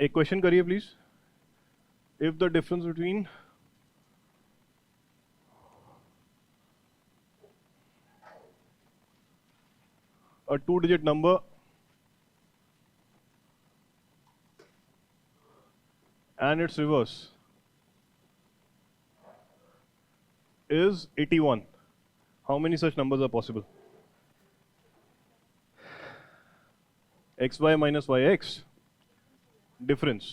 एक क्वेश्चन करिए please. If the difference between a 2-digit number and its reverse is 81, how many such numbers are possible? xy minus yx difference.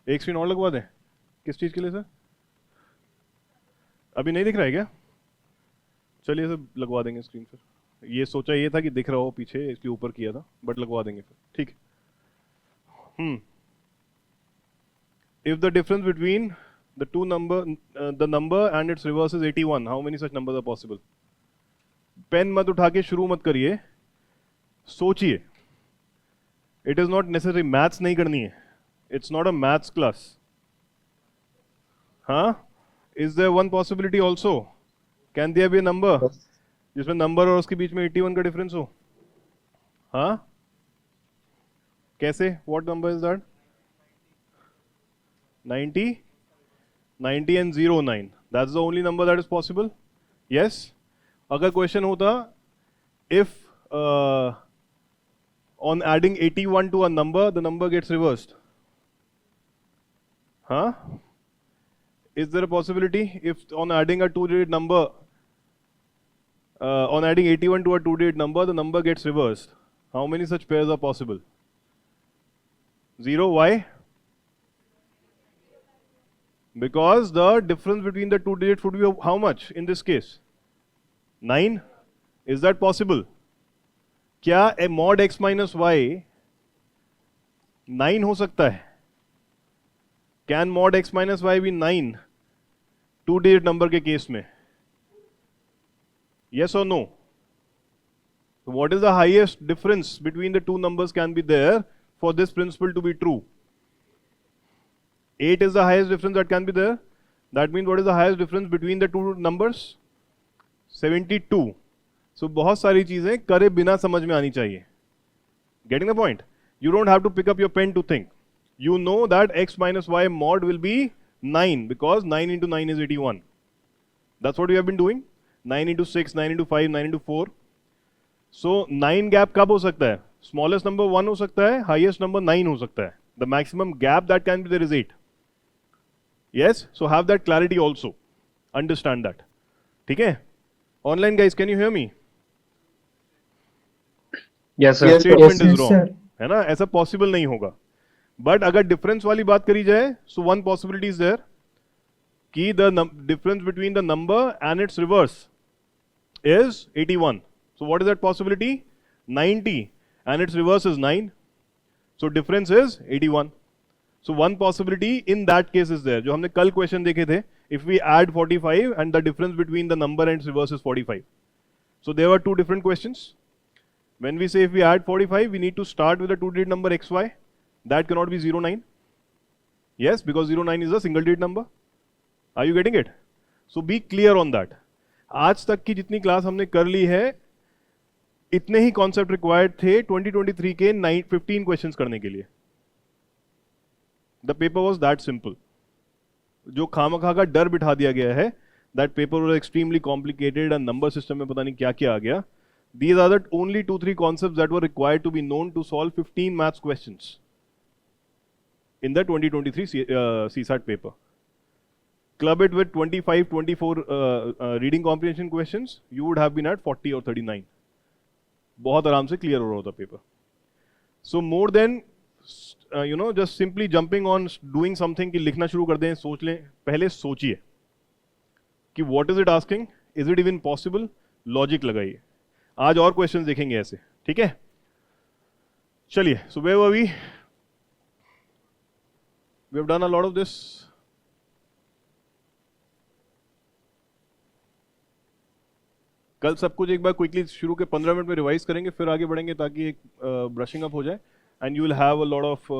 एक screen और लगवा दें. किस चीज के लिए सर? अभी नहीं दिख रहा है क्या? चलिए सर लगवा देंगे स्क्रीन फिर. ये सोचा ये था कि दिख रहा हो पीछे, इसके ऊपर किया था, बट लगवा देंगे फिर. ठीक. If the difference between the two number, the number and its reverse is 81, how many such numbers are possible? Pen मत उठा के शुरू मत करिए, सोचिए. It is not necessary. Maths नहीं करनी है. It's not a maths class. हाँ? Is there one possibility also? Can there be a number जिसमें नंबर और उसके बीच में 81 का डिफरेंस हो? हाँ? कैसे? What number is that? 90? 90 and 09. That's the only number that is possible? Yes? अगर क्वेश्चन होता if on adding 81 to a number, the number gets reversed. Huh? Is there a possibility if on adding a 2-digit number, on adding 81 to a 2-digit number, the number gets reversed? How many such pairs are possible? 0. Why? Because the difference between the two digits would be how much in this case? 9. Is that possible? क्या a mod x minus y 9 हो सकता है? Can mod x minus y be 9 2-digit number के case में? Yes or no? So what is the highest difference between the two numbers can be there for this principle to be true? 8 is the highest difference that can be there. That means what is the highest difference between the two numbers? 72. So बहुत सारी चीजें करे बिना समझ में आनी चाहिए. Getting the point? You don't have to pick up your pen to think. You know that x minus y mod will be 9 because 9 into 9 is 81. That's what we have been doing. 9 into 6, 9 into 5, 9 into 4. So 9 gap कब हो सकता है? Smallest number 1 हो सकता है, highest number 9 हो सकता है. The maximum gap that can be there is 8. Yes? So have that clarity also. Understand that. ठीक है? Online guys, can you hear me? Yes, sir. Yes, statement is yes, wrong. sir. है ना? ऐसा possible नहीं होगा. But अगर difference वाली बात करी जाए, so one possibility is there कि the difference between the number and its reverse is 81. So what is that possibility? 90 and its reverse is 9. So difference is 81. So one possibility in that case is there. जो हमने कल question देखे थे, if we add 45 and the difference between the number and its reverse is 45. So there were two different questions. When we say if we add 45, we need to start with a two-digit number xy. That cannot be 09. Yes, because 09 is a single-digit number. Are you getting it? So be clear on that. आज तक की जितनी class हमने कर ली है, इतने ही concept required थे 2023 के 15 क्वेश्चंस करने के लिए. The paper was that simple. जो खामखा का डर बिठा दिया गया है, that paper was extremely complicated and number system में पता नहीं क्या क्या आ गया. These are the only 2-3 concepts that were required to be known to solve 15 maths questions in the 2023 CSAT paper. Club it with 25, 24 reading comprehension questions, you would have been at 40 or 39. बहुत आराम से clear हो रहा होता paper. So more than just simply jumping on doing something कि लिखना शुरू कर दें, सोच लें, पहले सोचिए कि what is it asking, is it even possible, logic लगाइए. आज और क्वेश्चंस देखेंगे ऐसे. ठीक है, चलिए. So where were we have done a lot of this. कल सब कुछ एक बार क्विकली शुरू के 15 मिनट में रिवाइज करेंगे, फिर आगे बढ़ेंगे ताकि एक ब्रशिंग अप हो जाए. And you will have a lot of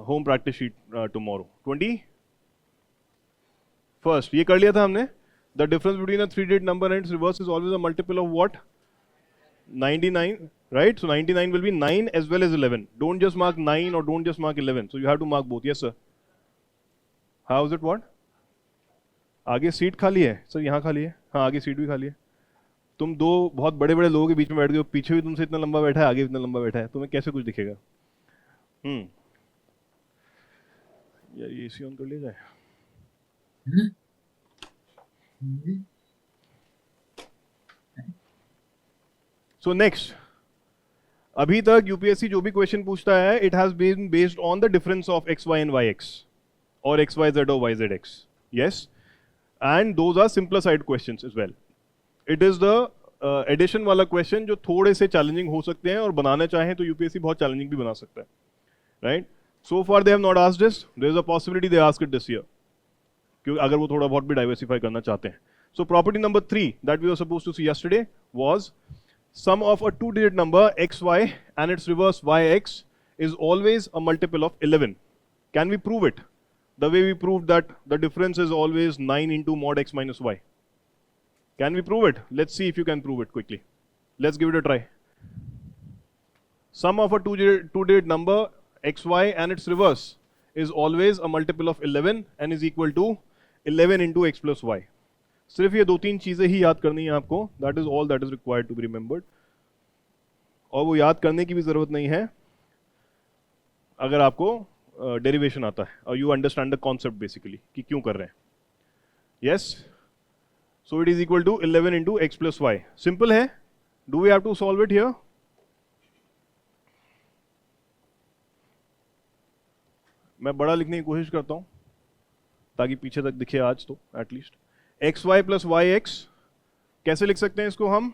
home practice sheet tomorrow. 21st ये कर लिया था हमने. The difference between a 3-digit number and its reverse is always a multiple of what? 99, right? So 99 will be 9 as well as 11. Don't just mark 9 or don't just mark 11. So you have to mark both. Yes, sir. How is it what? आगे seat खाली है sir, यहाँ खाली है, हाँ आगे seat भी खाली है. तुम दो बहुत बड़े बड़े लोगों के बीच में बैठ गए हो, पीछे भी तुमसे इतना लंबा बैठा है, आगे भी इतना लंबा बैठा है, तुम्हें कैसे कुछ दिखेगा? यार ये एसी ऑन कर लिया जाए. सो नेक्स्ट, अभी तक यूपीएससी जो भी क्वेश्चन पूछता है, it has been based on the difference of x y and y x और एक्स वाई जेड और y z x. Yes, and those are simpler side questions as well. It is the addition वाला question जो थोड़े से challenging हो सकते हैं, और बनाना चाहें तो यूपीएससी बहुत चैलेंजिंग भी बना सकता है, right? So far they have not asked this, there is a possibility they ask it this year, क्योंकि अगर वो थोड़ा बहुत भी डाइवर्सिफाई करना चाहते हैं. So property number 3 that we were supposed to see yesterday was sum of a two-digit number xy and its reverse yx is always a multiple of 11. Can we prove it? The way we proved that the difference is always 9 into mod x minus y. Can we prove it? Let's see if you can prove it quickly. Let's give it a try. Sum of a two-digit number xy and its reverse is always a multiple of 11 and is equal to 11 into x plus y. सिर्फ ये दो तीन चीजें ही याद करनी है आपको. That is all that is required to be remembered. और वो याद करने की भी जरूरत नहीं है अगर आपको डेरिवेशन आता है और you understand the concept basically कि क्यों कर रहे हैं. Yes, so it is equal to 11 into x plus y. Simple है. Do we have to solve it here? मैं बड़ा लिखने की कोशिश करता हूं ताकि पीछे तक दिखे आज तो at least. X y plus y x कैसे लिख सकते हैं इसको हम?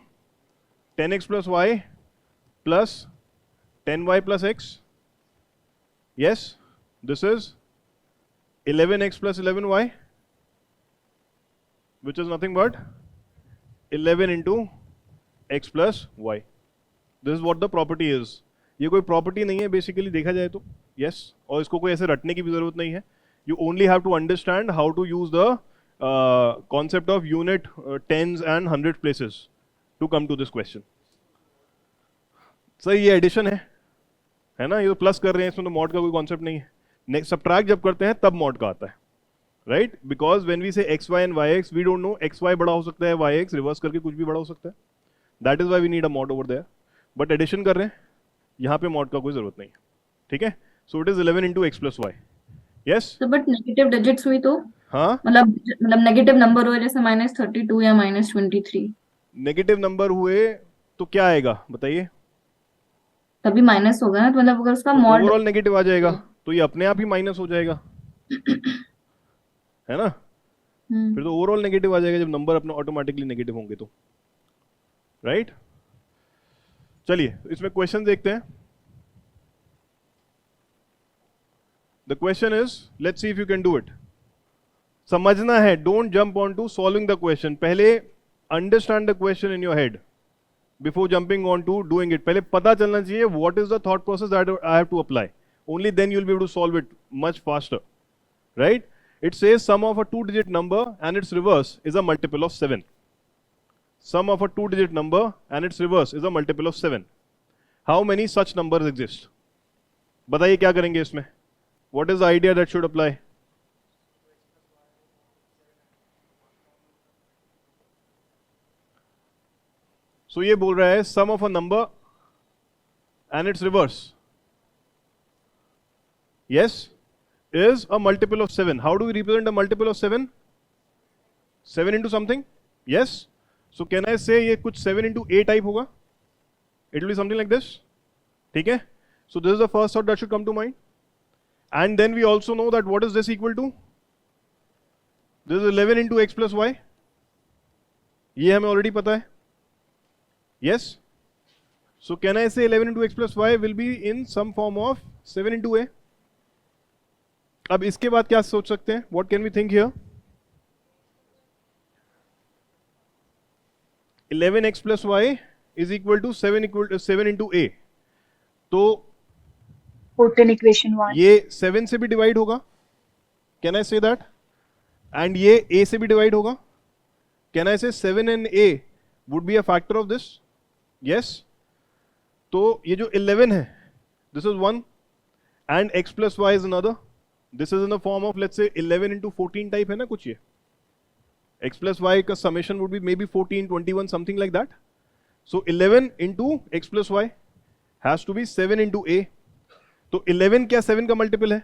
10x plus y plus 10y plus x. Yes, this is 11x plus 11y which is nothing but 11 into x plus y. This is what the property is. ये कोई property नहीं है बेसिकली देखा जाए तो. यस, और इसको कोई ऐसे रटने की भी जरूरत नहीं है. You only have to understand how to use the concept of unit, tens and 100 places to come to this question. Sir ये एडिशन है ना, ये तो प्लस कर रहे हैं, इसमें तो मॉड का कोई कॉन्सेप्ट नहीं है. नेक्स्ट सब्ट्रैक्ट जब करते हैं तब मॉड का आता है, right? Because when we say x y and y x we don't know x y बड़ा हो सकता है, वाई एक्स रिवर्स करके कुछ भी बड़ा हो सकता है. That is why we need a mod over there. But addition कर रहे हैं, यहाँ पे मॉड का कोई जरूरत नहीं है. ठीक है, so it is 11 into x plus y. Yes, but negative digits हुई तो हाँ, मतलब नेगेटिव नंबर हुए जैसे -32 या -23, नेगेटिव नंबर हुए तो क्या आएगा बताइए? तभी माइनस होगा ना. तो मतलब अगर उसका मॉड ओवरऑल नेगेटिव आ जाएगा तो ये अपने आप ही माइनस हो जाएगा, है ना? फिर तो ओवरऑल नेगेटिव आ जाएगा जब नंबर अपने ऑटोमेटिकली नेगेटिव होंगे तो, राइट? चलिए इसमें क्वेश्चन देखते हैं. The question is, let's see if you can do it. समझना है, don't jump on to solving the question. पहले understand the question in your head before jumping on to doing it. पहले पता चलना चाहिए what is the thought process that I have to apply. Only then you will be able to solve it much faster, right? It says sum of a two-digit number and its reverse is a multiple of 7. Sum of a two-digit number and its reverse is a multiple of 7. How many such numbers exist? बताइए क्या करेंगे इसमें? What is the idea that should apply? So ये बोल रहा है sum of a number and its reverse. Yes? Is a multiple of 7. How do we represent a multiple of 7? 7 into something? Yes. So can I say ये कुछ 7 into A type होगा? It will be something like this. ठीक है? So this is the first thought that should come to mind. And then we also know that what is this equal to? This is 11 into x plus y. ये हमें already पता है. Yes. So can I say 11 into x plus y will be in some form of 7 into A? अब इसके बाद क्या सोच सकते हैं? What can we think here? 11x plus y is equal to 7 into a. तो put in equation 1. ये 7 से भी डिवाइड होगा. Can I say that? And ये a से भी डिवाइड होगा. Can I say 7 and a would be a factor of this? Yes, तो ये जो 11 है, this is 1 and x plus y is another, this is in the form of let's say 11 into 14 type है ना कुछ ये, x plus y का summation would be maybe 14, 21 something like that. So 11 into x plus y has to be 7 into a. तो 11 क्या 7 का multiple है?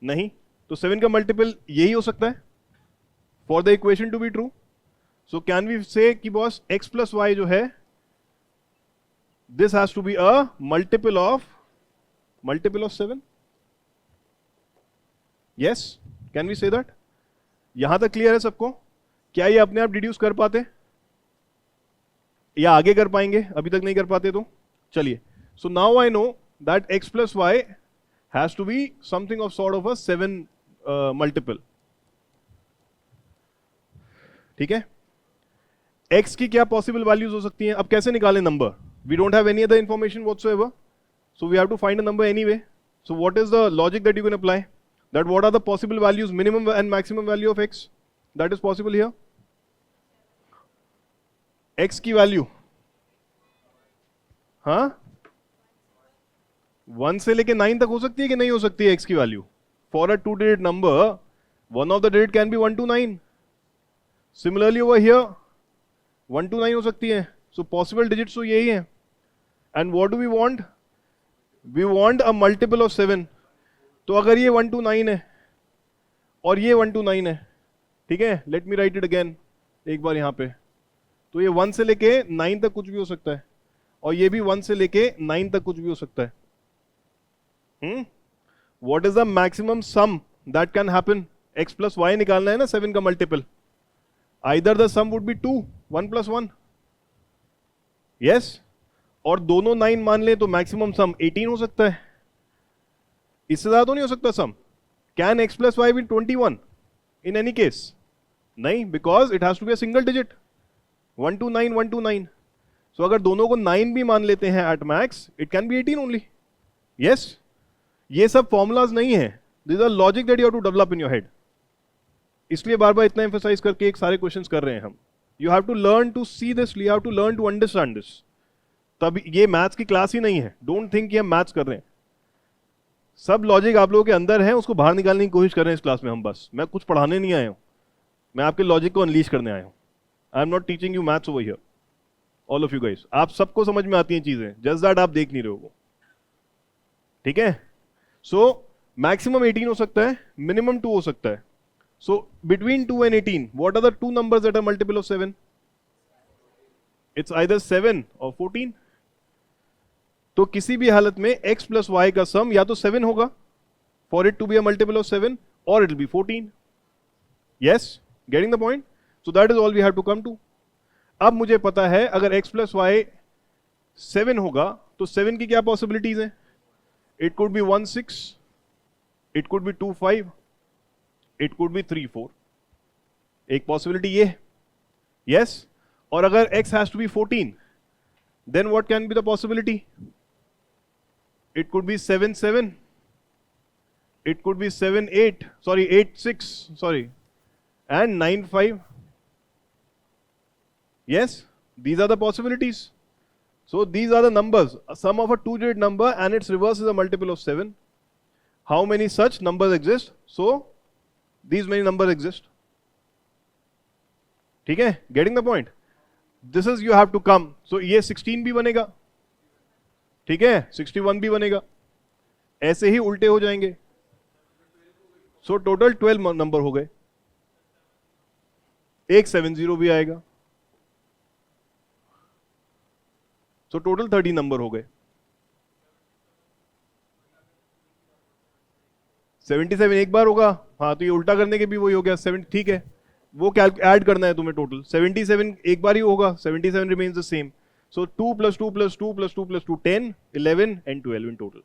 नहीं, तो 7 का मल्टीपल यही हो सकता है for the equation to be true. So can we say कि बॉस x प्लस वाई जो है this has to be a multiple of 7. Yes, can we say that? यहां तक क्लियर है सबको? क्या ये अपने आप डिड्यूस कर पाते या आगे कर पाएंगे? अभी तक नहीं कर पाते तो चलिए. So now I know that x plus y has to be something of sort of a 7 multiple. ठीक है, x की क्या पॉसिबल वैल्यूज हो सकती हैं? अब कैसे निकालें number? We don't have any other information whatsoever, so we have to find a number anyway. So what is the logic that you can apply? That what are the possible values, minimum and maximum value of x that is possible here? x की value, हाँ, 1 से लेके 9 तक हो सकती है कि नहीं हो सकती है x की value? For a 2-digit number, one of the digit can be 1 to 9. Similarly over here, 1 to 9 हो सकती है. So possible digits तो यही है. And what do we want? We want a multiple of 7. तो अगर ये 1 to 9 है और ये 1 to 9 है, ठीक है, let me right it again एक बार यहाँ पे. तो ये 1 से लेके 9 तक कुछ भी हो सकता है और ये भी 1 से लेके 9 तक कुछ भी हो सकता है. What is the maximum sum that can happen? x plus y निकालना है ना 7 का multiple. Either the sum would be 2, 1 plus 1. Yes, और दोनों 9 मान लें तो मैक्सिमम सम 18 हो सकता है. इससे ज्यादा तो नहीं हो सकता sum. Can x plus y be 21 in any case? नहीं, because it has to be a single digit. 1 to 9, 1 to 9. So अगर दोनों को 9 भी मान लेते हैं at max, it can be 18 only. Yes, ये सब फॉर्मूलाज नहीं है, this are logic that you have to develop in your head. इसलिए बार बार इतना एम्फेसाइज करके एक सारे क्वेश्चंस कर रहे हैं हम. You have to learn to see this, you have to learn to understand this. तब ये मैथ्स की क्लास ही नहीं है. डोंट थिंक कि हम मैथ्स कर रहे हैं. सब लॉजिक आप लोगों के अंदर है, उसको बाहर निकालने की कोशिश कर रहे हैं इस क्लास में हम. बस मैं कुछ पढ़ाने नहीं आया हूं, मैं आपके लॉजिक को अनलीश करने आया हूं. I am not teaching you maths over here, all of you guys. आप सबको समझ में आती हैं चीजें, जस्ट दैट आप देख नहीं रहे हो. ठीक है, सो मैक्सिमम 18 हो सकता है, मिनिमम 2 हो सकता है. So between 2 and 18, what are the two numbers that are multiple of 7? It's either 7 और 14. तो किसी भी हालत में x प्लस वाई का सम या तो 7 होगा for it to be a multiple of 7, और it will be 14. Yes, getting the point? So that is all we have to come to. अब मुझे पता है अगर x प्लस वाई 7 होगा तो 7 की क्या पॉसिबिलिटीज हैं? It could be 1 6, it could be 2 5, it could be 3 4. एक पॉसिबिलिटी ये है. यस, और अगर x has to be 14, then what can be the possibility? It could be 7 7, it could be 7 8, sorry 8 6, sorry, and 9 5. Yes, these are the possibilities. So these are the numbers. A sum of a two-digit number and its reverse is a multiple of 7. How many such numbers exist? So these many numbers exist. ठीक है, getting the point? This is you have to come. So ये 16 भी बनेगा, ठीक है, 61 भी बनेगा, ऐसे ही उल्टे हो जाएंगे. सो टोटल 12 नंबर हो गए. एक 70 भी आएगा. सो टोटल 30 नंबर हो गए. 77 एक बार होगा, हाँ, तो ये उल्टा करने के भी वही हो गया 7. ठीक है, वो ऐड करना है तुम्हें. टोटल 77 एक बार ही होगा, 77 remains the same. So 2 plus 2 plus 2 plus 2 plus 2, 10, 11 and 12 in total.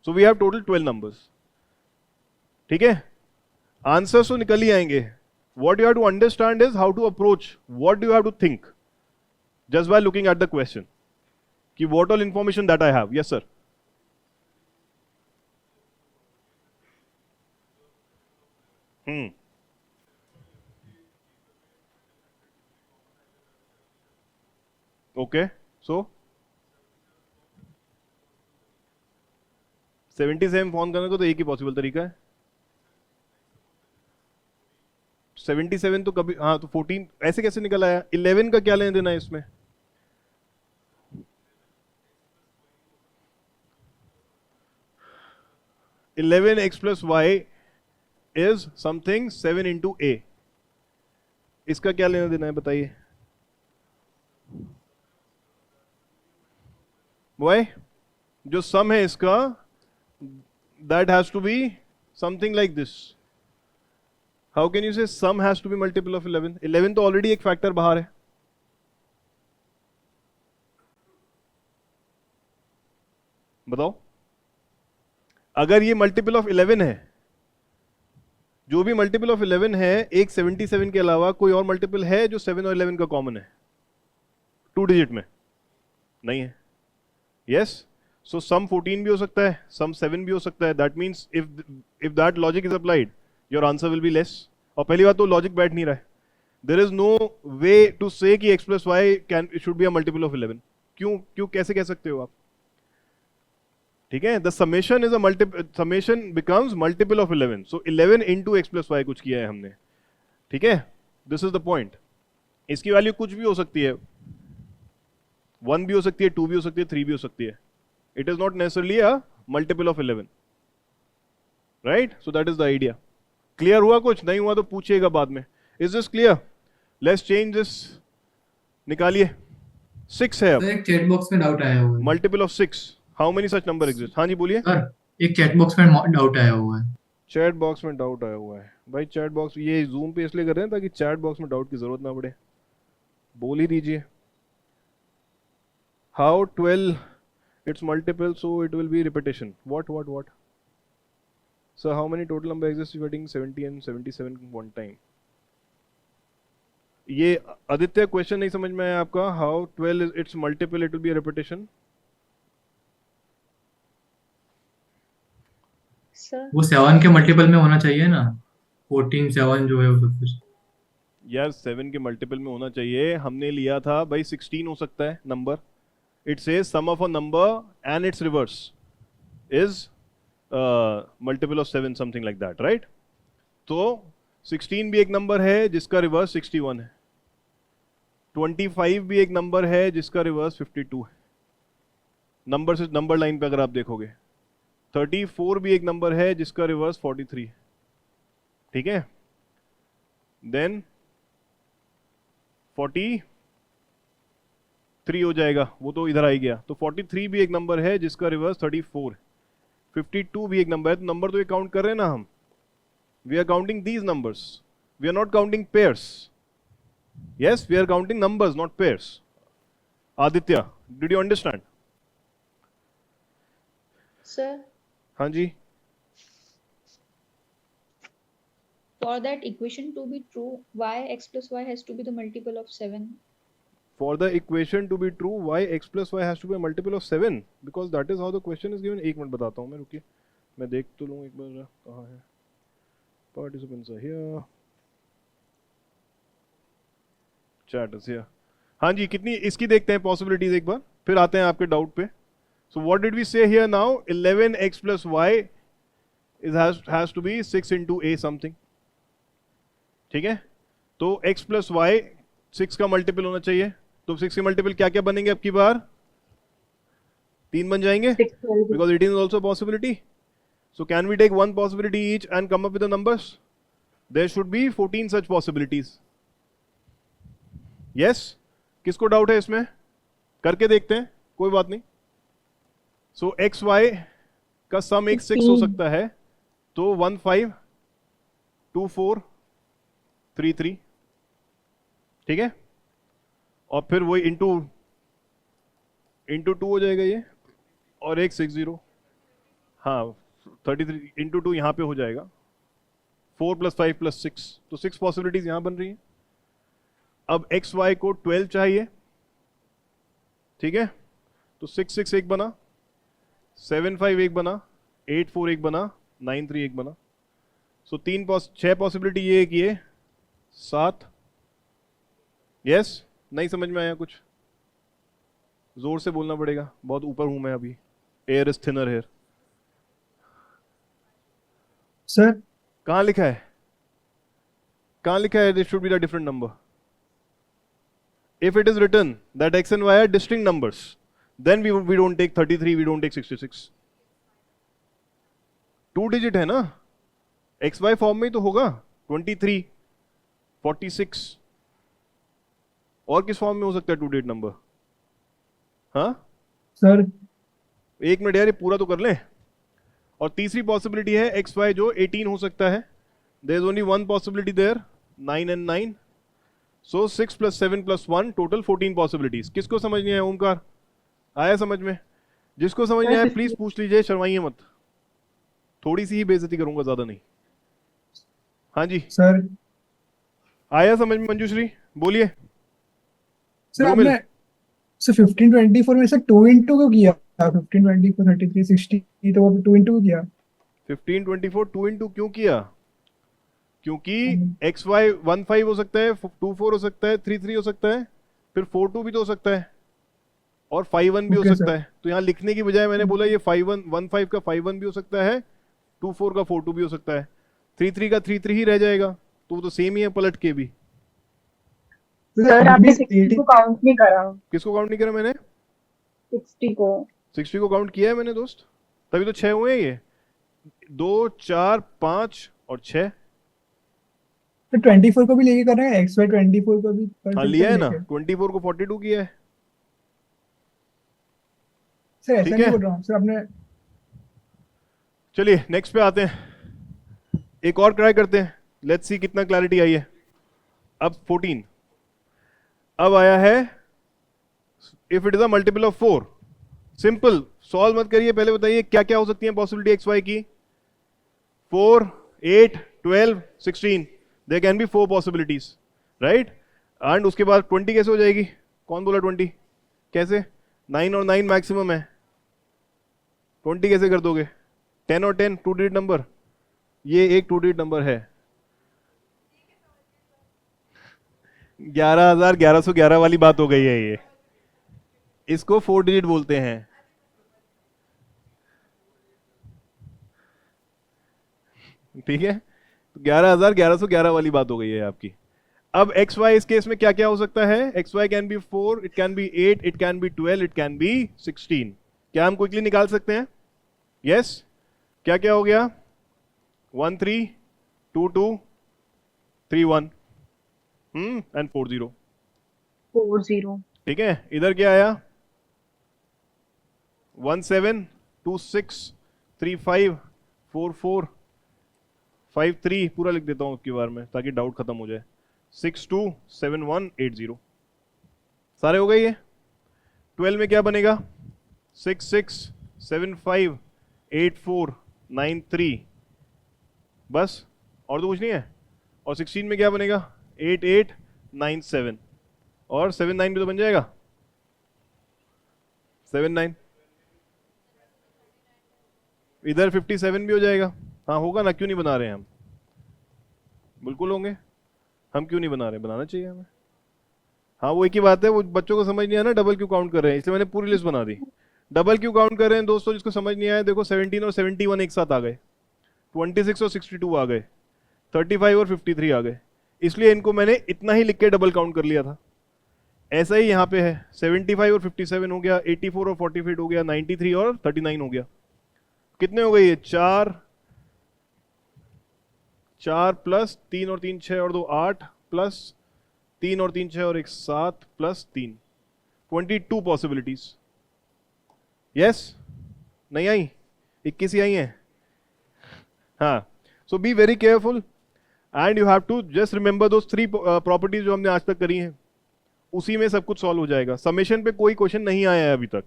So we have total 12 numbers. ठीक है, आंसर्स तो निकल ही आएंगे. What you have to understand is how to approach. What do you have to think? Just by looking at the question. कि what all information that I have. Yes, sir. Okay. So 77 phone करने को तो एक ही possible तरीका है। 77 तो कभी, हाँ तो 14 ऐसे कैसे निकल आया? 11 का क्या लेने देना है इसमें? Eleven x plus y is something 7 into a, इसका क्या लेना देना है बताइए? वाई जो सम है इसका, that has to be something like this. How can you say sum has to be multiple of 11? 11 तो ऑलरेडी एक फैक्टर बाहर है। बताओ, अगर ये मल्टीपल ऑफ 11 है, जो भी मल्टीपल ऑफ 11 है, एक 77 के अलावा कोई और मल्टीपल है जो 7 और 11 का कॉमन है 2 डिजिट में? नहीं है। यस, सो सम 14 भी हो सकता है, सम 7 भी हो सकता है। That means if that logic is applied, your answer will be less. और पहली बात तो लॉजिक बैठ नहीं रहा है। There is no way to say कि x plus y can should be a multiple of 11। क्यों कैसे कह सकते हो आप? ठीक है, the summation is a multiple, summation becomes multiple of 11। सो 11 इंटू एक्स प्लस वाई कुछ किया है हमने। ठीक है, दिस इज द पॉइंट। इसकी वैल्यू कुछ भी हो सकती है, 1 भी हो सकती है, 2 भी हो सकती है, 3 भी हो सकती है। It is not necessarily a multiple of 11, right? So that is the idea. Clear हुआ? कुछ नहीं हुआ तो पूछिएगा बाद में। Is this clear? Let's change this. निकालिए। 6 है अब। सर एक चैट बॉक्स में डाउट आया हुआ है। Multiple of 6, how many such number exist? हाँ जी बोलिए। सर एक चैट बॉक्स में डाउट आया हुआ है। चैट बॉक्स में डाउट आया हुआ है? भाई चैट बॉक्स ये जूम पे इसलिए कर रहे हैं ताकि चैट बॉक्स में डाउट की जरूरत ना पड़े। बोल ही दीजिए। How 12 it's multiple so it will B repetition. What sir, how many total number exist dividing 70 and 77 one time? ये आदित्य क्वेश्चन नहीं समझ में आया आपका। How 12 is it's multiple it will be a repetition? Sir वो 7 के मल्टीपल में होना चाहिए ना, 14 7 जो है वो सब कुछ। यार 7 के मल्टीपल में होना चाहिए। हमने लिया था भाई 16 हो सकता है number. It says sum of a number and its reverse is multiple of 7, something like that, right? तो 16 भी एक नंबर है जिसका रिवर्स 61 है। 25 भी एक नंबर है जिसका रिवर्स 52 है। नंबर से नंबर लाइन पे अगर आप देखोगे 34 भी एक नंबर है जिसका रिवर्स 43 है। ठीक है, देन 43 हो जाएगा, वो तो इधर आ ही गया। तो 43 भी एक नंबर है जिसका रिवर्स 34 है। 52 भी एक नंबर है। तो नंबर तो ये काउंट कर रहे हैं ना हम। We are counting these numbers, we are not counting pairs. Yes, we are counting numbers not pairs. Aditya, did you understand? Sir, हाँ जी। for that equation to be true, y x plus y has to be the multiple of 7. For the equation to be true, y x plus y has to be a multiple of 7 because that is how the question is given. एक minute बताता हूँ मैं, रुकिए मैं देख तो लूँ एक बार कहाँ है। Participants are here. Chat is here. हाँ जी, कितनी इसकी देखते हैं पॉसिबिलिटीज एक बार, फिर आते हैं आपके डाउट पे। So what did we say here now? 11x plus y has to be 6 into a something. ठीक है, तो x plus y 6 का मल्टीपल होना चाहिए। तो 6 के मल्टीपल क्या क्या बनेंगे अब की बार? 3 बन जाएंगे 6 12 because 18 is also a possibility. So can we take one possibility each and come up with the numbers? There should be 14 such possibilities. Yes? किसको डाउट है इसमें? करके देखते हैं, कोई बात नहीं। So x y का सम एक 6 हो सकता है, तो 1 5 2 4 3 3। ठीक है, और फिर वही इंटू 2 हो जाएगा ये, और एक 6 0। हाँ 33 इंटू 2 यहाँ पे हो जाएगा, 4 + 5 + 6, तो 6 पॉसिबिलिटीज यहाँ बन रही हैं। अब एक्स वाई को 12 चाहिए। ठीक है, तो 6 6 एक बना, 7 5 एक बना, 8 4 एक बना, 9 3 एक बना। सो 6 पॉसिबिलिटी ये एक ये 7। यस, नहीं समझ में आया कुछ? जोर से बोलना पड़ेगा, बहुत ऊपर हूं मैं अभी. Air is thinner here. Sir कहाँ लिखा है? कहाँ लिखा है this should be the different number? If it is written that x and y are distinct numbers, then we don't take 33, we don't take 66. 2 digit है ना, xy फॉर्म में ही तो होगा. 23, 46. और किस फॉर्म में हो सकता है 2 digit नंबर? हाँ, सर 1 मिनट यार, ये पूरा तो कर लें. और तीसरी पॉसिबिलिटी है एक्स वाई जो 18 हो सकता है. There is only one possibility there, 9 and 9. सो 6 + 7 + 1 टोटल 14 पॉसिबिलिटीज. किसको समझ नहीं आया? ओमकार आया समझ में? जिसको समझ नहीं आया प्लीज पूछ लीजिए, शर्माइए मत. थोड़ी सी ही बेइज्जती करूंगा, ज्यादा नहीं. हाँ जी, सर आया समझ में? मंजूश्री बोलिए. सर दो मिल- आपने सर 1524 में सर 2 into क्यों किया? 1524 33 60 तो वो 2 into क्यों किया? 15 24 2 into क्यों किया? क्योंकि एक्स वाई 15 हो सकता है, 24 हो सकता है, 33 हो सकता है, फिर 42 भी तो हो सकता है, और 51 भी हो Okay, सकता sir. है. तो यहाँ लिखने की बजाय मैंने बोला ये 51 15 का 51 भी हो सकता है, 24 का 42 भी हो सकता है, 33 का 33 ही रह जाएगा. तो वो तो सेम ही है पलट के भी. सर आपने 60 को काउंट नहीं करा. किसको काउंट नहीं करा मैंने? 60 को. 60 को काउंट किया है मैंने दोस्त, तभी तो 6 हुए हैं ये. 2 4 5 और 6. तो 24 को भी लेके कर रहे हैं, XY 24 को भी पर हाँ फिर लिया से है ना, लेके। 24 को 42 किया है. सर ऐसा ठीक नहीं है. बोल रहा हूँ सर, आपने चलिए नेक्स्ट पे आते हैं, एक और ट्राई करते हैं. लेट्स सी कितना क्लैरिटी आई है. अब 14 अब आया है. If it is a multiple of 4. Simple, solve मत करिए, पहले बताइए क्या क्या हो सकती है पॉसिबिलिटी एक्स वाई की. 4 8 12 16. There can be 4 possibilities, right. And उसके बाद 20 कैसे हो जाएगी? कौन बोला 20? कैसे? 9 और 9 मैक्सिमम है, 20 कैसे कर दोगे? 10 और 10 टू डिजिट नंबर, ये एक टू डिजिट नंबर है. 11,1111 वाली बात हो गई है ये. इसको 4 डिजिट बोलते हैं. ठीक है, 11,1111 वाली बात हो गई है आपकी. अब एक्स वाई इस केस में क्या क्या हो सकता है? X y can be 4, it can be 8, it can be 12, it can be 16. क्या हम क्विकली निकाल सकते हैं? यस. क्या क्या हो गया? 1 3 2 2 3 1 एंड 4 0. 40. ठीक है. इधर क्या आया? 1 7 2 6 3 5 4 4 5 3. पूरा लिख देता हूं उसके बारे में ताकि डाउट खत्म हो जाए. 6 2 7 1 8 0. सारे हो गए ये. 12 में क्या बनेगा? 6 6 7 5 8 4 9 3. बस, और तो कुछ नहीं है. और 16 में क्या बनेगा? 8 8 9 7. और 7 9 भी तो बन जाएगा. 7 9. इधर 57 भी हो जाएगा. हाँ होगा ना, क्यों नहीं बना रहे हैं हम? बिल्कुल होंगे. हम क्यों नहीं बना रहे? बनाना चाहिए हमें. हाँ वो एक ही बात है, वो बच्चों को समझ नहीं आया ना डबल क्यों काउंट कर रहे हैं, इसलिए मैंने पूरी लिस्ट बना दी. डबल क्यों काउंट कर रहे हैं दोस्तों? जिसको समझ नहीं आया देखो, 17 और 71 एक साथ आ गए, 26 और 62 आ गए, 35 और 53 आ गए. इसलिए इनको मैंने इतना ही लिख के डबल काउंट कर लिया था. ऐसा ही यहाँ पे है, 75 और 57 हो गया, 84 और 48 हो गया, 93 और 39 हो गया. कितने हो गए ये? 4 4 प्लस 3 और 3 6 और 2 8 प्लस 3 और 3 6 और 1 7 प्लस 3 22 पॉसिबिलिटीज. यस. नहीं आई? 21 ही आई हैं. हाँ. So be very careful and you have to just remember those 3 properties जो हमने आज तक करी हैं, उसी में सब कुछ सॉल्व हो जाएगा. समेशन पे कोई क्वेश्चन नहीं आया है अभी तक,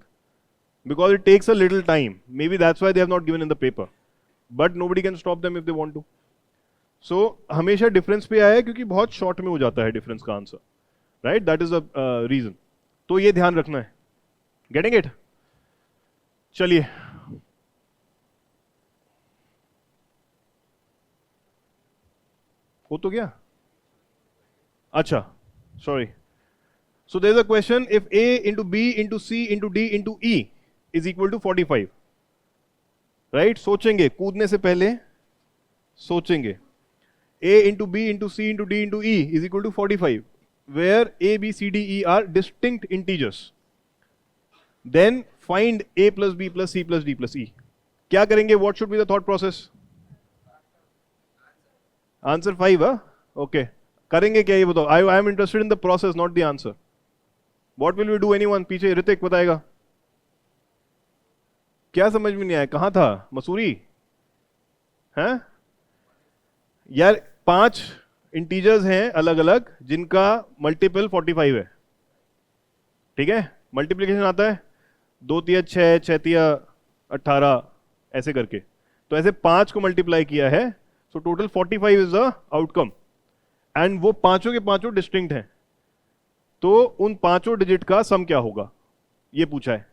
because it takes a little time. Maybe that's why they have not given in the paper. But nobody can stop them if they want to. So हमेशा डिफरेंस पे आया है क्योंकि बहुत शॉर्ट में हो जाता है डिफरेंस का answer, right. That is the reason. तो ये ध्यान रखना है. Getting it? चलिए हो तो गया. अच्छा sorry, So there is a question, if A into B into C into D into E is equal to 45, right? सोचेंगे, कूदने से पहले सोचेंगे. A into B into C into D into E is equal to 45, where A, B, C, D, E are distinct integers. Then find A plus B plus C plus D plus E. क्या करेंगे? What should be the thought process? Answer 5, huh? Okay. करेंगे क्या ये बताओ? I am interested in the process, not the answer. What will we do? Anyone? पीछे ऋतिक बताएगा. क्या समझ में नहीं आया? कहाँ था? मसूरी? हैं? यार 5 इंटीजर्स हैं अलग अलग जिनका मल्टीपल 45 है. ठीक है? मल्टीप्लिकेशन आता है 2 तिया 6, 6 तिया 18 ऐसे करके. तो ऐसे 5 को मल्टीप्लाई किया है. So total 45 is the outcome. And वो पांचों के पांचों डिस्टिंक्ट हैं. तो उन पांचों डिजिट का सम क्या होगा ये पूछा है.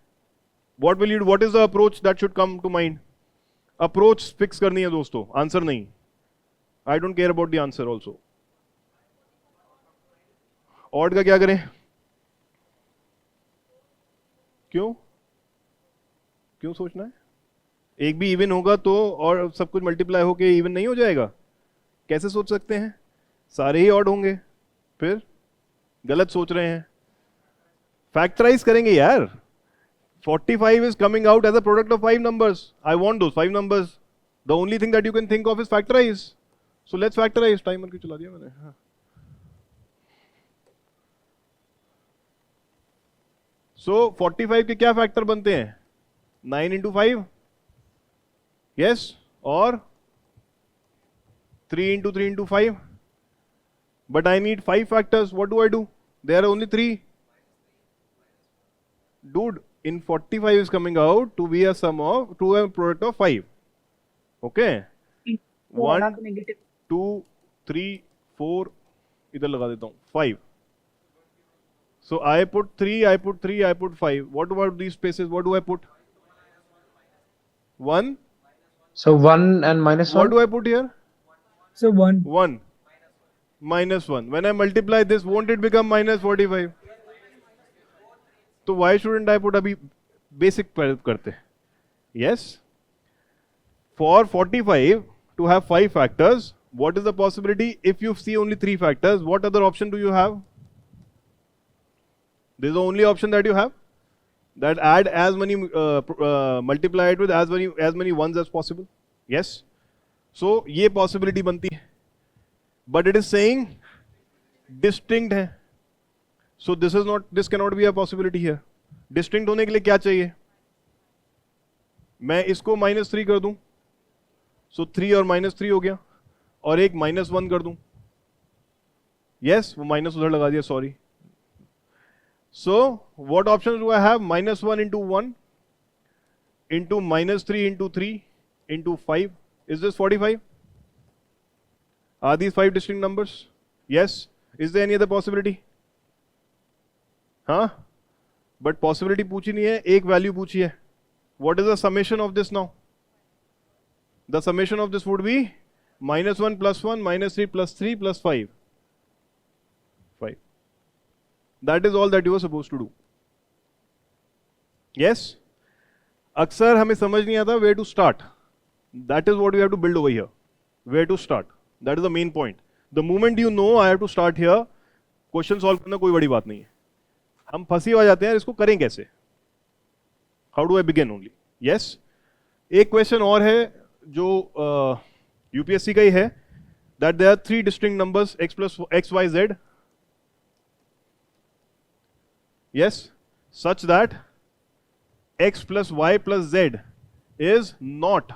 What will you, what is the approach that should come to mind? Approach fix करनी है दोस्तों, आंसर नहीं. I don't care about the answer also. Odd का क्या करें? क्यों क्यों सोचना है? एक भी इवन होगा तो और सब कुछ मल्टीप्लाई होके इवन नहीं हो जाएगा? कैसे सोच सकते हैं? सारे ही ऑड होंगे. फिर गलत सोच रहे हैं. फैक्टराइज करेंगे यार. 45 is coming out as a product of 5 numbers. I want those 5 numbers. The only thing that you can think of is factorize. So let's factorize. Timer क्यों चला दिया मैंने? हाँ. So 45 के क्या फैक्टर बनते हैं? 9 into 5? Yes? और 3 into 3 into 5? But I need 5 factors. What do I do? There are only 3. Dude, in 45 is coming out to be a sum of, to a product of 5. Okay? 1, 2, 3, 4. इधर लगा देता हूँ 5. So I put 3, I put 3, I put 5. What about these spaces? What do I put? 1. So 1 and minus 1. What do I put here? So 1. 1. Minus 1. When I multiply this, won't it become minus 45? So why shouldn't I put? अभी basic करते. Yes. For 45 to have 5 factors, what is the possibility? If you see only 3 factors, what other option do you have? This is the only option that you have. That add as many, multiply it with as many ones as possible. Yes. So ये possibility बनती है. But it is saying distinct है. So this cannot be a possibility here. Distinct होने के लिए क्या चाहिए? मैं इसको -3 कर दूं. So 3 और -3 हो गया. और एक -1 कर दूं. Yes, वो माइनस उधर लगा दिया, sorry. So what options do I have? -1 into 1 into -3 into 3 into 5. Is this 45? Are these 5 distinct numbers? Yes. Is there any other possibility? हाँ? But possibility पूछी नहीं है, एक value पूछी है. What is the summation of this now? The summation of this would be -1 plus 1 -3 plus 3 plus 5. 5. That is all that you were supposed to do. Yes? अक्सर हमें समझ नहीं आता where to start. That is what we have to build over here. Where to start. That is the main point. The moment you know I have to start here, question solve करना कोई बड़ी बात नहीं है. हम फंसी हो जाते हैं, इसको करें कैसे? How do I begin only? Yes. एक क्वेश्चन और है जो यूपीएससी का ही है, that there are 3 distinct numbers x plus x y z. Yes, such that x plus y plus z is not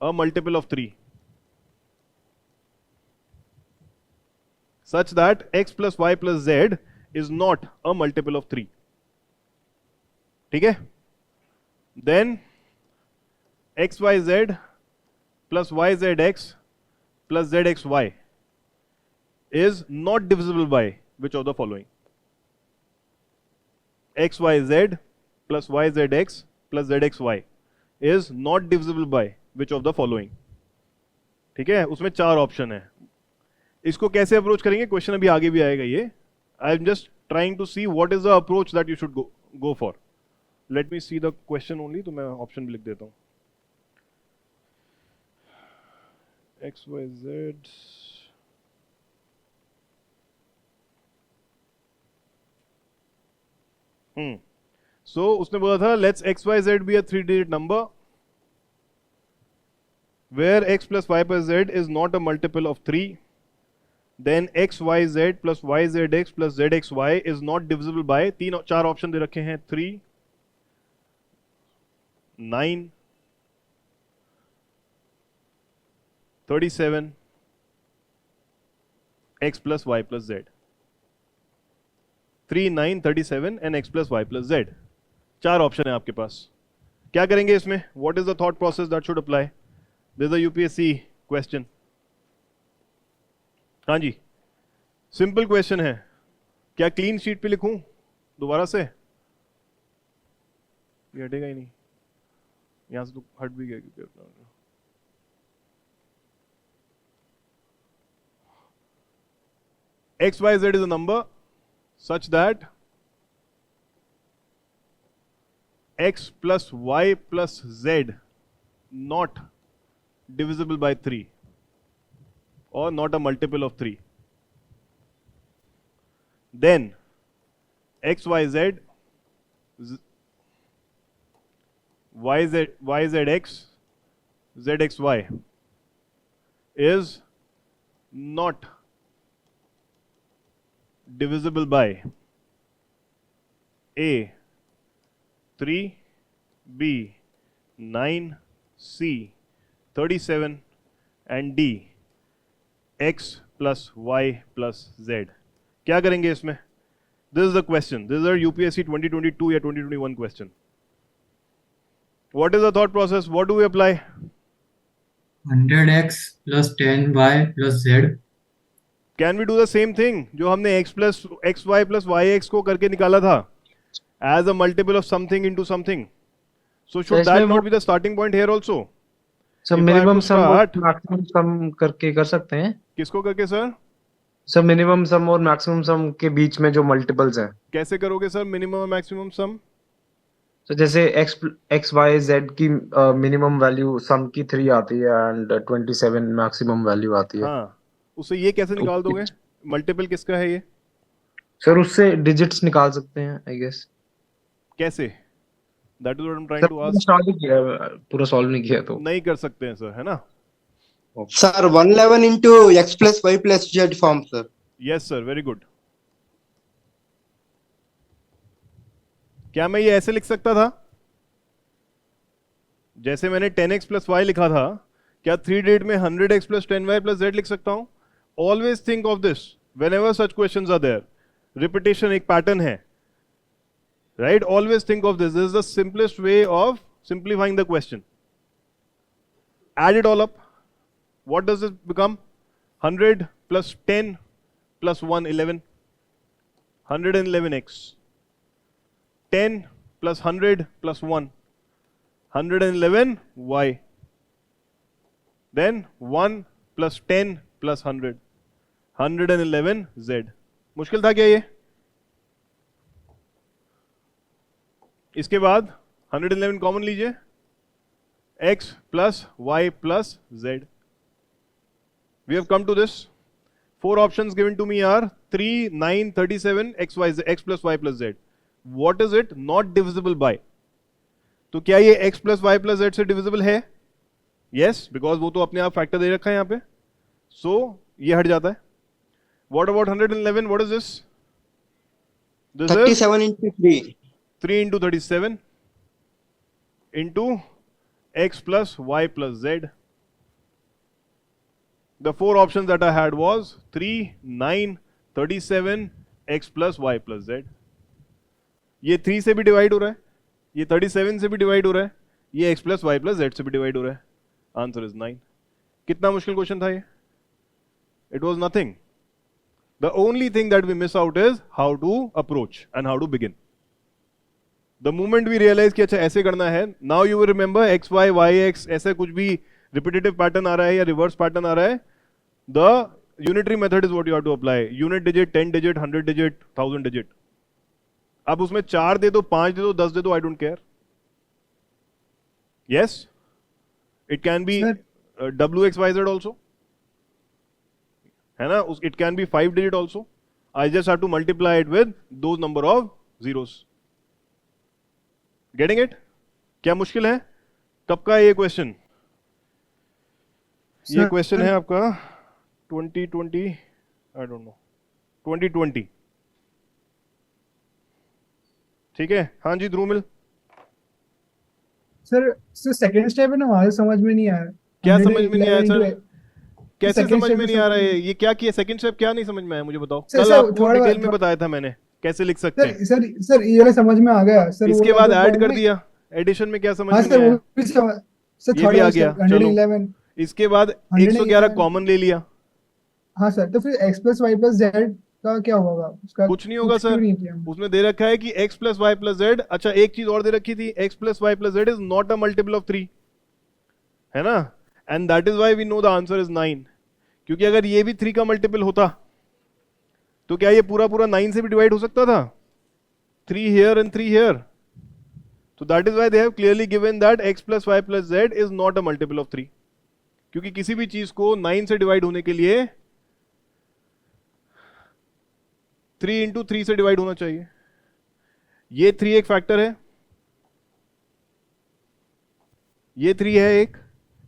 a multiple of 3. Such that x plus y plus z is not a multiple of 3. ठीक है? Then xyz plus yzx plus zxy is not divisible by which of the following? xyz plus yzx plus zxy is not divisible by which of the following? ठीक है? उसमें 4 option है. इसको कैसे approach करेंगे? Question अभी आगे भी आएगा ये. I am just trying to see what is the approach that you should go for. Let me see the question only, तो मैं option भी लिख देता हूँ. X, Y, Z. So उसने बोला था let's x, y, z be a 3-digit number where x plus y plus z is not a multiple of 3. Then x, y, z plus y, z x plus z x y is not divisible by 4 option दे रखे हैं 3, 9, 37, x plus y plus z. 3, 9, 37 and x plus y plus z. 4 option है आपके पास. क्या करेंगे इसमें? What is the thought process that should apply? This is a UPSC question. हाँ जी, simple question है. क्या क्लीन शीट पे लिखूं दोबारा से? ये हटेगा ही नहीं, यहां से तो हट भी गया क्योंकि अपना x, y, z is a number such that x plus y plus z not divisible by 3 or not a multiple of 3. Then x, y, z, y, z x, z x y is not divisible by A 3, B 9, C 37 and D x plus y plus z. क्या करेंगे इसमें? This is the question. This is a UPSC 2022 या 2021 question. What is the thought process? What do we apply? 100x plus 10y plus z. Can we do the same thing जो हमने x plus xy plus yx को करके निकाला था as a multiple of something into something? So should that not be the starting point here also? So If I have minimum to sum और start- maximum sum करके कर सकते हैं. किसको करके सर? सर मिनिमम सम और मैक्सिमम सम के बीच में जो मल्टीपल्स हैं. कैसे करोगे सर मिनिमम और मैक्सिमम सम? तो जैसे x y z की मिनिमम वैल्यू सम की 3 आती है एंड 27 मैक्सिमम वैल्यू आती है. हाँ, उससे ये कैसे निकाल दोगे? मल्टीपल किसका है ये? सर उससे डिजिट्स निकाल सकते हैं आई गेस. कैसे? That is what I am trying sir to पूरा आस्क. सॉल्व किया है, पूरा सॉल्व नहीं किया तो. नहीं कर सकते हैं सर, है ना? Sir, 111 into x plus y plus z form, sir. Yes sir, very good. क्या मैं ये ऐसे लिख सकता था? जैसे मैंने 10x plus y लिखा था, क्या 3 digit में 100x plus 10y plus z लिख सकता हूं? Always think of this whenever such questions are there. Repetition एक pattern है, right? Always think of this. This is the simplest way of simplifying the question. Add it all up. What does it become? 100 plus 10 plus 1, 11. 111x. 10 plus 100 plus 1. 111y. Then 1 plus 10 plus 100. 111z. मुश्किल था क्या ये? इसके बाद 111 common लीजिए. x plus y plus z. We have come to this. 4 options given to me are 3, 9, 37, x, y, z, x plus y plus z. What is it not divisible by? तो क्या ये x plus y plus z से divisible है? Yes, because वो तो अपने आप factor दे रखा है यहाँ पे. So ये हट जाता है. What about 111? What is this? This is 37 into 3. 3 into 37 into x plus y plus z. The 4 options that I had was 3, 9, 37, x plus y plus z. ये 3 से भी डिवाइड हो रहा है, ये 37 से भी डिवाइड हो रहा है, ये x plus y plus z से भी डिवाइड हो रहा है. Answer is 9. कितना मुश्किल क्वेश्चन था ये? It was nothing. The only thing that we miss out is how to approach and how to begin. The moment we realize कि अच्छा ऐसे करना है, now you will remember x, y, y, x, ऐसे कुछ भी repetitive pattern आ रहा है या reverse pattern आ रहा है, the unitary method is what you have to apply. Unit digit, 10 digit, 100 digit, 1000 digit. अब उसमें 4 दे दो, 5 दे दो, 10 दे दो, आई don't care. Yes, it can B Sir. WXYZ also, है ना. It can B 5 digit also. I just have to multiply it with those number of zeros. Getting it? क्या मुश्किल है? कब का ये क्वेश्चन? ये Sir, क्वेश्चन है आपका 2020, आई डोंट नो, 2020. ठीक है. हाँ जी ध्रुमिल, सर सेकंड स्टेप है ना, वहां से समझ में नहीं आया. क्या समझ में नहीं आया 111 सर? into कैसे second समझ step में में नहीं आ रहा है? समझ- ये क्या किया? सेकंड स्टेप क्या नहीं समझ में आया मुझे बताओ. सर, कल सर, आपको थोड़ा- डिटेल में थोड़ा- बताया था मैंने कैसे लिख सकते हैं. सर ये वाला समझ में आ गया सर. इसके वो बाद वाला ऐड point कर में- दिया. एडिशन में क्या समझ हाँ में सर, नहीं वो आया? भी समझ. सर ये भी आ गया, 111. इसके बाद 111 111 कॉमन ले लिया. हाँ सर, तो फिर x plus y plus z का क्या होगा उसका? कुछ नहीं होगा क्यों सर. नहीं किया? उसमें दे रखा है कि x plus y plus z. अच्छा, एक चीज और दे रखी थी, x plus y plus z is not a multiple of 3, है ना. And that is why we know the answer is 9. क्योंकि अगर ये भी 3 का मल्टीपल होता तो क्या ये पूरा पूरा 9 से भी डिवाइड हो सकता था? 3 here and 3 here. So that is why they have clearly given that x plus y plus z is not a multiple of 3. क्योंकि किसी भी चीज को 9 से डिवाइड होने के लिए 3 into 3 से डिवाइड होना चाहिए. ये 3 एक फैक्टर है, ये 3 है एक,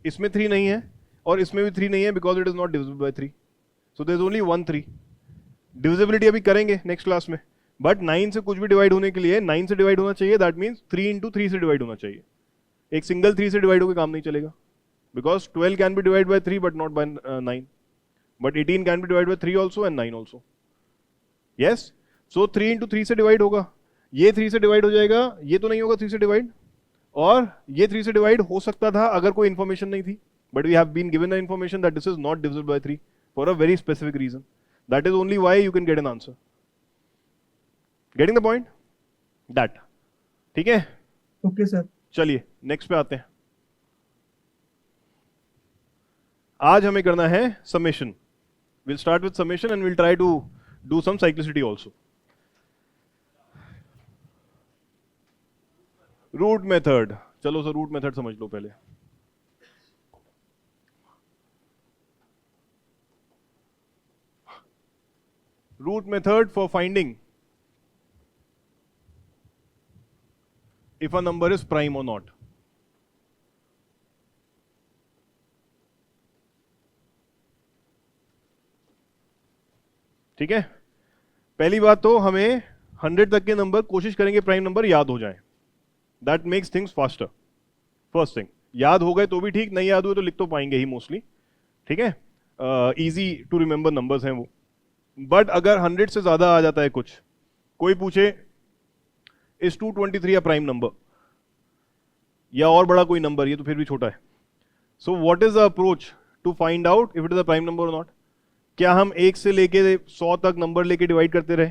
इसमें 3 नहीं है और इसमें भी 3 नहीं है because it is not divisible by 3. So there is only 1 3. Divisibility अभी करेंगे नेक्स्ट क्लास में. बट 9 से कुछ भी डिवाइड होने के लिए 9 से डिवाइड होना चाहिए. दैट मीन्स 3 into 3 से डिवाइड होना चाहिए. एक सिंगल 3 से डिवाइड होकर काम नहीं चलेगा. Because 12 can be divide by 3 but not by 9. But 18 can be divide by 3 also and 9 also. Yes. So 3 into 3 से डिवाइड होगा, ये 3 से डिवाइड हो जाएगा, ये तो नहीं होगा 3 से डिवाइड, और ये 3 से डिवाइड हो सकता था अगर कोई इंफॉर्मेशन नहीं थी. But we have been given the information that this is not divisible by 3 for a very specific reason. That is only why you can get an answer. Getting the point? That. ठीक है. Okay sir. चलिए next पे आते हैं. आज हमें करना है summation. Will start with summation and will try to do some cyclicity also. Root method. चलो सर रूट मेथड समझ लो पहले. Root method for finding if a number is prime or not. ठीक है. पहली बात तो हमें 100 तक के नंबर कोशिश करेंगे प्राइम नंबर याद हो जाए. That makes things faster. First thing, याद हो गए तो भी ठीक, नहीं याद हुए तो लिख तो पाएंगे ही मोस्टली. ठीक है. इजी टू रिमेंबर नंबर्स हैं वो. बट अगर 100 से ज्यादा आ जाता है कुछ, कोई पूछे इज 223 अ प्राइम नंबर, या और बड़ा कोई नंबर, ये तो फिर भी छोटा है. So what is the approach to find out if it is a prime number और नॉट? क्या हम 1 से लेके 100 तक नंबर लेके डिवाइड करते रहे?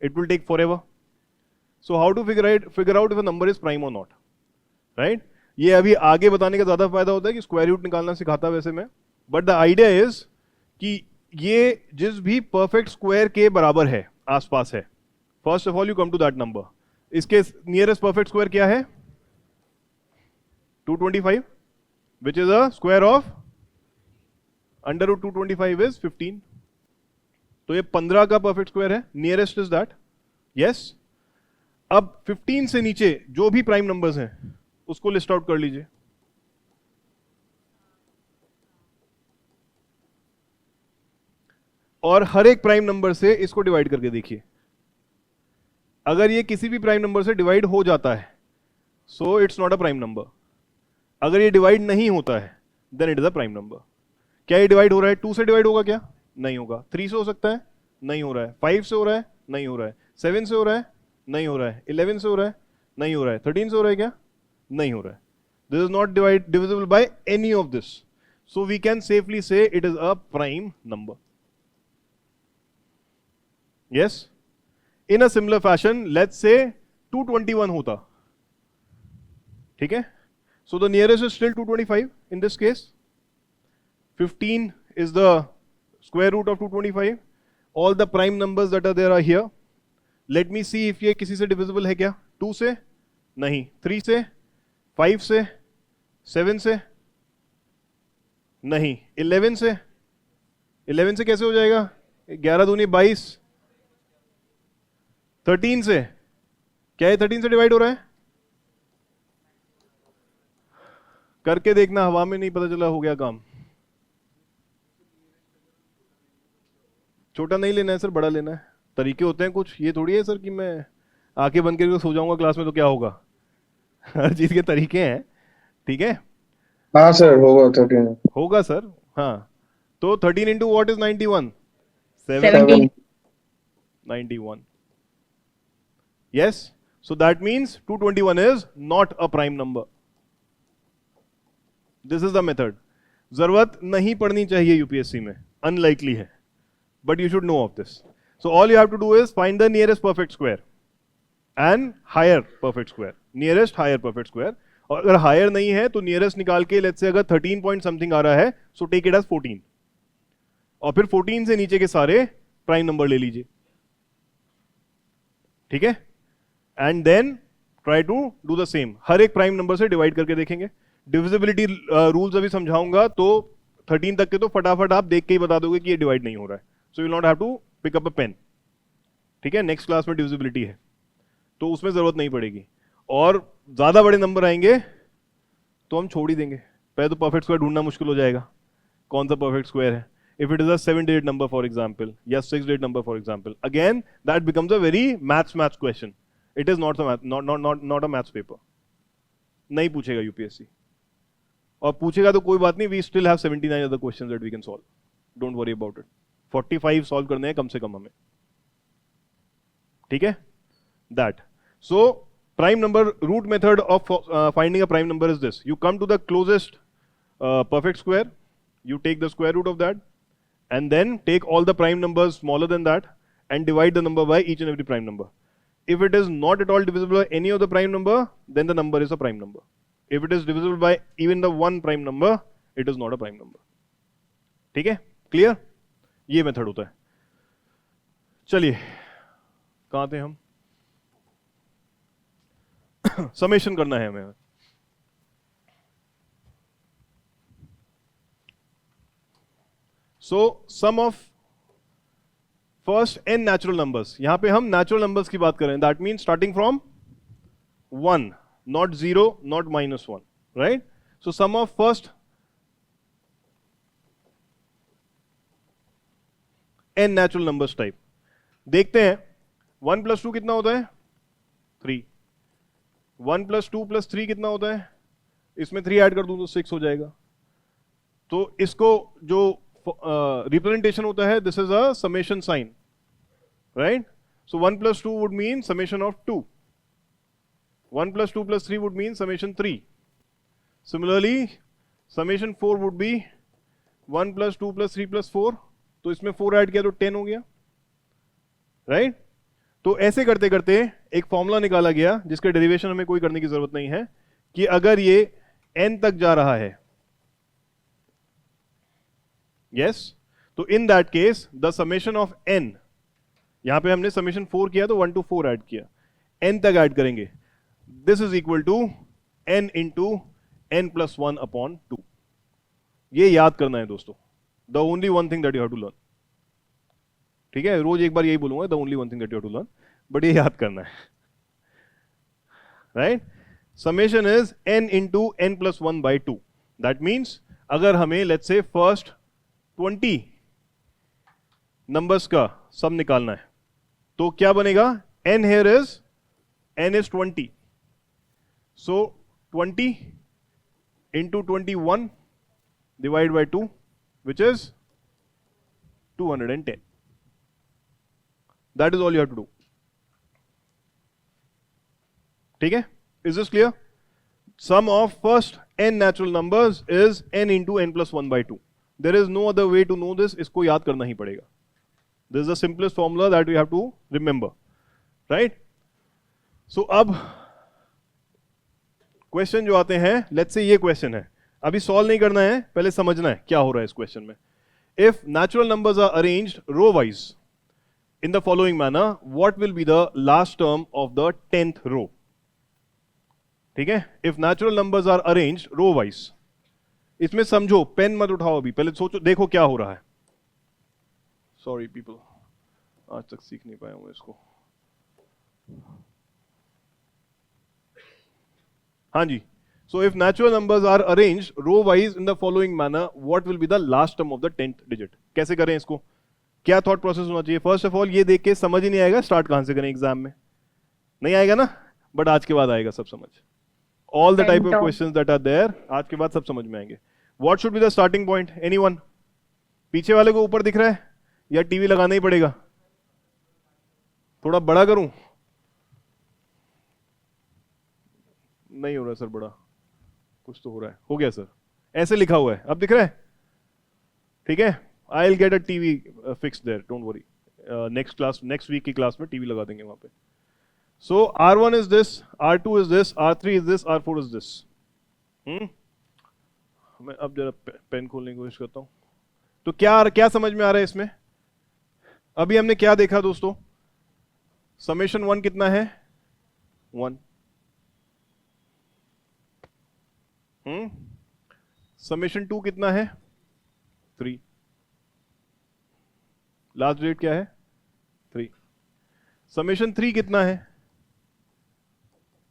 It will take forever. So how to figure out if a number is prime और नॉट, राइट? ये अभी आगे बताने का ज्यादा फायदा होता है कि स्क्वायर रूट निकालना सिखाता वैसे मैं. बट द आइडिया इज कि ये जिस भी परफेक्ट स्क्वायर के बराबर है, आसपास है, first of all you come to that number. इसके नियरेस्ट परफेक्ट स्क्वायर क्या है? 225, which is a square of under root 225 is 15. तो ये 15 का परफेक्ट स्क्वायर है. Nearest is that. यस. अब 15 से नीचे जो भी प्राइम नंबर्स हैं उसको लिस्ट आउट कर लीजिए. और हर एक प्राइम नंबर से इसको डिवाइड करके देखिए. अगर ये किसी भी प्राइम नंबर से डिवाइड हो जाता है so it's not a prime number. अगर ये डिवाइड नहीं होता है then it is a prime number. क्या ये डिवाइड हो रहा है? 2 से डिवाइड होगा क्या? नहीं होगा. 3 से हो सकता है? नहीं हो रहा है. 5 से हो रहा है? नहीं हो रहा है. 7 से हो रहा है? नहीं हो रहा है. 11 से हो रहा है? नहीं हो रहा है. 13 से हो रहा है क्या? नहीं हो रहा है. This is not divisible by any of this. So we can safely say it is a prime number. Yes. In a similar fashion let's say 221 होता. ठीक है. So the nearest is still 225 in this case. 15 is the square root of 225. All the prime numbers that are there are here. Let me see if ये किसी से divisible है क्या? 2 से नहीं, 3 से, 5 से, 7 से नहीं, 11 से, 11 से कैसे हो जाएगा? 11 दूनी 22, 13 से, क्या ये 13 से डिवाइड हो रहा है? करके देखना, हवा में नहीं पता चला हो गया काम। छोटा नहीं लेना है सर, बड़ा लेना है। तरीके होते हैं कुछ, ये थोड़ी है सर कि मैं आंखें बंद करके सो जाऊंगा क्लास में तो क्या होगा। हर चीज के तरीके हैं, ठीक है? हाँ सर, होगा 13 होगा सर, हाँ। तो 13 into what is 91? 17. 91. Yes, so that means 221 is not a prime number. This is the method. जरूरत नहीं पड़नी चाहिए यूपीएससी में, अनलाइकली है, but you should know of this. So all you have to do is find the nearest perfect square and higher perfect square. Nearest higher perfect square. और अगर higher नहीं है तो नियरेस्ट निकाल के, लेट्स से अगर 13 point something आ रहा है, सो टेक इट एज 14 और फिर 14 से नीचे के सारे प्राइम नंबर ले लीजिए, ठीक है? And then try to do the same, हर एक प्राइम नंबर से डिवाइड करके देखेंगे। डिविजिबिलिटी रूल्स अभी समझाऊंगा, तो 13 तक के तो फटाफट आप देख के ही बता दोगे कि ये डिवाइड नहीं हो रहा है, so you will not have to pick up a pen, ठीक है? नेक्स्ट क्लास में डिविजिबिलिटी है तो उसमें जरूरत नहीं पड़ेगी। और ज्यादा बड़े नंबर आएंगे तो हम छोड़ ही देंगे, पहले तो परफेक्ट स्क्वायर ढूंढना मुश्किल हो जाएगा, कौन सा परफेक्ट स्क्वायर है। If it is a 7 digit number for example या 6 digit number for example, again that becomes a very maths question. It is not a maths paper, नहीं पूछेगा यूपीएससी, और पूछेगा तो कोई बात नहीं, we still have 79 other questions that we can solve, don't worry about it. 45 solve करने हैं कम से कम हमें, ठीक है? That so prime number root method of finding a prime number is this: you come to the closest perfect square, you take the square root of that, and then take all the prime numbers smaller than that and divide the number by each and every prime number. If it is not at all divisible by any of the prime number, then the number is a prime number. If it is divisible by even the one prime number, it is not a prime number. ठीक है? Clear? ये method होता है। चलिए, कहाँ थे हम? Summation करना है हमें। So sum of first n natural numbers, यहां पे हम नेचुरल नंबर्स की बात कर रहे हैं, that mean starting from 1, not 0, not -1, right? So sum of first n natural numbers type देखते हैं। 1 + 2 कितना होता है? 3। 1 + 2 + 3 कितना होता है? इसमें 3 ऐड कर दूं तो 6 हो जाएगा। तो इसको जो रिप्रेजेंटेशन होता है, this is a summation sign, right? So 1 + 2 would mean summation of 2, 1 + 2 + 3 would mean summation 3। Similarly summation 4 would be 1 + 2 + 3 + 4, तो इसमें 4 ऐड किया तो 10 हो गया, राइट? तो ऐसे करते करते एक फॉर्मूला निकाला गया जिसके डेरिवेशन हमें कोई करने की जरूरत नहीं है, कि अगर ये n तक जा रहा है, यस, तो in that case the summation of n, यहां पे हमने समेशन 4 किया तो 1 to 4 ऐड किया, n तक ऐड करेंगे, this is equal to n into n + 1/2। ये याद करना है दोस्तों, the only one thing that you have to learn, ठीक है? रोज एक बार यही बोलूंगा, the only one thing that you have to learn, but ये याद करना है, right? Summation is n into n + 1/2। That means अगर हमें लेट्स से फर्स्ट 20 नंबर्स का सम निकालना है, तो क्या बनेगा? n here is n is 20, so 20 into 21 divided by 2, which is 210. That is all you have to do. ठीक है? Is this clear? Sum of first n natural numbers is n into n + 1/2. There is no other way to know this. इसको याद करना ही पड़ेगा. This is the simplest formula that we have to remember, right? So अब question जो आते हैं, let's say ये question है, अभी सॉल्व नहीं करना है, पहले समझना है क्या हो रहा है इस क्वेश्चन में। If natural numbers are arranged row wise in the following manner, what will be the last term of the 10th row? ठीक है? If natural numbers are arranged row wise, इसमें समझो, पेन मत उठाओ अभी, पहले सोचो, देखो क्या हो रहा है. Sorry people, आज तक सीख नहीं पाया हूं इसको. हाँ जी. So if natural numbers are arranged row wise in the following manner, what will be the last term of the 10th digit? कैसे करें इसको? क्या थॉट प्रोसेस होना चाहिए? फर्स्ट ऑफ ऑल ये देख के समझ ही नहीं आएगा स्टार्ट कहां से करें एग्जाम में, नहीं आएगा ना, बट आज के बाद आएगा सब समझ. All the type of questions that are there आज के बाद सब समझ में आएंगे. What should be the starting point? Anyone? पीछे वाले को ऊपर दिख रहा है या टीवी लगाना ही पड़ेगा? थोड़ा बड़ा करूं? नहीं हो रहा सर बड़ा, कुछ तो हो रहा है. हो गया सर, ऐसे लिखा हुआ है, अब दिख रहा है? ठीक है, I will get a TV fix there, don't worry. Next class, next week की क्लास में टीवी लगा देंगे वहां पे. So R1 is this, R2 is this, R3 is this, R4 is this. मैं अब जरा पेन खोलने की कोशिश करता हूं. तो क्या समझ में आ रहा है इसमें? अभी हमने क्या देखा दोस्तों? समेशन 1 कितना है? 1. समेशन 2 कितना है? 3. लास्ट डिजिट क्या है? 3. समेशन 3 कितना है?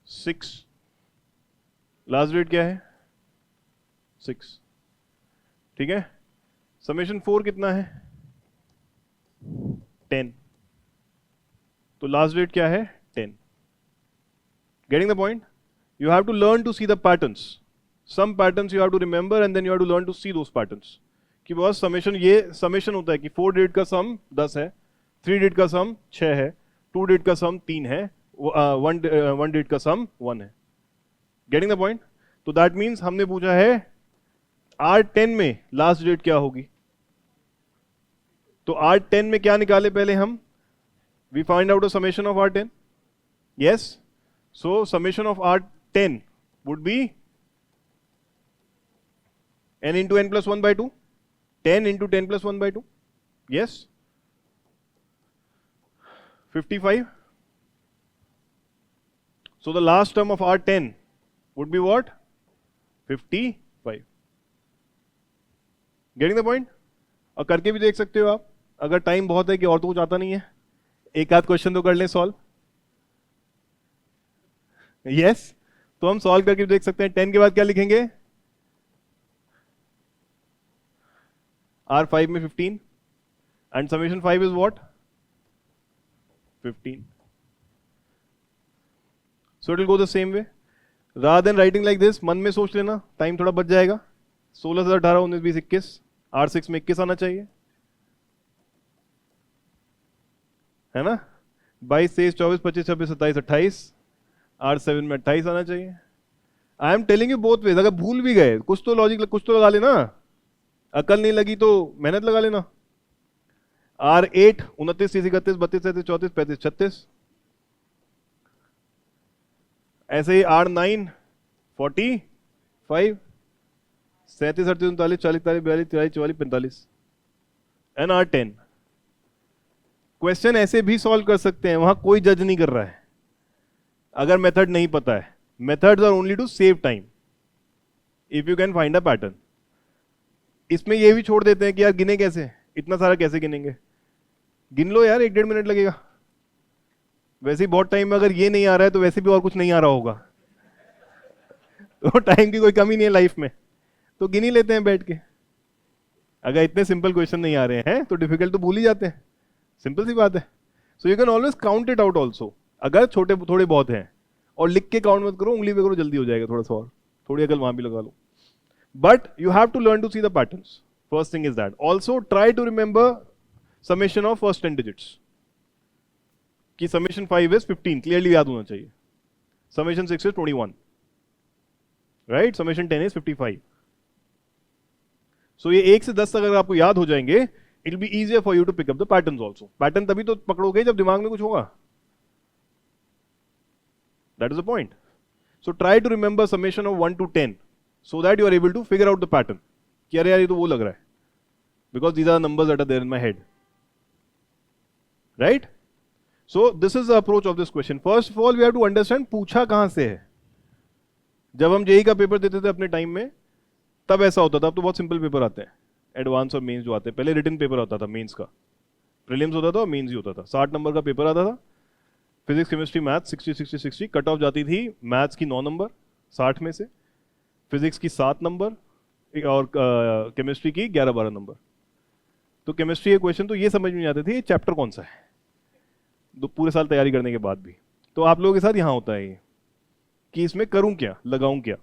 6. लास्ट डिजिट क्या है? 6. ठीक है. समेशन 4 कितना है? 10. तो लास्ट डिजिट क्या है? 10. Getting the point? You have to learn to see the patterns. Some patterns you have to remember and then you have to learn to see those patterns. कि बॉस समेशन, ये summation होता है कि 4 digit का सम 10 है, 3 digit का सम 6 है, 2 digit का सम 3 है, 1 डिजिट का सम 1 है. Getting the point? तो दैट मीन्स हमने पूछा है R10 में लास्ट डिजिट क्या होगी. तो R10 में क्या निकाले पहले हम? We find out a summation of R10. Yes. So summation of R10 would be n into n plus 1 by 2. 10 into 10 plus 1 by 2. Yes. 55. So the last term of R10 would be what? 55. Getting the point? और करके भी देख सकते हो आप, अगर time बहुत है कि और तो कुछ आता नहीं है, एक आध क्वेश्चन तो कर लें सॉल्व. यस, तो हम सॉल्व करके देख सकते हैं. 10 के बाद क्या लिखेंगे? R5 में 15 and summation 5 is what? 15. So it will go the same way. Rather than writing like this, मन में सोच लेना, टाइम थोड़ा बच जाएगा. 16 से 18 19 20 21, R6 में 21 आना चाहिए, है ना? 22 23 24 25 26 27 28, R7 में 28 आना चाहिए. आई am telling you both ways. अगर भूल भी गए कुछ तो लॉजिक, कुछ तो लगा लेना. अकल नहीं लगी तो मेहनत लगा लेना. R8 29 30 31 32 33 34 35 36. ऐसे ही R9 45 37 38 39 40 41 42 43 44 45 एंड R10. क्वेश्चन ऐसे भी सॉल्व कर सकते हैं, वहां कोई जज नहीं कर रहा है अगर मेथड नहीं पता है. Methods are only to save time if you can find a pattern. इसमें ये भी छोड़ देते हैं कि यार गिने कैसे, इतना सारा कैसे गिनेंगे? गिन लो यार, 1-1.5 मिनट लगेगा. वैसे ही बहुत टाइम में अगर ये नहीं आ रहा है तो वैसे भी और कुछ नहीं आ रहा होगा. तो टाइम की कोई कमी नहीं है लाइफ में, तो गिन ही लेते हैं बैठ के. अगर इतने सिंपल क्वेश्चन नहीं आ रहे हैं तो डिफिकल्ट तो भूल ही जाते हैं. सिंपल सी बात है. So you can always count it out also. अगर छोटे थोड़े बहुत हैं, और लिख के काउंट मत करो, उंगली पे करो, जल्दी हो जाएगा. थोड़ा सा और, थोड़ी अकल वहां भी लगा लो. But you have to learn to see the patterns. First thing is that. Also try to remember summation of first 10 digits. कि समेशन 5 इज 15, क्लियरली याद होना चाहिए. Summation 6 is 21, right? Summation 10 is 55. So ये 1 से 10 तक अगर आपको याद हो जाएंगे, it will be easier for you to pick up the patterns also. Pattern तभी तो पकड़ोगे जब दिमाग में कुछ होगा. That is the point. So try to remember summation of 1 to 10 so that you are able to figure out the pattern. कि अरे यार ये तो वो लग रहा है, because these are the numbers that are there in my head. Right? So this is the approach of this question. First of all we have to understand पूछा कहां से है. जब हम जेई का पेपर देते थे अपने टाइम में, तब ऐसा होता था. अब तो बहुत सिंपल पेपर आते हैं, एडवांस और मेंस जो आते हैं. पहले रिटन पेपर होता था मेंस का, प्रीलिम्स होता था और मेंस ही होता था. 60 नंबर का पेपर आता था. Physics chemistry maths 60-60-60. Cut off जाती थी मैथ्स की 9 नंबर 60 में से, फिजिक्स की 7 नंबर और केमिस्ट्री की 11-12 नंबर. तो केमिस्ट्री के क्वेश्चन तो ये समझ में नहीं आते थे ये चैप्टर कौन सा है, तो पूरे साल तैयारी करने के बाद भी. तो आप लोगों के साथ यहाँ होता है ये कि इसमें करूं क्या, लगाऊं क्या.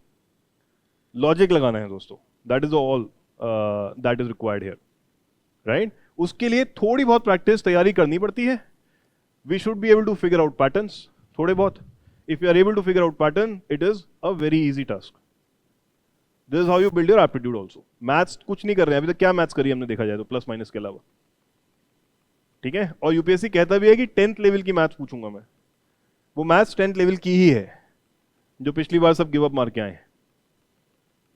लॉजिक लगाना है दोस्तों. That is all that is required here, right? उसके लिए थोड़ी बहुत प्रैक्टिस, तैयारी करनी पड़ती है. We should be able to figure out patterns थोड़े बहुत. If you are able to figure out pattern, it is a very easy task. This is how you build your aptitude also. Maths कुछ नहीं कर रहे हैं अभी तक. क्या मैथ्स करी हमने देखा जाए तो, प्लस माइनस के अलावा. ठीक है? और यूपीएससी कहता भी है कि 10th लेवल की मैथ्स पूछूंगा मैं. वो मैथ्स 10th लेवल की ही है जो पिछली बार सब गिव अप मार के आए हैं.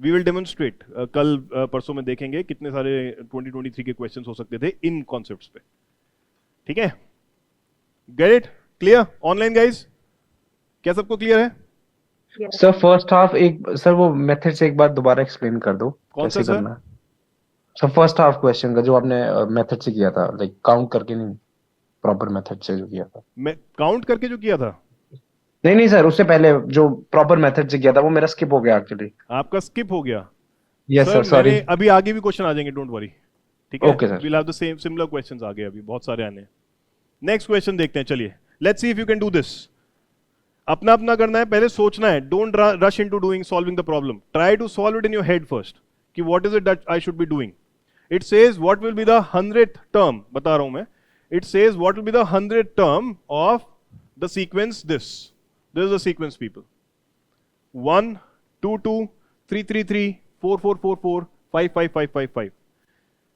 We will demonstrate. कल परसों में देखेंगे कितने सारे 2023 के क्वेश्चंस हो सकते थे इन कॉन्सेप्ट्स पे. ठीक है? Get it? Clear? Online guys, क्या सबको क्लियर है? सर फर्स्ट हाफ एक सर वो मेथड से एक बार दोबारा एक्सप्लेन कर दो. कौन सा कैसे सर? करना है सर फर्स्ट हाफ क्वेश्चन का जो आपने मेथड से किया था, लाइक काउंट करके नहीं, प्रॉपर मेथड से जो किया था. मैं काउंट करके जो किया था. नहीं सर, उससे पहले जो प्रॉपर मेथड से किया था वो मेरा स्किप हो गया एक्चुअली. आपका स्किप हो गया? Yes sir, sorry. मैंने अभी आगे भी क्वेश्चन आ जाएंगे, डोंट वरी. ठीक है? Okay, sir. We'll have the same similar questions आगे, अभी बहुत सारे आने हैं. नेक्स्ट क्वेश्चन देखते हैं. चलिए, let's see if you can do this. अपना अपना करना है, पहले सोचना है. Don't rush into doing solving the problem. Try to solve it in your head first कि what is it that I should be doing. It says what will be the 100th term. बता रहा हूं मैं. It says what will be the 100th term of the sequence this. This is the sequence, people. 1, 2, 2, 3, 3, 3, 4, 4, 4, 4, 5, 5, 5, 5, 5.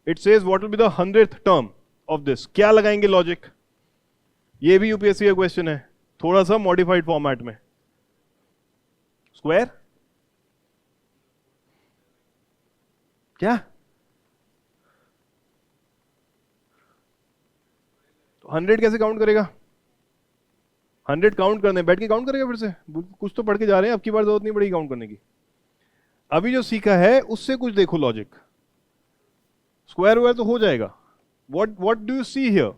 It says what will be the 100th term of this. क्या लगाएंगे logic? ये भी UPSC का question है, थोड़ा सा मॉडिफाइड फॉर्मेट में. Square क्या? तो 100 कैसे काउंट करेगा? 100 काउंट करने, बैठ के काउंट करेगा फिर से? कुछ तो पढ़ के जा रहे हैं, अब की बार जरूरत नहीं पड़ेगी काउंट करने की. अभी जो सीखा है उससे कुछ देखो लॉजिक. स्क्वायर वगैरह तो हो जाएगा. What do you see here?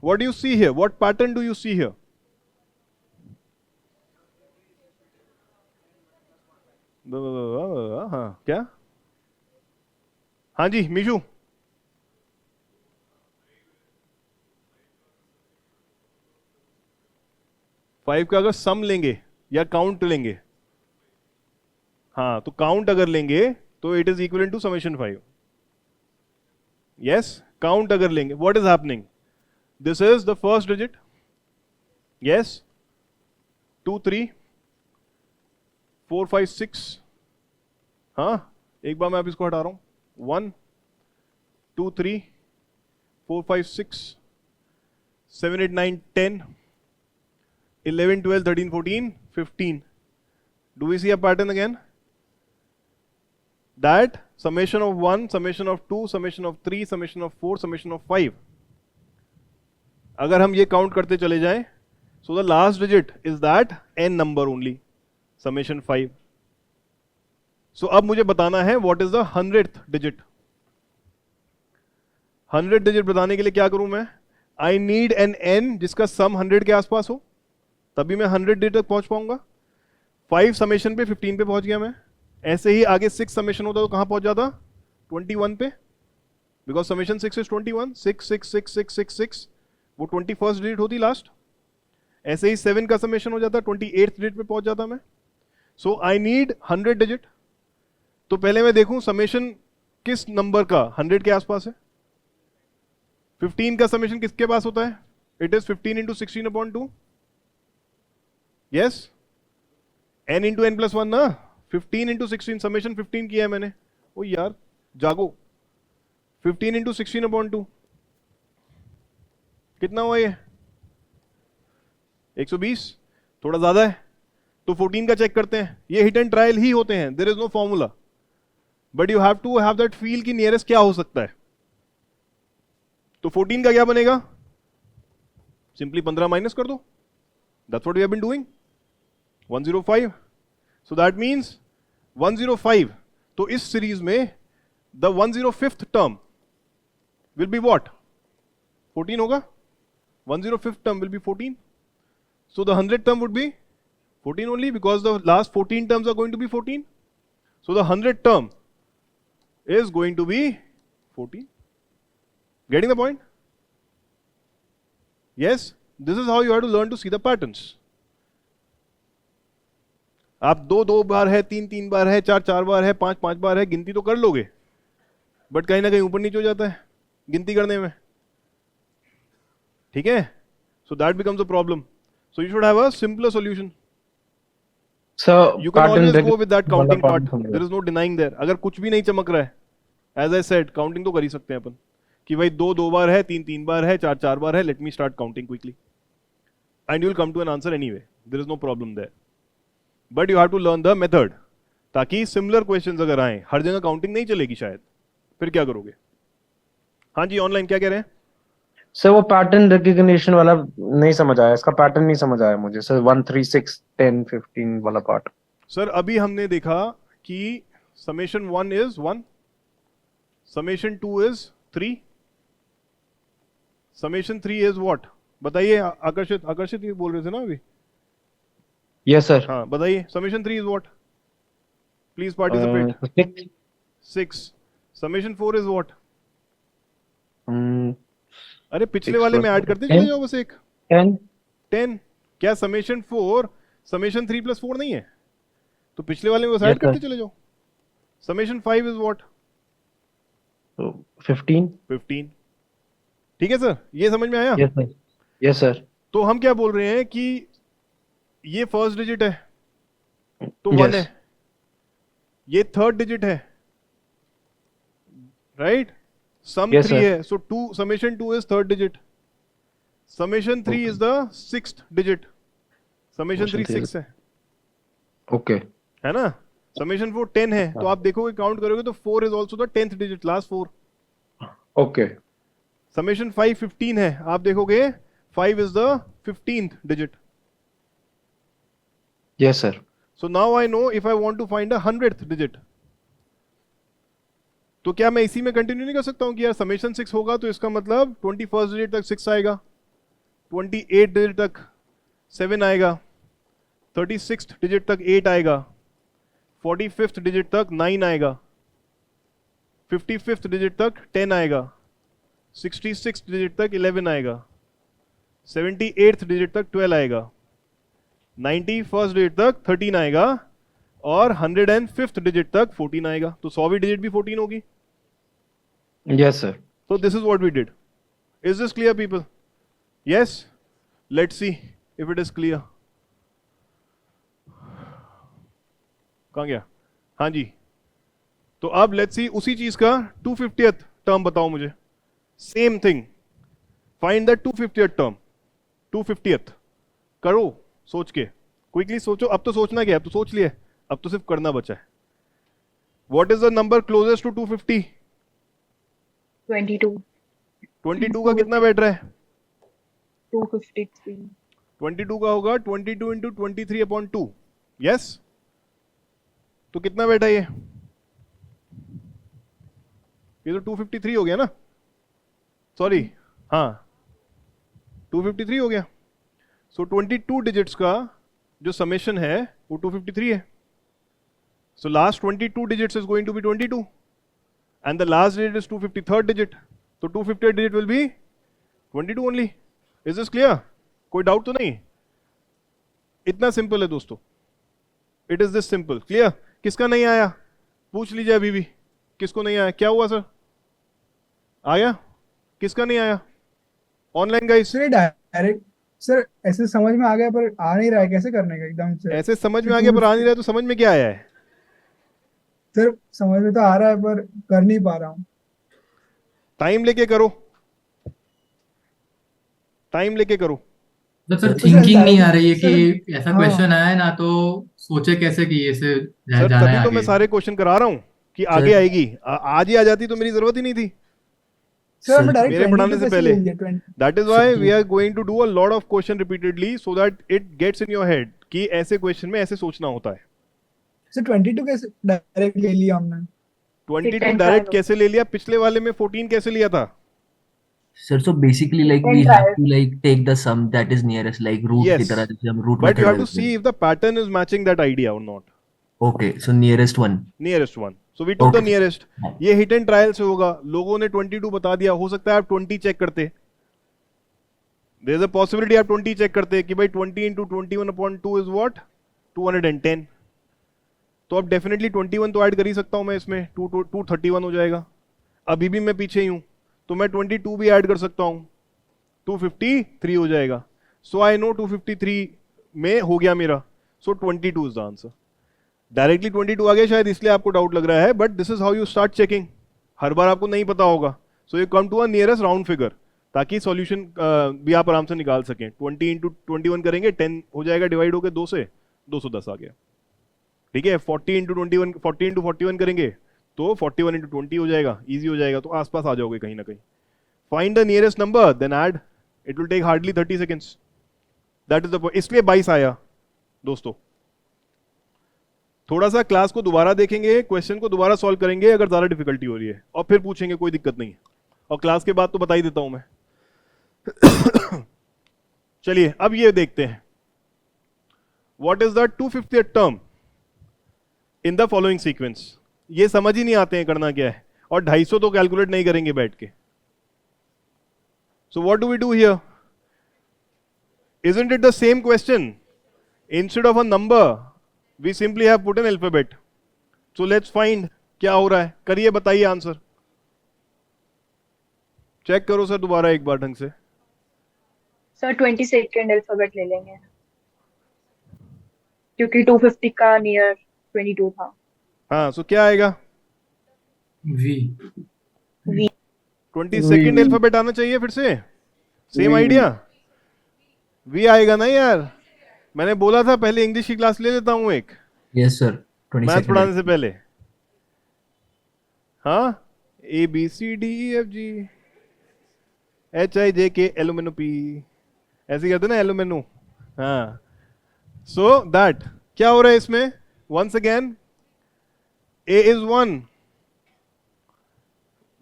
What do you see here? What pattern do you see here? हाँ क्या? हाँ जी मीशू. फाइव का अगर सम लेंगे या काउंट लेंगे, हाँ तो काउंट अगर लेंगे तो it is equal to summation 5. Yes, count अगर लेंगे, what is happening? This is the first digit. Yes, 2, 3, 4, 5, 6. हाँ, एक बार मैं अब इसको हटा रहा हूं. 1, 2, 3, 4, 5, 6, 7, 8, 9, 10, 11, 12, 13, 14, 15. Do we see a pattern again? That summation of 1, summation of 2, summation of 3, summation of 4, summation of 5. अगर हम ये काउंट करते चले जाएं, so the last digit is that n number only, summation 5. So अब मुझे बताना है what is the 100th digit. 100 digit बताने के लिए क्या करूं मैं? I need an n जिसका सम 100 के आसपास हो, तभी मैं 100 डिजिट तक पहुंच पाऊंगा. 5 समेशन पे 15 पे पहुंच गया मैं. ऐसे ही आगे 6 समेशन होता तो कहां पहुंच जाता? 21 पे, बिकॉज समेशन 6 इज 21. 6 6 6 6 6 6, वो 21st डिजिट होती लास्ट. ऐसे ही 7 का समेशन हो जाता, 28th डिजिट पे पहुंच जाता मैं. सो आई नीड 100 डिजिट. तो पहले मैं देखूं समेशन किस नंबर का 100 के आसपास है. 15 का समेशन किसके पास होता है? It is 15 into 16/2. Yes, n into n plus 1 ना. 15 इंटू 16, समेशन 15 किया है मैंने. ओ यार जागो. 15 इंटू 16/2 कितना हुआ ये? 120. थोड़ा ज्यादा है तो 14 का चेक करते हैं. ये हिट एंड ट्रायल ही होते हैं, there is no formula, but you have to have that feel कि नियरेस्ट क्या हो सकता है. तो 14 का क्या बनेगा? सिंपली 15 माइनस कर दो, that's what we have been doing. 105. So that means 105. तो इस सीरीज में the 105th term will be what? 14 होगा. 105th term will be 14. So the 100th term would be 14 only, because the last 14 terms are going to be 14. So the 100th term is going to be 14. Getting the point? Yes, this is how you have to learn to see the patterns. आप दो बार है, तीन बार है, चार बार है, पांच बार है, गिनती तो कर लोगे, बट कहीं ना कहीं ऊपर नीचे हो जाता है गिनती करने में. ठीक है? So that becomes a problem. So you should have a simpler solution. So You can pattern always go with that counting वाला part. pattern समझ There is no denying there. अगर कुछ भी नहीं चमक रहा है, as I said, counting तो कर ही सकते हैं अपन कि भाई दो बार है, तीन बार है, चार बार है. Let me start counting quickly, and you will come to an answer anyway. There is no problem there. But you have to learn the method, ताकि similar questions अगर आए, हर जगह counting नहीं चलेगी शायद, फिर क्या करोगे? हाँ जी, ऑनलाइन क्या कह रहे हैं? सर वो पैटर्न रिकग्निशन वाला नहीं समझ आया, इसका पैटर्न नहीं समझ आया मुझे सर. 1 3 6 10 15 वाला पार्ट. सर अभी हमने देखा कि summation 1 is 1, summation 2 is 3, summation 3 is what? बताइए. आकर्षित ये बोल रहे थे ना अभी. Yes sir. हाँ बताइए, summation 3 is what? Please participate. 6. Summation 4 is what? अरे पिछले 6 वाले में ऐड करते चले जाओ बस एक. 10. क्या समेशन 4 समेशन 3 + 4 नहीं है? तो पिछले वाले में बस ऐड करते चले जाओ. Summation 5 is what? 15. ठीक है सर, ये समझ में आया? Yes sir. Yes sir. तो हम क्या बोल रहे हैं कि ये फर्स्ट डिजिट है तो 1 Yes. है, ये थर्ड डिजिट है, राइट? सम Yes, 3 sir. है, सो 2 summation 2 is third digit. Summation 3 is the sixth digit. Summation 3 Summation 3 6 है, ओके. है ना? समेशन 4 10 है, तो आप देखोगे काउंट करोगे तो 4 is also the 10th digit, last 4. Okay. Summation 5 15 है, आप देखोगे 5 is the 15th digit. Yes sir. So now I know if I want to find a 100th digit. तो क्या मैं इसी में कंटिन्यू नहीं कर सकता हूं कि यार समेशन 6 होगा तो इसका मतलब 21st डिजिट तक 6 आएगा, 28 डिजिट तक 7 आएगा, 36th डिजिट तक 8 आएगा, 45th डिजिट तक 9 आएगा, 55th डिजिट तक 10 आएगा, 66th डिजिट तक 11 आएगा, 78th डिजिट तक 12 आएगा, 91st डिजिट तक 13 आएगा और 105th डिजिट तक 14 आएगा. तो 100वीं डिजिट भी 14 होगी. Yes sir. So this is what we did. Is this clear, people? Yes? Let's see if it is clear. कहाँ गया? हाँ जी. तो अब let's see उसी चीज का 250th टर्म बताओ मुझे. Same thing. Find the 250th term. 250th. करो सोच के. क्विकली सोचो. अब तो सोचना क्या है? अब तो सोच लिया. अब तो सिर्फ करना बचा है. What is the number closest to 250? 22. 22 का कितना बैठ रहा है? 253. 22 का होगा 22 इंटू 23/2. यस? तो कितना बैठा ये? ये तो 253 हो गया ना? सॉरी, हाँ 253 हो गया. सो 22 डिजिट्स का जो समेशन है वो 253 है. So last 22 digits is going to be 22 and the last digit is 253rd digit. So 250th digit will be 22 only. Is this clear? कोई डाउट तो नहीं? इतना सिंपल है दोस्तों. It is this simple. Clear? किसका नहीं आया? पूछ लीजिए अभी भी. किसको नहीं आया? क्या हुआ सर? आया? किसका नहीं आया? Online guys. Sir direct sir ऐसे समझ में आ गया पर आ नहीं रहा है, कैसे करने का एकदम से? ऐसे समझ में आ गया पर आ नहीं रहा है तो समझ में क्या आया है? सर समझ में तो आ रहा है पर कर नहीं पा रहा हूँ. टाइम लेके करो. टाइम लेके करो. मतलब सर तो थिंकिंग सर नहीं आ रही है कि ऐसा हाँ। क्वेश्चन आया ना तो सोचे कैसे कि ये से सर जाना है तभी तो मैं आगे. सारे क्वेश्चन करा रहा हूँ कि आगे सर- आएगी. आज ही आ जाती तो मेरी जरूरत ही नहीं थी. सर मैं डायरेक्ट मेरे 22 पढ़ाने से कैसे पहले। ले लिया 20? That is why we are going to do a lot of question repeatedly so that it gets in your head कि ऐसे question में ऐसे सोचना होता है। सर 22 कैसे डायरेक्ट ले लिया हमने? 22 10 डायरेक्ट trial. कैसे ले लिया? पिछले वाले में 14 कैसे लिया था? Sir, so basically like Ten we have trials. to like take the sum that is nearest like root की Yes. तरह जैसे हम root But method you have to वाले see if the pattern is matching that idea or not. Okay, so nearest one. Nearest one. So we took the Okay. nearest. ये hit and trial से होगा। लोगों ने 22 बता दिया, हो सकता है आप 20 चेक करते। There is a possibility आप 20 चेक करते कि भाई 20 into 21/2 is what? 210. तो अब डेफिनेटली 21 तो ऐड कर ही सकता हूं मैं इसमें, 231 हो जाएगा। अभी भी मैं पीछे ही हूं तो मैं 22 भी ऐड कर सकता हूं, 253 हो जाएगा। सो आई नो 253 में हो गया मेरा, so 22 is the answer. Directly 22 आ गया शायद, इसलिए आपको डाउट लग रहा है, but this is how you start checking. हर बार आपको नहीं पता होगा, so you come to a nearest round figure ताकि सॉल्यूशन भी आप आराम से निकाल सकें। 20 इंटू 21 करेंगे, 10 हो जाएगा डिवाइड होकर 2 से, 210 आ गया। ठीक है, 40 इंटू 21, 40 इंटू 41 करेंगे तो 41 इंटू 20 हो जाएगा, इजी हो जाएगा, तो आसपास आ जाओगे कहीं ना कहीं। Find the nearest number then add, it will take hardly 30 seconds. That is the point. इसलिए 22 आया दोस्तों। थोड़ा सा क्लास को दोबारा देखेंगे, क्वेश्चन को दोबारा सॉल्व करेंगे अगर ज्यादा डिफिकल्टी हो रही है, और फिर पूछेंगे, कोई दिक्कत नहीं है। और क्लास के बाद तो बता ही देता हूं मैं। चलिए अब ये देखते हैं, what is the 250th term in the following sequence. ये समझ ही नहीं आते हैं करना क्या है, और 250 तो कैलकुलेट नहीं करेंगे बैठ के। So what do we do here? Isn't it the same question? Instead of a number, we simply have put an alphabet. So let's find क्या हो रहा है। करिए, बताइए आंसर। चेक करो सर दोबारा एक बार ढंग से। सर 22nd अल्फाबेट ले लेंगे क्योंकि 250 का नियर 22 था। हाँ, सो क्या आएगा? V. 22nd अल्फाबेट आना चाहिए फिर से, सेम आइडिया। वी आएगा ना यार, मैंने बोला था पहले इंग्लिश की क्लास ले लेता हूं एक, Yes, sir. Math 22nd. पढ़ाने से पहले। हाँ, ABCDEFG HIJK LMNOP ऐसे कहते ना, एलुमेनो। हाँ, सो दैट क्या हो रहा है इसमें? Once again, A is 1,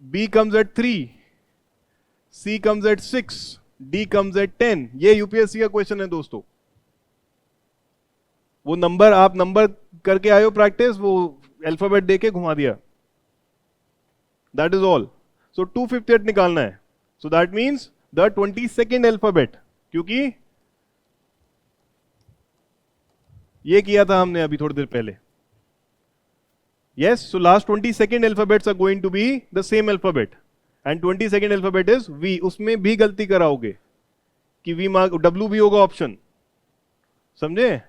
B comes at 3, C comes at 6, D comes at 10। ये यूपीएससी का क्वेश्चन है दोस्तों। वो नंबर, आप नंबर करके आए हो प्रैक्टिस, वो अल्फाबेट देके घुमा दिया। That is all. So 250th निकालना है, so that means the 22nd alphabet, क्योंकि ये किया था हमने अभी थोड़ी देर पहले। Yes, so last 22nd alphabets are going to be the same alphabet and 22nd alphabet is V. उसमें भी गलती कराओगे कि वी मार्क डब्ल्यू भी होगा ऑप्शन, समझे?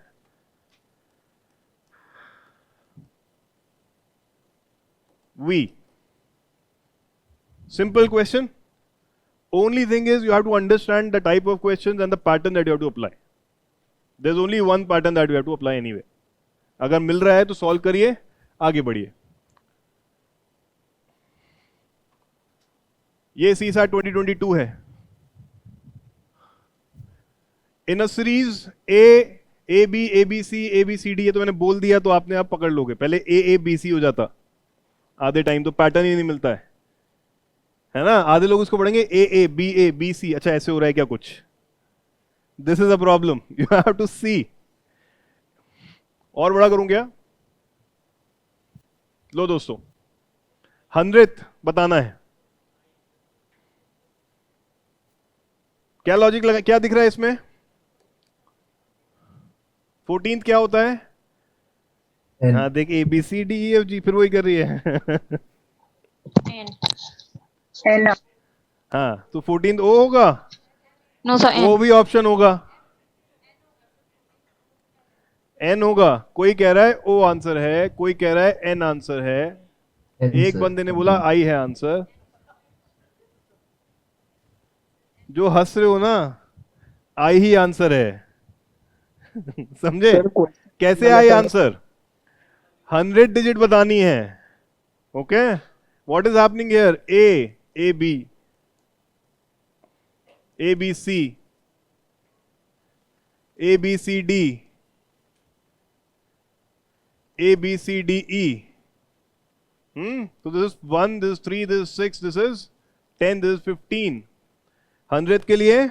V, simple question. Only thing is you have to understand the type of questions and the pattern that you have to apply. There's only one pattern that you have to apply anyway. अगर मिल रहा है तो solve करिए, आगे बढ़िए। ये CSAT 2022 है। In a series A B A B C A B C D, ये तो मैंने बोल दिया तो आपने आप पकड़ लोगे। पहले A B C हो जाता आधे टाइम, तो पैटर्न ही नहीं मिलता है ना। आधे लोग उसको पढ़ेंगे A B C, अच्छा ऐसे हो रहा है क्या कुछ? This is a problem, you have to see. और बड़ा करूं क्या? लो दोस्तों, 100th बताना है। क्या लॉजिक लगा, क्या दिख रहा है इसमें? 14th क्या होता है? N. हाँ देख, ABCDEFG, फिर वही कर रही है। एन। हाँ, तो 14th O होगा। No, sir. वो भी ऑप्शन होगा, N होगा। कोई कह रहा है O आंसर है, कोई कह रहा है N आंसर है, N, एक sir. बंदे ने बोला I है आंसर। जो हंस रहे हो ना, I ही आंसर है। समझे कैसे आई आंसर? 100 डिजिट बतानी है। Okay, what is happening here? A B A B C, A B C D, A B C D E. So this is 1, this is 3, this is 6, this is 10, this is 15. 100 के लिए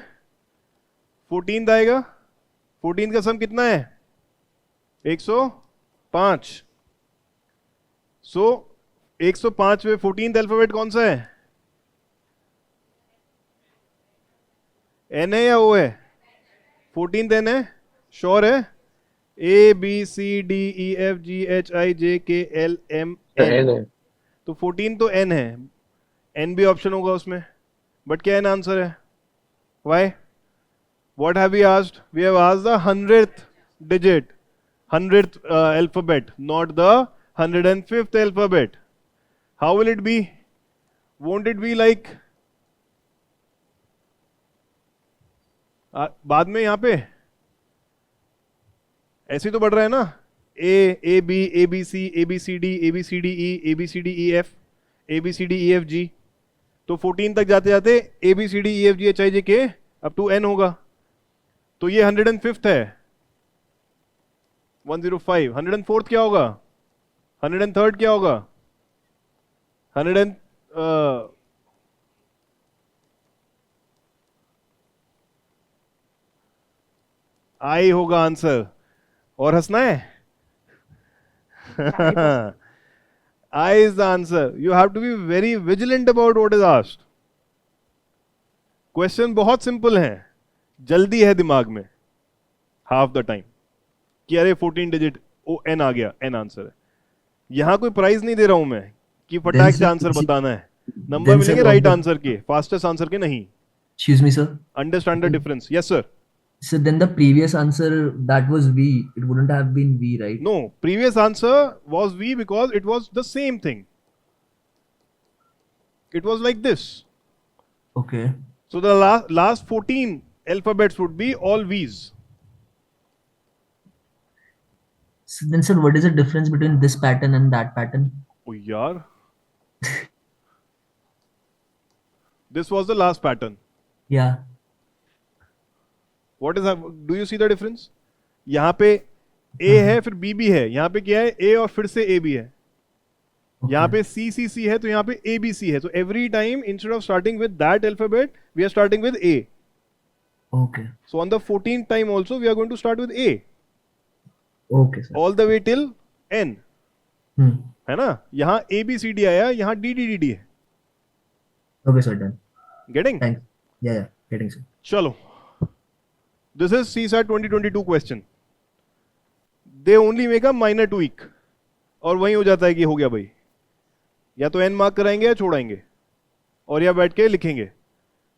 14 आएगा. 14 का सम कितना है? 105. सो 105 में 14th alphabet कौन सा है? N है या O है? 14th N है? श्योर है? A B C D E F G H I J K L M N. तो 14 तो N है. N भी ऑप्शन होगा उसमें. बट क्या N आंसर है? Why? What have we asked? We have asked the 100th digit, 100th alphabet, not the 105th alphabet. How will it be? Won't it be like बाद में यहाँ पे ऐसे तो बढ़ रहा है ना, A B A B C A B C D A B C D E A B C D E F A B C D E F G. तो 14 तक जाते जाते A B C D E F G H I J K up to N होगा. तो ये 105th है. 105. 104th क्या होगा? 103rd क्या होगा? 100 I होगा आंसर. और हंसना है? I is the answer. You have to be very vigilant about what is asked. Question बहुत सिंपल है, जल्दी है दिमाग में हाफ द टाइम कि अरे 14 डिजिट ओ N आ गया, N आंसर है. यहां कोई प्राइज नहीं दे रहा हूं मैं कि फटाक से आंसर बताना है. नंबर मिलेंगे राइट आंसर के, फास्टेस्ट आंसर के नहीं. Excuse me, sir. Understand the difference. Yes sir. So then the previous answer that was V, it wouldn't have been V, right? No, previous answer was V because it was the same thing. It was like this. Okay. So the last 14 alphabets would be all V's. So then, sir, what is the difference between this pattern and that pattern? Oh yaar. This was the last pattern. Yeah. What is that? Do you see the difference? यहाँ पे A है फिर B भी है. यहाँ पे क्या है? A और फिर से A भी है. यहाँ पे C C C है तो यहाँ पे A B C है. So every time instead of starting with that alphabet, we are starting with A. Okay. So on the 14th time also we are going to start with A. Okay, sir. All the way till N. है ना? यहाँ A B C D आया, यहाँ D D D D है. Okay, sir. Done. Getting? Thanks. Yeah, getting, sir. चलो. This is CSAT 2022 question. They only make a minor tweak. और वहीं हो जाता है कि हो गया भाई. या तो N मार्क कराएंगे या छोड़ाएंगे. और या बैठ के लिखेंगे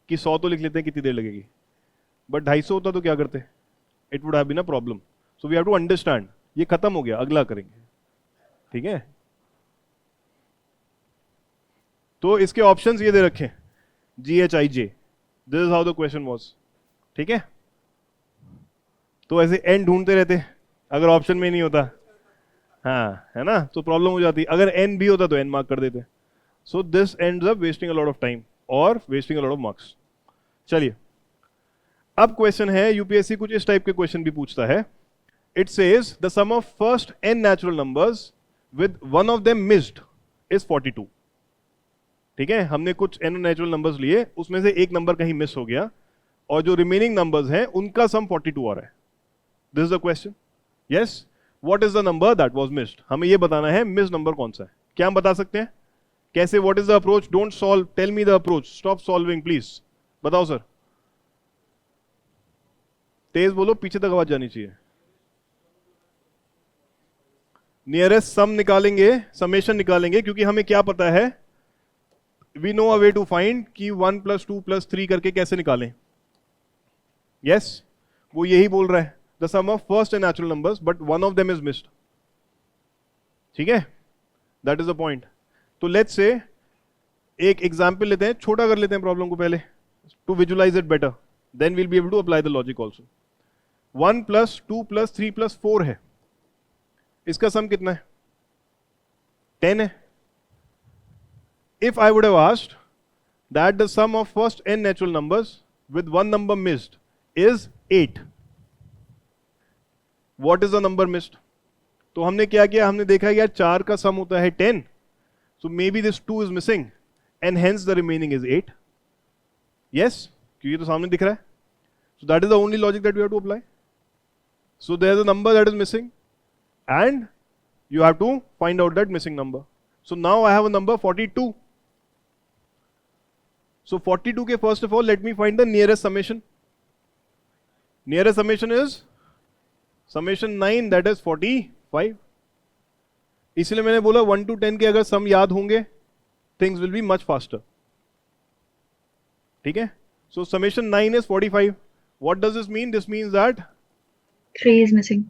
कि 100 तो लिख लेते हैं, कितनी देर लगेगी. बट 250 होता तो क्या करते? It would have been a problem. So we have to understand. ये खत्म हो गया, अगला करेंगे. ठीक है? तो इसके ऑप्शंस ये दे रखे G H I J. This is how the question was. ठीक है? तो ऐसे N ढूंढते रहते अगर ऑप्शन में नहीं होता. हाँ, है ना? तो प्रॉब्लम हो जाती. अगर N भी होता तो N मार्क कर देते. So this ends up wasting a lot of time और wasting a lot of marks. चलिए, अब क्वेश्चन है, यूपीएससी कुछ इस टाइप के क्वेश्चन भी पूछता है. It says the sum of first n natural numbers with one of them missed is 42. ठीक है, हमने कुछ n नेचुरल नंबर्स लिए, उसमें से एक नंबर कहीं मिस हो गया और जो रिमेनिंग नंबर्स हैं उनका सम 42 आ रहा है. This is the question. Yes, what is the number that was missed. हमें ये बताना है मिस नंबर कौन सा है. क्या हम बता सकते हैं? कैसे? What is the approach? Don't solve, tell me the approach. Stop solving please. बताओ सर. तेज बोलो, पीछे तक आवाज जानी चाहिए. नियरेस्ट सम निकालेंगे, समेशन निकालेंगे, क्योंकि हमें क्या पता है, we know a way to find कि 1 + 2 + 3 करके कैसे निकालें. यस, वो यही बोल रहा है. The sum of first and natural numbers but one of them is missed. ठीक है, दैट इज द पॉइंट. तो लेट्स से एक एग्जाम्पल लेते हैं, छोटा कर लेते हैं प्रॉब्लम को पहले to visualize it better, then we'll be able to apply the logic also. 1 + 2 + 3 + 4 है. इसका सम कितना है? 10 है. If I would have asked that the sum of first n natural numbers with one number missed is 8. What is the number missed? तो हमने क्या किया, हमने देखा यार 4 का सम होता है 10, so maybe this 2 is missing and hence the remaining is 8. Yes, क्योंकि तो सामने दिख रहा है. So that is the only logic that we have to apply. So there is a number that is missing and you have to find out that missing number. So now I have a number 42. So 42 के first of all let me find the nearest summation. Nearest summation is summation 9, that is 45. इसलिए मैंने बोला 1 to 10 के अगर सम याद होंगे things will be much faster. ठीक है? So summation 9 is 45. What does this mean? This means that 3 is missing.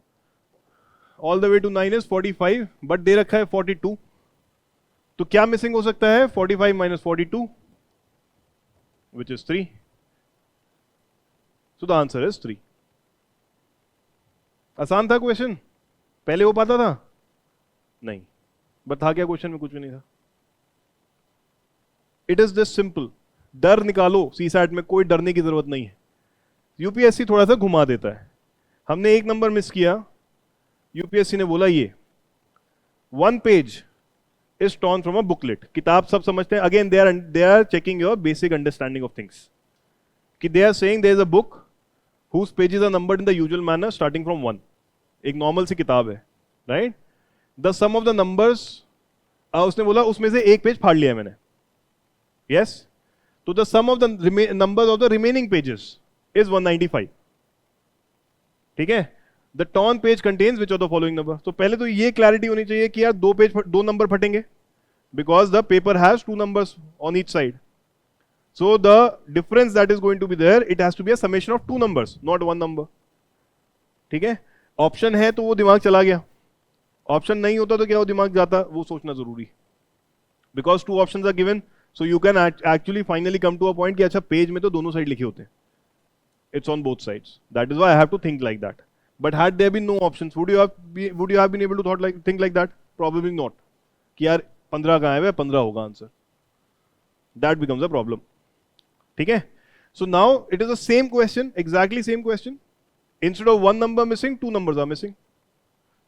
all the way to 9 is 45, but दे रखा है 42. तो क्या मिसिंग हो सकता है? 45 minus 42, which is 3. So the answer is 3. आसान था क्वेश्चन? पहले हो पाता था? नहीं. बट था क्या क्वेश्चन में? कुछ भी नहीं था. It is this simple. डर निकालो. सीसैट में कोई डरने की जरूरत नहीं है. यूपीएससी थोड़ा सा घुमा देता है. हमने एक नंबर मिस किया, यूपीएससी ने बोला ये 1 page is torn from a booklet. किताब सब समझते हैं. Again they are checking your basic understanding of things. कि they are saying there is a book whose pages are numbered in the usual manner starting from 1. एक normal सी किताब है, right? The sum of the numbers, उसने बोला उसमें से एक पेज फाड़ लिया मैंने. यस, तो the sum of the numbers of the remaining pages is 195. ठीक है? The torn page contains which of the following number. तो पहले तो ये क्लैरिटी होनी चाहिए कि यार दो नंबर फटेंगे because the paper has 2 numbers on each side. So the difference that is going to be there, it has to be a summation of 2 numbers, not 1 number. ठीक है? ऑप्शन है तो वो दिमाग चला गया. ऑप्शन नहीं होता तो क्या वो दिमाग जाता, वो सोचना जरूरी. Because 2 options are given, so you can actually finally come to a point कि अच्छा पेज में तो दोनों साइड लिखे होते हैं. It's on both sides. That is why I have to think like that. But had there been no options, would you have been able to think like that? Probably not. कि यार 15 कहाँ है, 15 होगा answer. That becomes a problem. ठीक है? So now it is the same question, exactly same question. Instead of 1 number missing, 2 numbers are missing.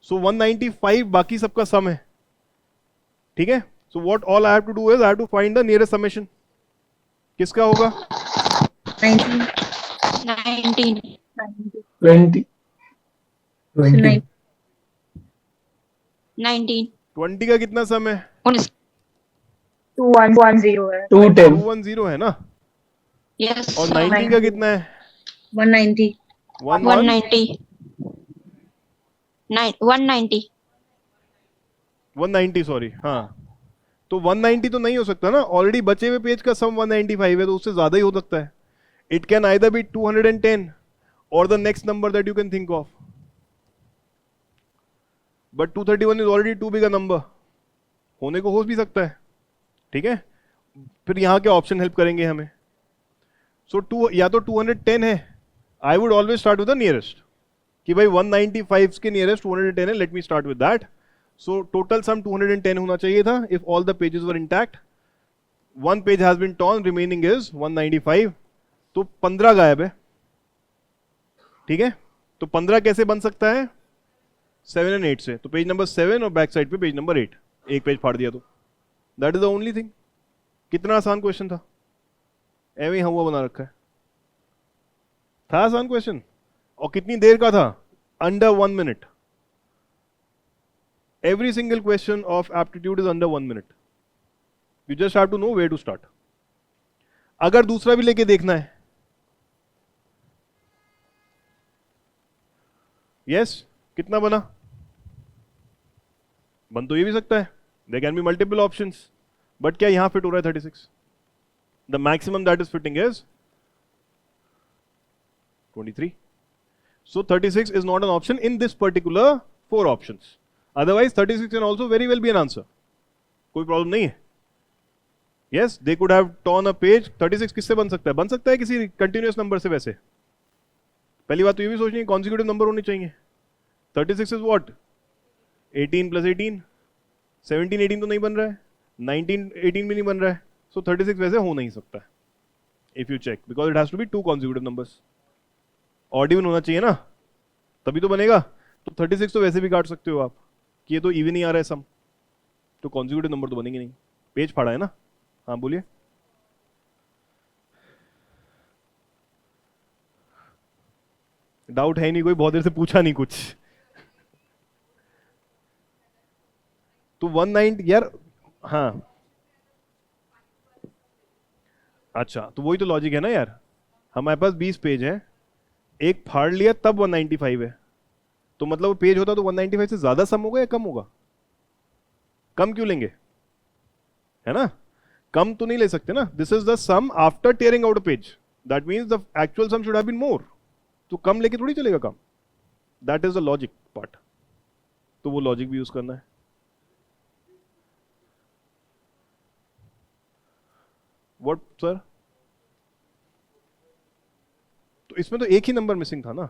So 195 बाकी सबका सम है. ठीक है? So what all I have to do is I have to find the nearest summation. किसका होगा? 19. 19. 20. 20. 19. 20 का कितना सम है? 2110 है. 210. 210 है ना? Yes. और 90 का कितना है? 190. 190. 190. 190 सॉरी. हाँ, तो 190 तो नहीं हो सकता ना. ऑलरेडी बचे हुए पेज का सम 195 है, तो उससे ज्यादा ही हो सकता है. इट कैन आइदर बी 210 और the next number that you can think of. But 231 is already too big a number. होने को हो भी सकता है. ठीक है? फिर यहाँ के ऑप्शन हेल्प करेंगे हमें. सो या तो 210 है. I would always start with the nearest कि भाई 195 के नियरेस्ट 210 है. Let me start with that. So total sum 210 होना चाहिए था if all the pages were intact. 1 page has been torn, remaining is 195. तो 15 गायब है. ठीक है? तो 15 कैसे बन सकता है? 7 and 8 से. तो पेज नंबर 7 और बैक साइड पे पेज नंबर 8. एक पेज फाड़ दिया तो that is the only thing. कितना आसान क्वेश्चन था. एवं ही हुआ बना रखा है. था आसान क्वेश्चन. और कितनी देर का था? Under 1 minute. Every single question of aptitude is under 1 minute. You just have to know where to start. अगर दूसरा भी लेके देखना है. यस, कितना बना? बन तो ये भी सकता है. There can be multiple options. But क्या यहां फिट हो रहा है 36? The maximum that is fitting is 23. So 36 is not an option in this particular 4 options. Otherwise 36 can also very well be an answer. कोई प्रॉब्लम नहीं है. Yes, they could have torn a page. 36 किससे बन सकता है? बन सकता है किसी कंटिन्यूअस नंबर से. वैसे पहली बात तो ये भी सोचनी है कॉन्सिक्यूटिव नंबर होने चाहिए. 36 is what? 18 plus 18. 17 18 तो नहीं बन रहा है. 19 18 भी नहीं बन रहा है. सो 36 वैसे हो नहीं सकता है. If you check, because it has to be 2 consecutive numbers. Odd even होना चाहिए ना, तभी तो बनेगा. तो 36 तो वैसे भी काट सकते हो आप कि ये तो इवन ही आ रहा है सम, तो कॉन्जिक्यूटिव नंबर तो बनेंगे नहीं. पेज फाड़ा है ना. हाँ बोलिए. डाउट है नहीं कोई, बहुत देर से पूछा नहीं कुछ. तो 190 यार. हाँ अच्छा, तो वही तो लॉजिक है ना यार. हमारे पास 20 पेज है, एक फाड़ लिया तब 195 है, तो मतलब वो पेज होता तो 195 से ज्यादा सम होगा या कम होगा? कम क्यों लेंगे, है ना? कम तो नहीं ले सकते ना. This is the sum after tearing out a page, that means the actual sum should have been more. तो कम लेके थोड़ी चलेगा काम. That is the logic part. तो वो लॉजिक भी यूज करना है. What sir? तो इसमें तो एक ही नंबर मिसिंग था ना.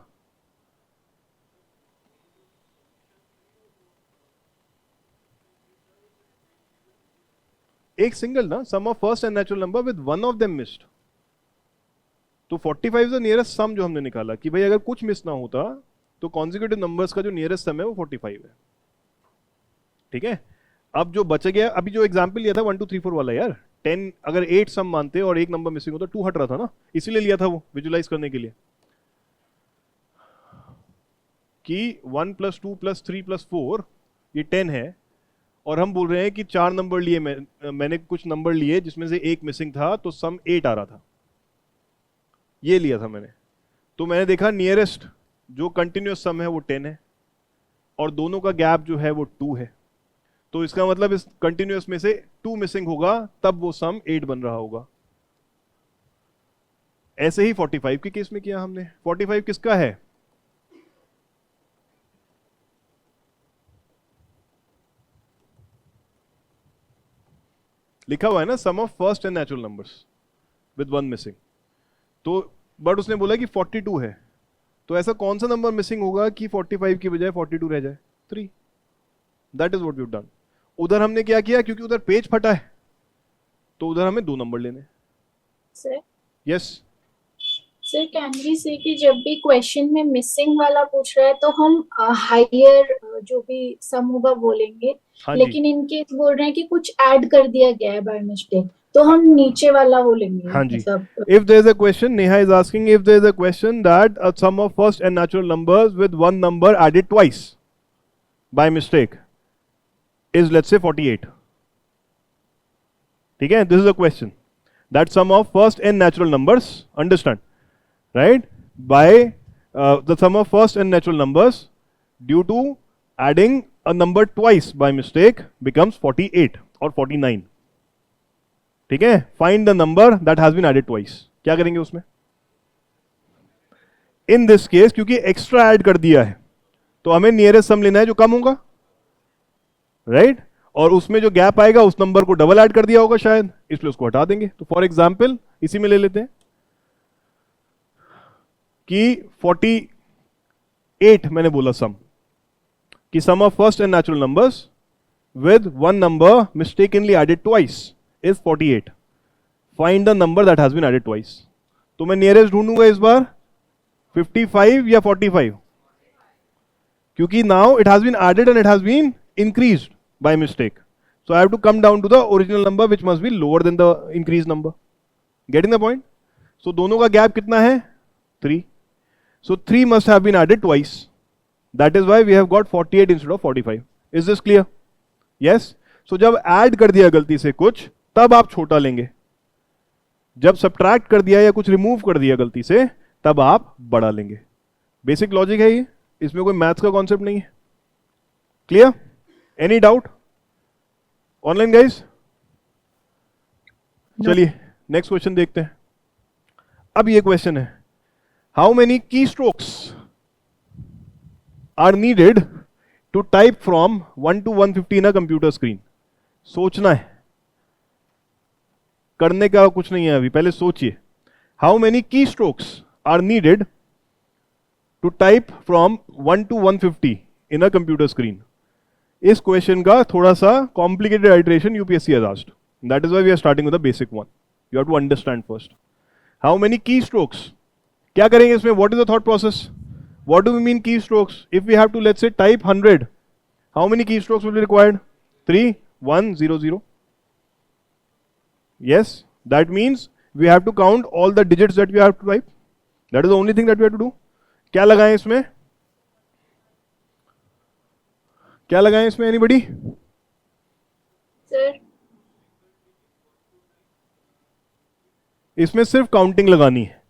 एक सिंगल ना, sum of first and natural number with one of them missed. तो 45 इज द नियरेस्ट सम जो हमने निकाला कि भाई अगर कुछ मिस ना होता तो कॉन्जिक्यूटिव नंबर्स का जो नियरेस्ट सम है वो 45 है. ठीक है. अब जो बच गया, अभी जो एग्जांपल लिया था 1 2 3 4 वाला यार, 10 अगर 8 सम मानते और एक नंबर मिसिंग होता, 2 हट रहा था ना, इसीलिए लिया था वो विजुलाइज करने के लिए कि 1 + 2 + 3 + 4 ये 10 है, और हम बोल रहे हैं कि 4 नंबर लिए, मैंने कुछ नंबर लिए जिसमें से एक मिसिंग था, तो सम 8 आ रहा था. ये लिया था मैंने. तो मैंने देखा नियरेस्ट जो कंटिन्यूअस सम है वो 10 है, और दोनों का गैप जो है वो 2 है. तो इसका मतलब इस कंटिन्यूअस में से 2 मिसिंग होगा, तब वो सम 8 बन रहा होगा. ऐसे ही 45 के केस में किया हमने. 45 किसका है? लिखा हुआ है ना, sum of first and natural numbers with one missing. तो बट उसने बोला कि 42 है, तो ऐसा कौन सा नंबर मिसिंग होगा कि 45 की बजाय 42 रह जाए? 3. That is what we have done. उधर हमने क्या किया, क्योंकि उधर पेज फटा है, तो उधर हमें 2 नंबर लेने. Sir yes sir, can we say कि जब भी क्वेश्चन में मिसिंग वाला पूछ रहा है तो हम हायर जो भी सम होगा वो लेंगे, हाँ जी. लेकिन इनके बोल रहे हैं कि कुछ ऐड कर दिया गया है बाय मिस्टेक, तो हम नीचे वाला वो लेंगे. हाँ जी. मतलब If there is a question, Neha is asking if there is a question that a sum of first and natural numbers with one number added twice by mistake is, let's say, 48. ठीक है, this is a question. That sum of first and natural numbers, understand, right? By the sum of first and natural numbers due to adding a number twice by mistake becomes 48 or 49. ठीक है. Find the number that has been added twice. क्या करेंगे उसमें? In this case क्योंकि extra add कर दिया है, तो हमें नियरेस्ट सम लेना है जो कम होगा, राइट? और उसमें जो गैप आएगा उस नंबर को डबल ऐड कर दिया होगा शायद, इसलिए उसको हटा देंगे. तो फॉर एग्जाम्पल इसी में ले लेते हैं कि 48 मैंने बोला सम, कि sum of first and natural numbers with one number mistakenly added twice is 48. Find the number that has been added twice. तो मैं नियरेस्ट ढूंढूंगा इस बार 55 या 45, क्योंकि now it has been added and it has been increased by mistake. So I have to come down to the original number which must be lower than the increased number. Getting the point? So दोनों का gap कितना है? 3. So 3 must have been added twice. That is why we have got 48 instead of 45. Is this clear? Yes. So जब add कर दिया गलती से कुछ, तब आप छोटा लेंगे. जब सब्ट्रैक्ट कर दिया या कुछ रिमूव कर दिया गलती से, तब आप बड़ा लेंगे. बेसिक लॉजिक है ये, इसमें कोई मैथ्स का कॉन्सेप्ट नहीं है. Clear? Any doubt online guys? चलिए नेक्स्ट क्वेश्चन देखते हैं. अब ये क्वेश्चन है, how many key strokes are needed to type from 1 to 150 in a computer screen. सोचना है, करने का कुछ नहीं है अभी, पहले सोचिए. How many key strokes are needed to type from 1 to 150 in a computer screen. इस क्वेश्चन का थोड़ा सा complicated iteration UPSC has asked. That is why we are starting with the basic one. You have to understand first. How many key strokes? क्या करेंगे इसमें? What is the thought process? What do we mean key strokes? If we have to let's say type 100, how many key strokes will be required? 3, 1, 0, 0. Yes, that means we have to count all the digits that we have to type. That is the only thing that we have to do. क्या लगाएं इसमें? क्या लगाएं इसमें? Anybody? Sir इसमें सिर्फ counting लगानी है,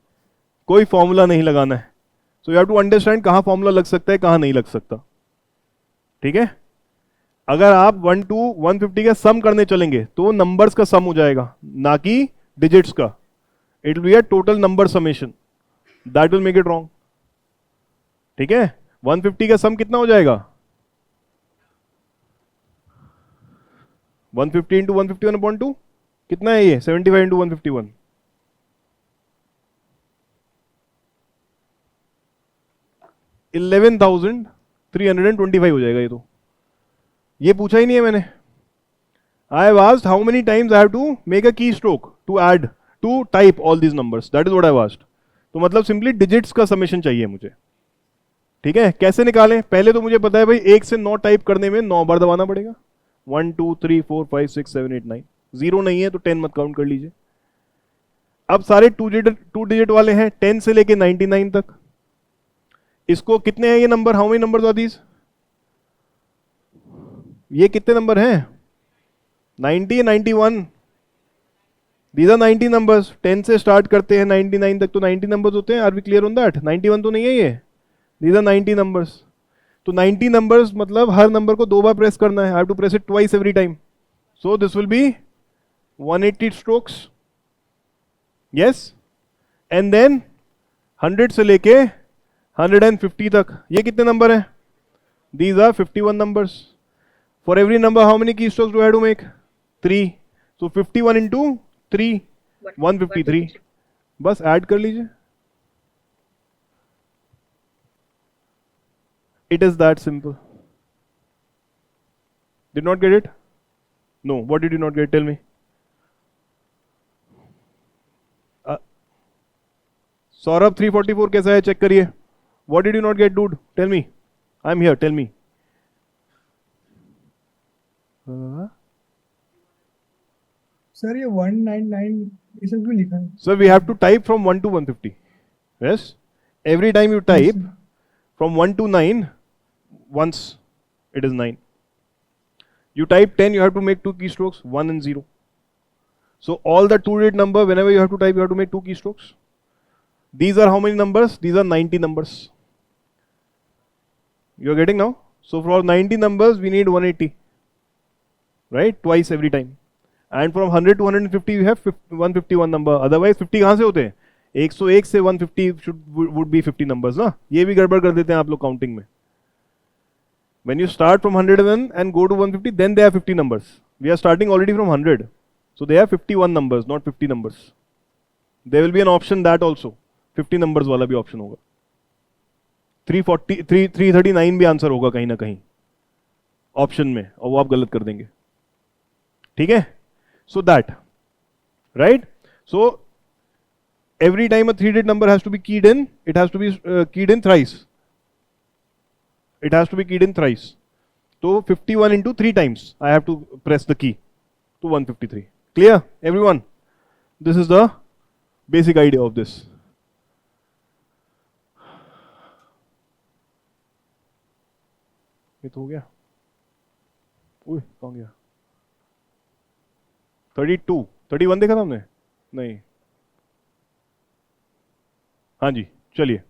कोई फॉर्मूला नहीं लगाना है. So you have to understand कहां फॉर्मूला लग सकता है, कहां नहीं लग सकता. ठीक है? अगर आप 1 to 150 का सम करने चलेंगे तो नंबर्स का सम हो जाएगा, ना कि डिजिट्स का. It will be a total number summation. That will make it wrong. ठीक है? 150 का सम कितना हो जाएगा? 150 इंटू 151/2 कितना है ये? 75 इंटू 151. $11,325 हो जाएगा ये. तो ये पूछा ही नहीं है मैंने. I have asked how many times I have to make a key stroke to add to type all these numbers. That is what I have asked. तो मतलब सिंपली डिजिट्स का समेशन चाहिए मुझे. ठीक है? कैसे निकालें? पहले तो मुझे पता है भाई 1 से 9 टाइप करने में 9 बार दबाना पड़ेगा. 1 2 3 4 5 6 7 8 9. 0 नहीं है तो 10 मत काउंट कर लीजिए. अब सारे 2 डिजिट वाले हैं 10 से लेके 99 तक. इसको कितने हैं ये number? How many numbers are these? ये कितने नंबर हैं? 90, 91. These are 90 numbers. 10 से स्टार्ट करते हैं 99 तक तो 90 नंबर्स होते हैं. Are we clear on that? 91 तो नहीं है ये. These are 90 numbers. तो 90 नंबर्स मतलब हर नंबर को 2 बार प्रेस करना है. I have to press it twice every time. So this will be 180 strokes. Yes. And then 100 से लेके 150 तक ये कितने नंबर हैं? These are 51 numbers. For every number how many key strokes do I have to make? 3. So 51 into 3 153. बस add कर लीजिए. It is that simple. Did not get it? No. What did you not get? Tell me. Saurabh 344 कैसा है? Check करिए. What did you not get, dude? Tell me. I'm here. Tell me. Sir ये 199 ये सब क्यों लिखा है? So we have to type from 1 to 150. Yes. Every time you type from 1 to 9, once it is 9. You type 10, you have to make 2 keystrokes, 1 and 0. So all the 2-digit number, whenever you have to type, you have to make 2 keystrokes. These are how many numbers? These are 90 numbers. You are getting now? So for 90 numbers, we need 180. Right? Twice every time. And from 100 to 150, we have 151 number. Otherwise, 50 कहाँ से होते हैं? 101 से 150 would be 50 numbers ना? ये भी गड़बड़ कर देते हैं आप लोग काउंटिंग में. When you start from 101 and go to 150, then they have 50 numbers. We are starting already from 100. So they have 51 numbers, not 50 numbers. There will be an option that also. 50 numbers वाला भी option होगा. 339 भी answer होगा कहीं ना कहीं option में, और वो आप गलत कर देंगे. ठीक है? So that. Right? So every time a 3-digit number has to be keyed in, it has to be keyed in thrice. It has to be keyed in thrice. So 51 into 3 times I have to press the key to 153. Clear, everyone? This is the basic idea of this. ये तो हो गया. ओए कहाँ गया? 32, 31 देखा था हमने? नहीं. हाँ जी, चलिए.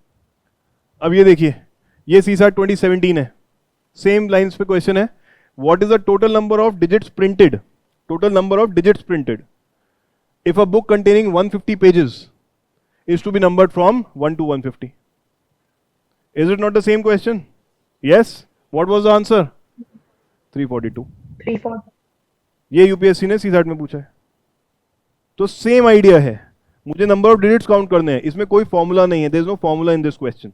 अब ये देखिए, ये CSAT 2017 है. सेम लाइंस पे क्वेश्चन है. What is the total number of digits printed? Total number of digits printed if a book containing 150 pages is to be numbered from 1 to 150. Is it not the same question? Yes. What was the answer? 342. 340. ये UPSC ने CSAT में पूछा है. तो same idea है. मुझे number of digits count करने हैं. इसमें कोई फॉर्मूला नहीं है. There is no formula in this question.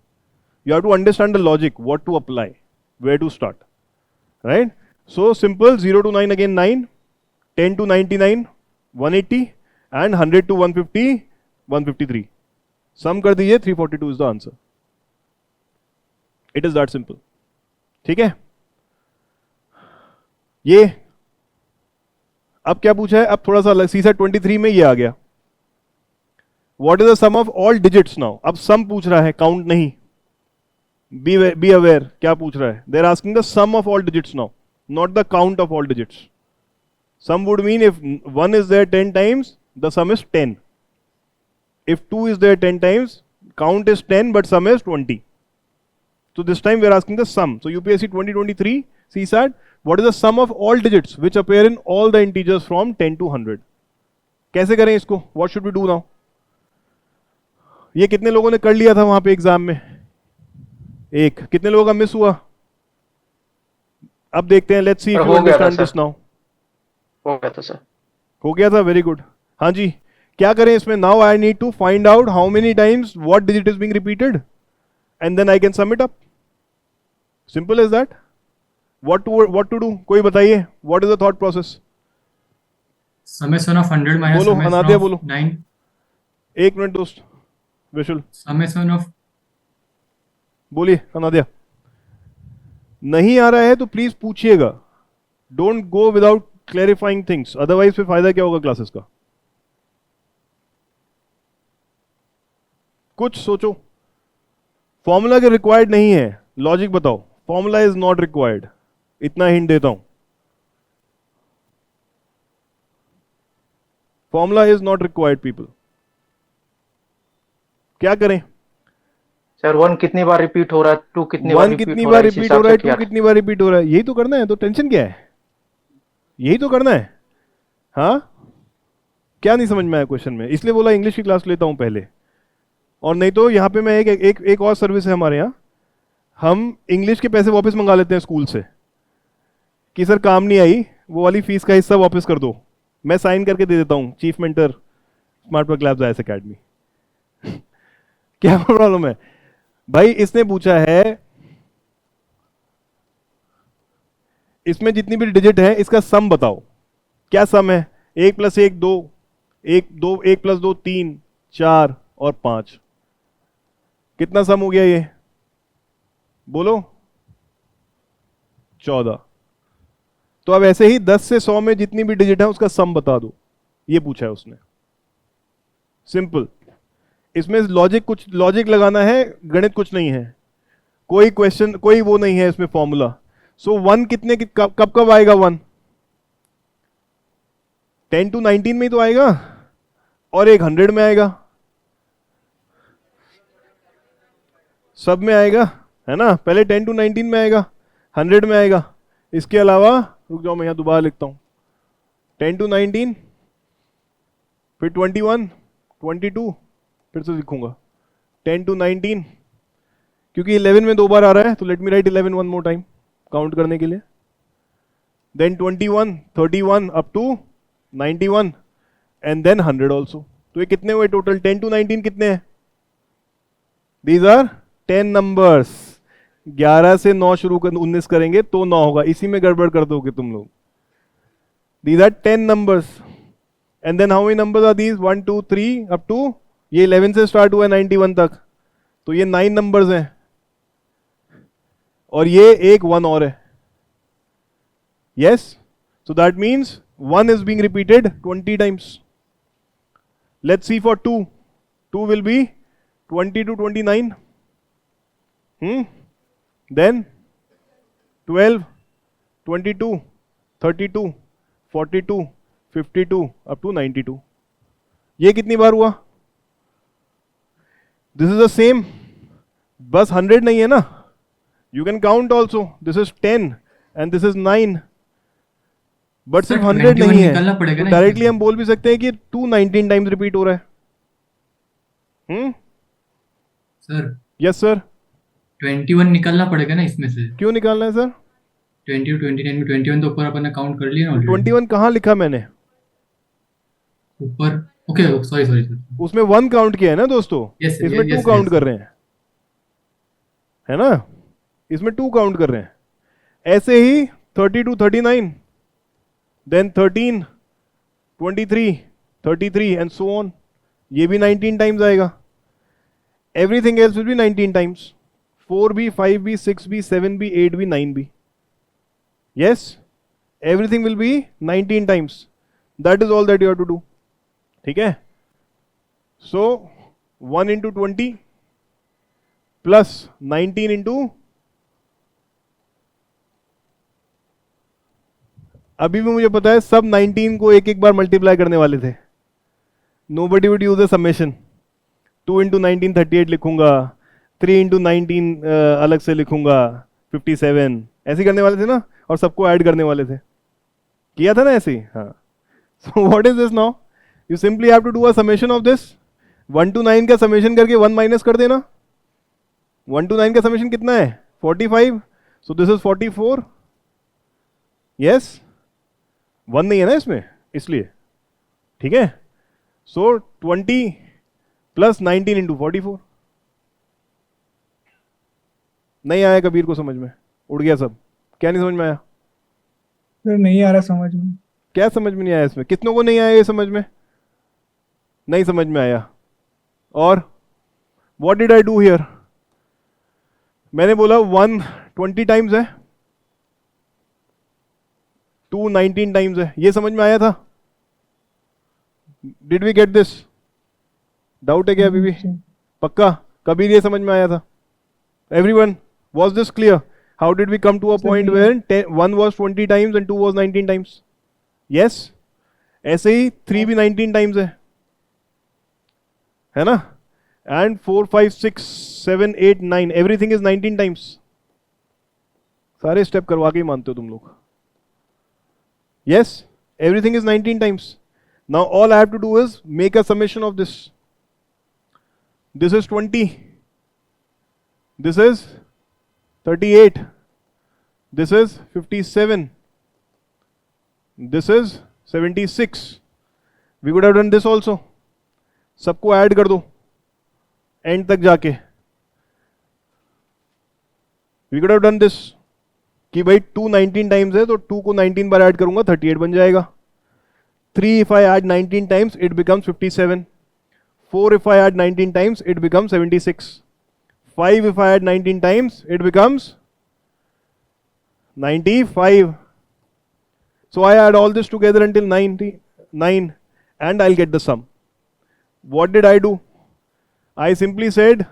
You have to understand the logic, what to apply, where to start, right? So simple. 0 to 9 again 9, 10 to 99 180, and 100 to 150 153. सम कर दीजिए, 342 is the answer. It is that simple. ठीक है. ये अब क्या पूछा है, अब थोड़ा सा अलग. सीसेट 23 में ये आ गया. What is the sum of all digits now. अब सम पूछ रहा है, काउंट नहीं. बी अवेयर क्या पूछ रहा है. They are asking the sum of all digits now, not the count of all digits. Sum would mean if 1 is there 10 times, the sum is 10. If 2 is there 10 times, count is 10 but sum is 20. So this time we are asking the sum. So UPSC 2023 CSAT, what is the sum of all digits which appear in all the integers from 10 to 100? कैसे करें इसको? What should we do now? ये कितने लोगों ने कर लिया था वहां पे एग्जाम में? एक. कितने लोगों का मिस हुआ? अब देखते हैं. Let's see if you understand this now. हो गया था सर. हो गया था. Very good. हाँ जी. क्या करें इसमें? Now I need to find out how many times what digit is being repeated and then I can sum it up. Simple is that. What to do? कोई बताइए. What is the thought process? Summation of 100 minus बोलो, अनादिया बोलो. 9. एक minute दोस्त. विशुल summation of. बोलिए अनादिया. नहीं आ रहा है तो प्लीज पूछिएगा. Don't go without clarifying things, otherwise फिर फायदा क्या होगा क्लासेस का. कुछ सोचो. फॉर्मूला के रिक्वायर्ड नहीं है. लॉजिक बताओ. Formula is not required. इतना हिंट देता हूं. Formula is not required people. क्या करें? सर 1 कितनी बार रिपीट हो रहा है, 2 कितनी बार 1 रिपीट कितनी हो बार रहा है, इस रिपीट हो हिसाब रहा है, से 2 क्या? कितनी बार रिपीट हो रहा है. यही तो करना है. तो टेंशन क्या है? यही तो करना है. हाँ, क्या नहीं समझ में आया क्वेश्चन में? इसलिए बोला इंग्लिश की क्लास लेता हूं पहले. और नहीं तो यहाँ पे मैं एक और सर्विस है हमारे यहाँ. हम इंग्लिश के पैसे वापस मंगा लेते हैं स्कूल से कि सर काम नहीं आई, वो वाली फीस का हिस्सा वापस कर दो. मैं साइन करके दे देता हूँ. Chief mentor, smart work labs IAS academy. क्या प्रॉब्लम है भाई? इसने पूछा है इसमें जितनी भी डिजिट है इसका सम बताओ. क्या सम है? 1 + 1 2, 1 + 2 3, 4 और 5. कितना सम हो गया ये? बोलो. 14. तो अब ऐसे ही 10 से 100 में जितनी भी डिजिट है उसका सम बता दो. ये पूछा है उसने. सिंपल. इसमें लॉजिक लगाना है, गणित कुछ नहीं है. कोई क्वेश्चन, कोई वो नहीं है इसमें फॉर्मूला. सो 1 कितने कब आएगा? 1 10 to 19 में ही तो आएगा, और एक 100 में आएगा. सब में आएगा, है ना. पहले 10 to 19 में आएगा, 100 में आएगा. इसके अलावा रुक जाओ, मैं यहां दोबारा लिखता हूं. 10 to 19, फिर 21, 22, फिर से लिखूंगा 10 to 19, क्योंकि 11 में 2 बार आ रहा है तो let me write 11 one more time count करने के लिए. Then 21, 31 up to 91 and then 100 also. तो ये कितने हुए टोटल? 10 to 19 कितने हैं? These are 10 numbers. 11 से 9 शुरू कर 19 करेंगे तो 9 होगा. इसी में गड़बड़ कर दोगे तुम लोग. These are 10 numbers. And then how many numbers are these? 1 2 3 up to, ये 11 से स्टार्ट हुआ है 91 तक, तो ये 9 नंबर्स हैं. और ये एक 1 और है. Yes. So that means 1 is being repeated 20 times. Let's see for 2. 2 will be 20 to 29. Then 12, 22, 32, 42, 52 up to 92. ये कितनी बार हुआ? This is the same. बस 100 नहीं है ना. You can count also. This is 10 and this is 9. But सिर्फ 100 नहीं है. तो डायरेक्टली हम बोल भी सकते हैं कि 219 टाइम्स रिपीट हो रहा है. सर. Yes sir. 21 निकालना पड़ेगा ना इसमें से. क्यों निकालना है सर? 20 to 29 में 21 तो ऊपर अपन ने काउंट कर लिया ना ऑलरेडी. 21 कहाँ लिखा मैंने? ऊपर. Okay, sorry sir. उसमें 1 काउंट किया है ना दोस्तों. इसमें 2 काउंट कर रहे हैं, है ना. इसमें 2 काउंट कर रहे हैं. ऐसे ही 30 to 39, then 13, 23, 33 and so on. ये भी 19 टाइम्स आएगा. Everything else will be 19 times. 4b, 5b, 6b, 7b, 8b, 9b. Yes? Everything will be 19 times. That is all that you have to do. ठीक है? So 1 into 20 plus 19 into, अभी भी मुझे पता है सब 19 को एक एक बार मल्टीप्लाई करने वाले थे. Nobody would use a summation. 2 into 19 38 लिखूंगा, 3 into 19 अलग से लिखूंगा 57, ऐसे करने वाले थे ना, और सबको ऐड करने वाले थे. किया था ना ऐसे ही. हाँ. So what is this now? You simply have to do a summation of this. 1 to 9 का समेशन करके 1 माइनस कर देना. 1 to 9 का समेशन कितना है? 45. So this is 44. Yes? 1 नहीं है ना इसमें, इसलिए. ठीक है? So 20 plus 19 into 44. नहीं आया कबीर को समझ में? उड़ गया सब. क्या नहीं समझ में आया? सर नहीं आ रहा समझ में. क्या समझ में नहीं आया इसमें? कितनों को नहीं आया ये समझ में? नहीं समझ में आया. और what did I do here? मैंने बोला 1 20 टाइम्स है, 2 19 टाइम्स है. ये समझ में आया था? Did we get this? Doubt है क्या अभी भी? पक्का? कबीर ये समझ में आया था? Everyone, was this clear? How did we come to a point where 1 was 20 times and 2 was 19 times? Yes. ऐसे ही 3 भी 19 टाइम्स है ना? एंड 4 5 6 7 8 9 एवरीथिंग इज 19 टाइम्स. सारे स्टेप करवा के ही मानते हो तुम लोग. Yes, everything is 19 times. Now all I have to do is make a summation of this. This is 20. This is 38. This is 57. This is 76. We could have done this also. सबको add कर दो and तक जाके. We could have done this कि भाई 2 19 times है तो 2 को 19 बार ऐड करूंगा 38 बन जाएगा. 3 if I add 19 times it becomes 57. 4 if I add 19 times it becomes 76. 5 if I add 19 times it becomes 95. So I add all this together until 99 and I'll get the sum. What did I do? I simply said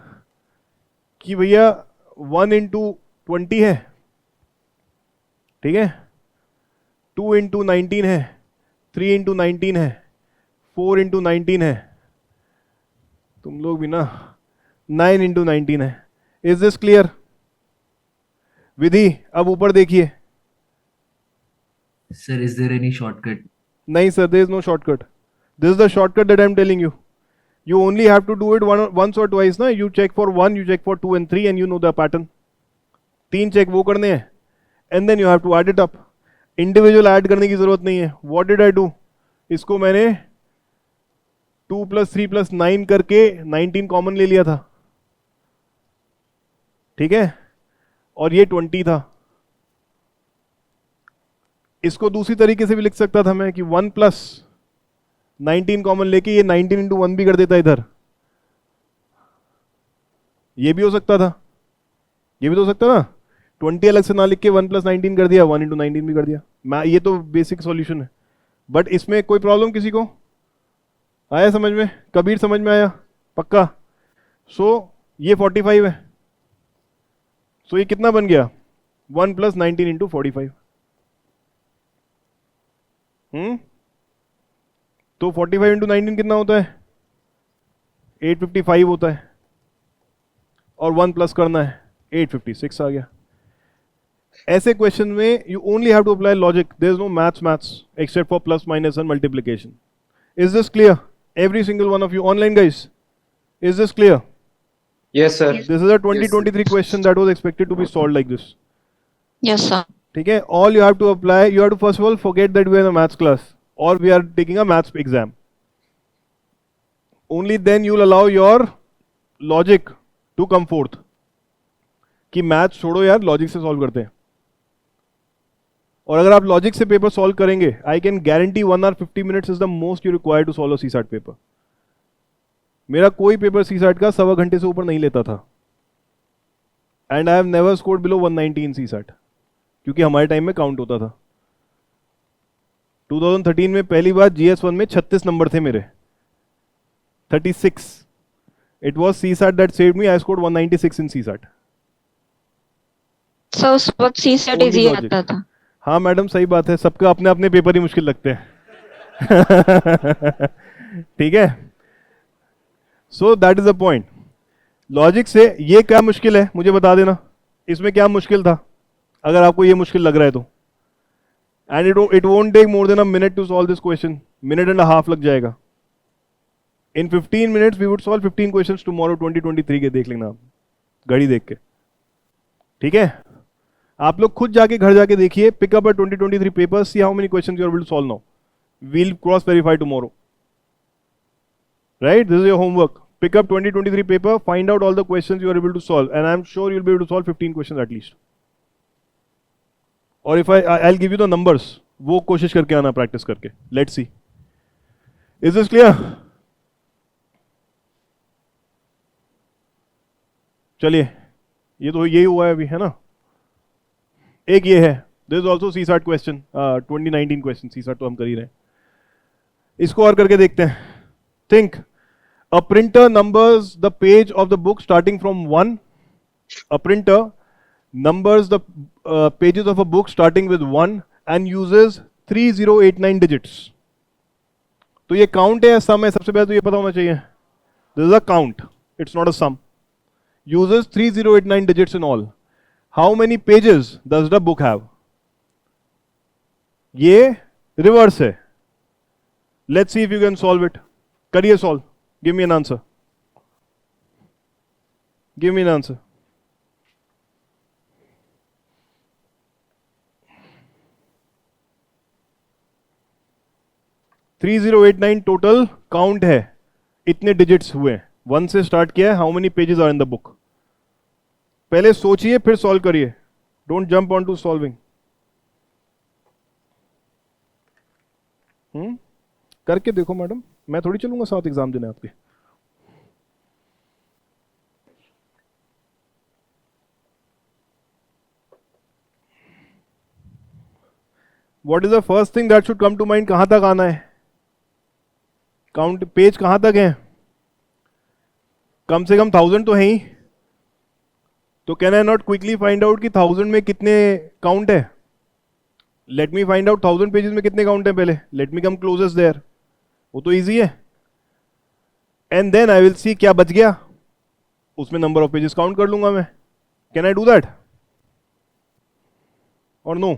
कि भैया 1 into 20 है, ठीक है, 2 into 19 है, 3 into 19 है, 4 into 19 है, तुम लोग भी ना 9 into 19 है. Is this clear? विधि अब ऊपर देखिए. Sir, is there any shortcut? नहीं sir, there is no shortcut. This is the shortcut that I am telling you. You only have to do it once or twice ना. You check for 1, you check for 2 and 3 and you know the pattern. 3 check वो करने हैं and then you have to add it up. Individual add करने की जरूरत नहीं है. What did I do? इसको मैंने 2 + 3 + 9 करके 19 कॉमन ले लिया था, ठीक है, और ये 20 था. इसको दूसरी तरीके से भी लिख सकता था मैं कि 1 + 19 कॉमन लेके ये 19 into 1 भी कर देता इधर. ये भी हो सकता था, ये भी तो हो सकता ना. 20 अलग से ना लिख के 1 + 19 कर दिया, 1 into 19 भी कर दिया. मैं ये तो बेसिक सॉल्यूशन है. बट इसमें कोई प्रॉब्लम किसी को आया समझ में? कबीर समझ में आया? पक्का? सो ये 45 है. सो ये कितना बन गया? 1 + 19 into 45. तो 45 into 19 कितना होता है? 855 होता है. और 1 प्लस करना है, 856 आ गया. ऐसे क्वेश्चन में you only have to apply logic. There is no maths except for plus minus and multiplication. Is this clear? Every single one of you online guys, is this clear? Yes, sir. This is a 2023 question that was expected to be solved like this. Yes, sir. ठीक है. All you have to apply, you have to first of all forget that we are in a maths class or we are taking a maths exam. Only then you will allow your logic to come forth. कि maths छोड़ो यार, logic से solve करते हैं. और अगर आप logic से पेपर सॉल्व करेंगे, I can guarantee 1 hour 50 minutes is the most you require to solve CSAT paper. मेरा कोई पेपर सीसैट का 1.25 घंटे से ऊपर नहीं लेता था, and I have never scored below 190 in CSAT, क्योंकि हमारे टाइम में काउंट होता था। 2013 में पहली बार GS1 में 36 नंबर थे मेरे, 36। It was CSAT that saved me, I scored 196 in CSAT। सो उस वक्त CSAT Only इजी logic. आता था। हाँ मैडम सही बात है, सबका अपने अपने पेपर ही मुश्किल लगते हैं। ठीक है, so that is the point. Logic से ये क्या मुश्किल है मुझे बता देना, इसमें क्या मुश्किल था, अगर आपको ये मुश्किल लग रहा है तो। And it won't take more than a minute to solve this question, minute and half लग जाएगा। In 15 minutes we would solve 15 questions tomorrow 2023 के, देख लेना आप घड़ी देख के। ठीक है, आप लोग खुद जाके घर जाके देखिए, pick up a 2023 paper, see how many questions you are able to solve now, we'll cross verify tomorrow, right? This is your homework. Pick up 2023 paper, find out all the questions you are able to solve, and I'm sure you'll be able to solve 15 questions at least. Or if I'll give you the numbers, वो कोशिश करके आना practice करके। Let's see. Is this clear? चलिए, ये तो यही हुआ है अभी, है ना? एक ये है, this is also CSAT question, 2019 question, CSAT तो हम कर ही रहे हैं। इसको और करके देखते हैं। Think. A printer numbers the page of the book starting from 1. A printer numbers the pages of a book starting with 1 and uses 3089 digits. तो ये count है या sum है? सबसे पहले तो ये पता होना चाहिए। This is a count. It's not a sum. Uses 3089 digits in all. How many pages does the book have? ये reverse है। Let's see if you can solve it. करिए solve. Give me an answer. Give me an answer. $3089 total count है, इतने digits हुए, 1 से start किया है। How many pages are in the book? पहले सोचिए फिर सॉल्व करिए, don't jump on to solving. करके देखो मैडम, मैं थोड़ी चलूंगा साथ एग्जाम देने आपके। What is the first thing that should come to mind? कहां तक आना है? काउंट पेज कहां तक है? कम से कम 1000 तो है ही। तो can I not quickly find out कि 1000 में कितने काउंट है? Let me find out 1000 pages में कितने काउंट है पहले। Let me come closest there, वो तो इजी है। And then I will see क्या बच गया, उसमें नंबर ऑफ पेजेस काउंट कर लूंगा मैं। कैन आई डू दैट और नो?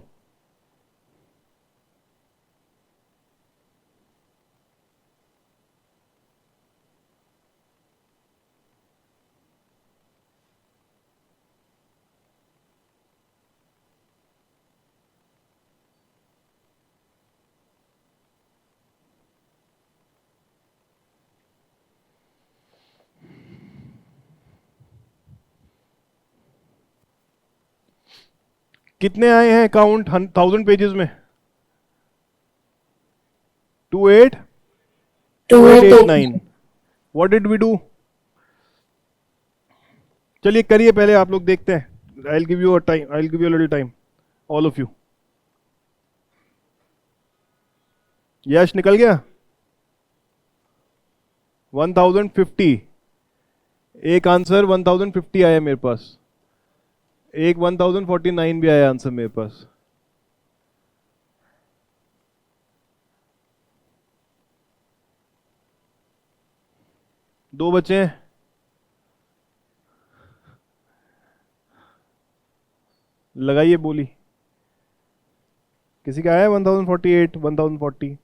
कितने आए हैं काउंट 1000 पेजेस में? 2889। What did we do? चलिए करिए पहले आप लोग, देखते हैं। I will give you a time, I will give you a little time, all of you. Yash निकल गया? 1050। एक आंसर 1050 आया मेरे पास, एक 1049 भी आया आंसर मेरे पास। दो बचे हैं। लगाइए बोली, किसी का आया 1048, 1040?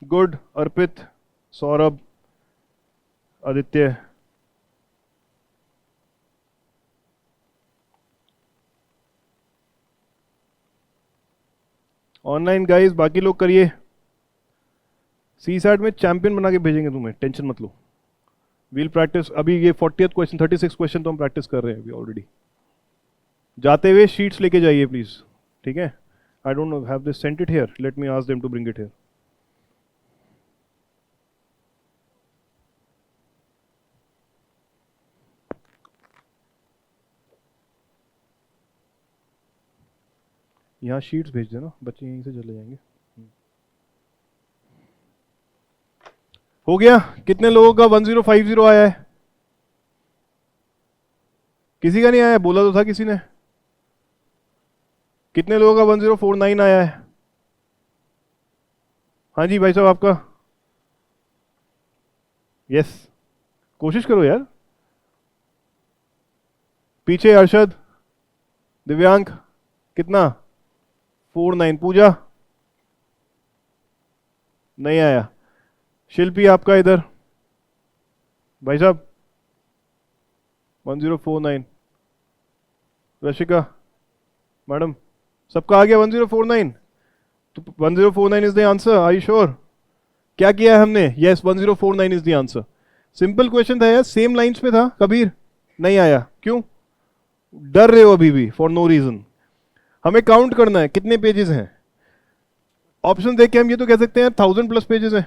गुड। अर्पित, सौरभ, आदित्य, ऑनलाइन गाइस, बाकी लोग करिए। CSAT में चैंपियन बना के भेजेंगे तुम्हें, टेंशन मत लो। We'll practice. अभी ये 40th क्वेश्चन, 36 क्वेश्चन तो हम प्रैक्टिस कर रहे हैं अभी ऑलरेडी। जाते हुए शीट्स लेके जाइए प्लीज, ठीक है? I don't know have they sent it here, let me ask them to bring it here. यहाँ शीट्स भेज देना, बच्चे यहीं से चले जाएंगे. हो गया? कितने लोगों का 1050 आया है? किसी का नहीं आया? बोला तो था किसी ने. कितने लोगों का 1049 आया है? हाँ जी भाई साहब, आपका? यस, कोशिश करो यार. पीछे अरशद, दिव्यांक, कितना? 49. पूजा नहीं आया. शिल्पी आपका इधर भाई साहब 1049. रशिका मैडम, सबका आ गया 1049? तो 1049 is the answer. Are you sure? क्या किया है हमने? Yes, 1049 is the answer. Simple question था यार, सेम लाइंस पे था. कबीर नहीं आया, क्यों? डर रहे हो अभी भी फॉर नो रीजन. हमें काउंट करना है कितने पेजेस हैं. ऑप्शन देख के हम ये तो कह सकते हैं 1000 प्लस पेजेस हैं.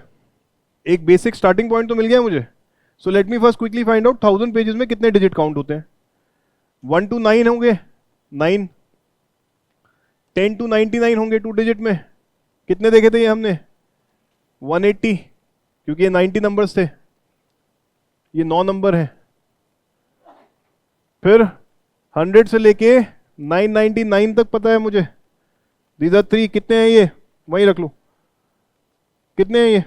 एक बेसिक स्टार्टिंग पॉइंट तो मिल गया मुझे. So let me first quickly find out 1000 pages में कितने डिजिट काउंट होते हैं. 1 to 9 होंगे 9, 10 to 99 होंगे 2 डिजिट में. कितने देखे थे ये हमने? 180, क्योंकि ये 90 नंबर्स थे, ये 9 नंबर है. फिर 100 से लेके 999 तक पता है मुझे. These are 3. कितने हैं ये? वहीं रख लो. कितने हैं ये?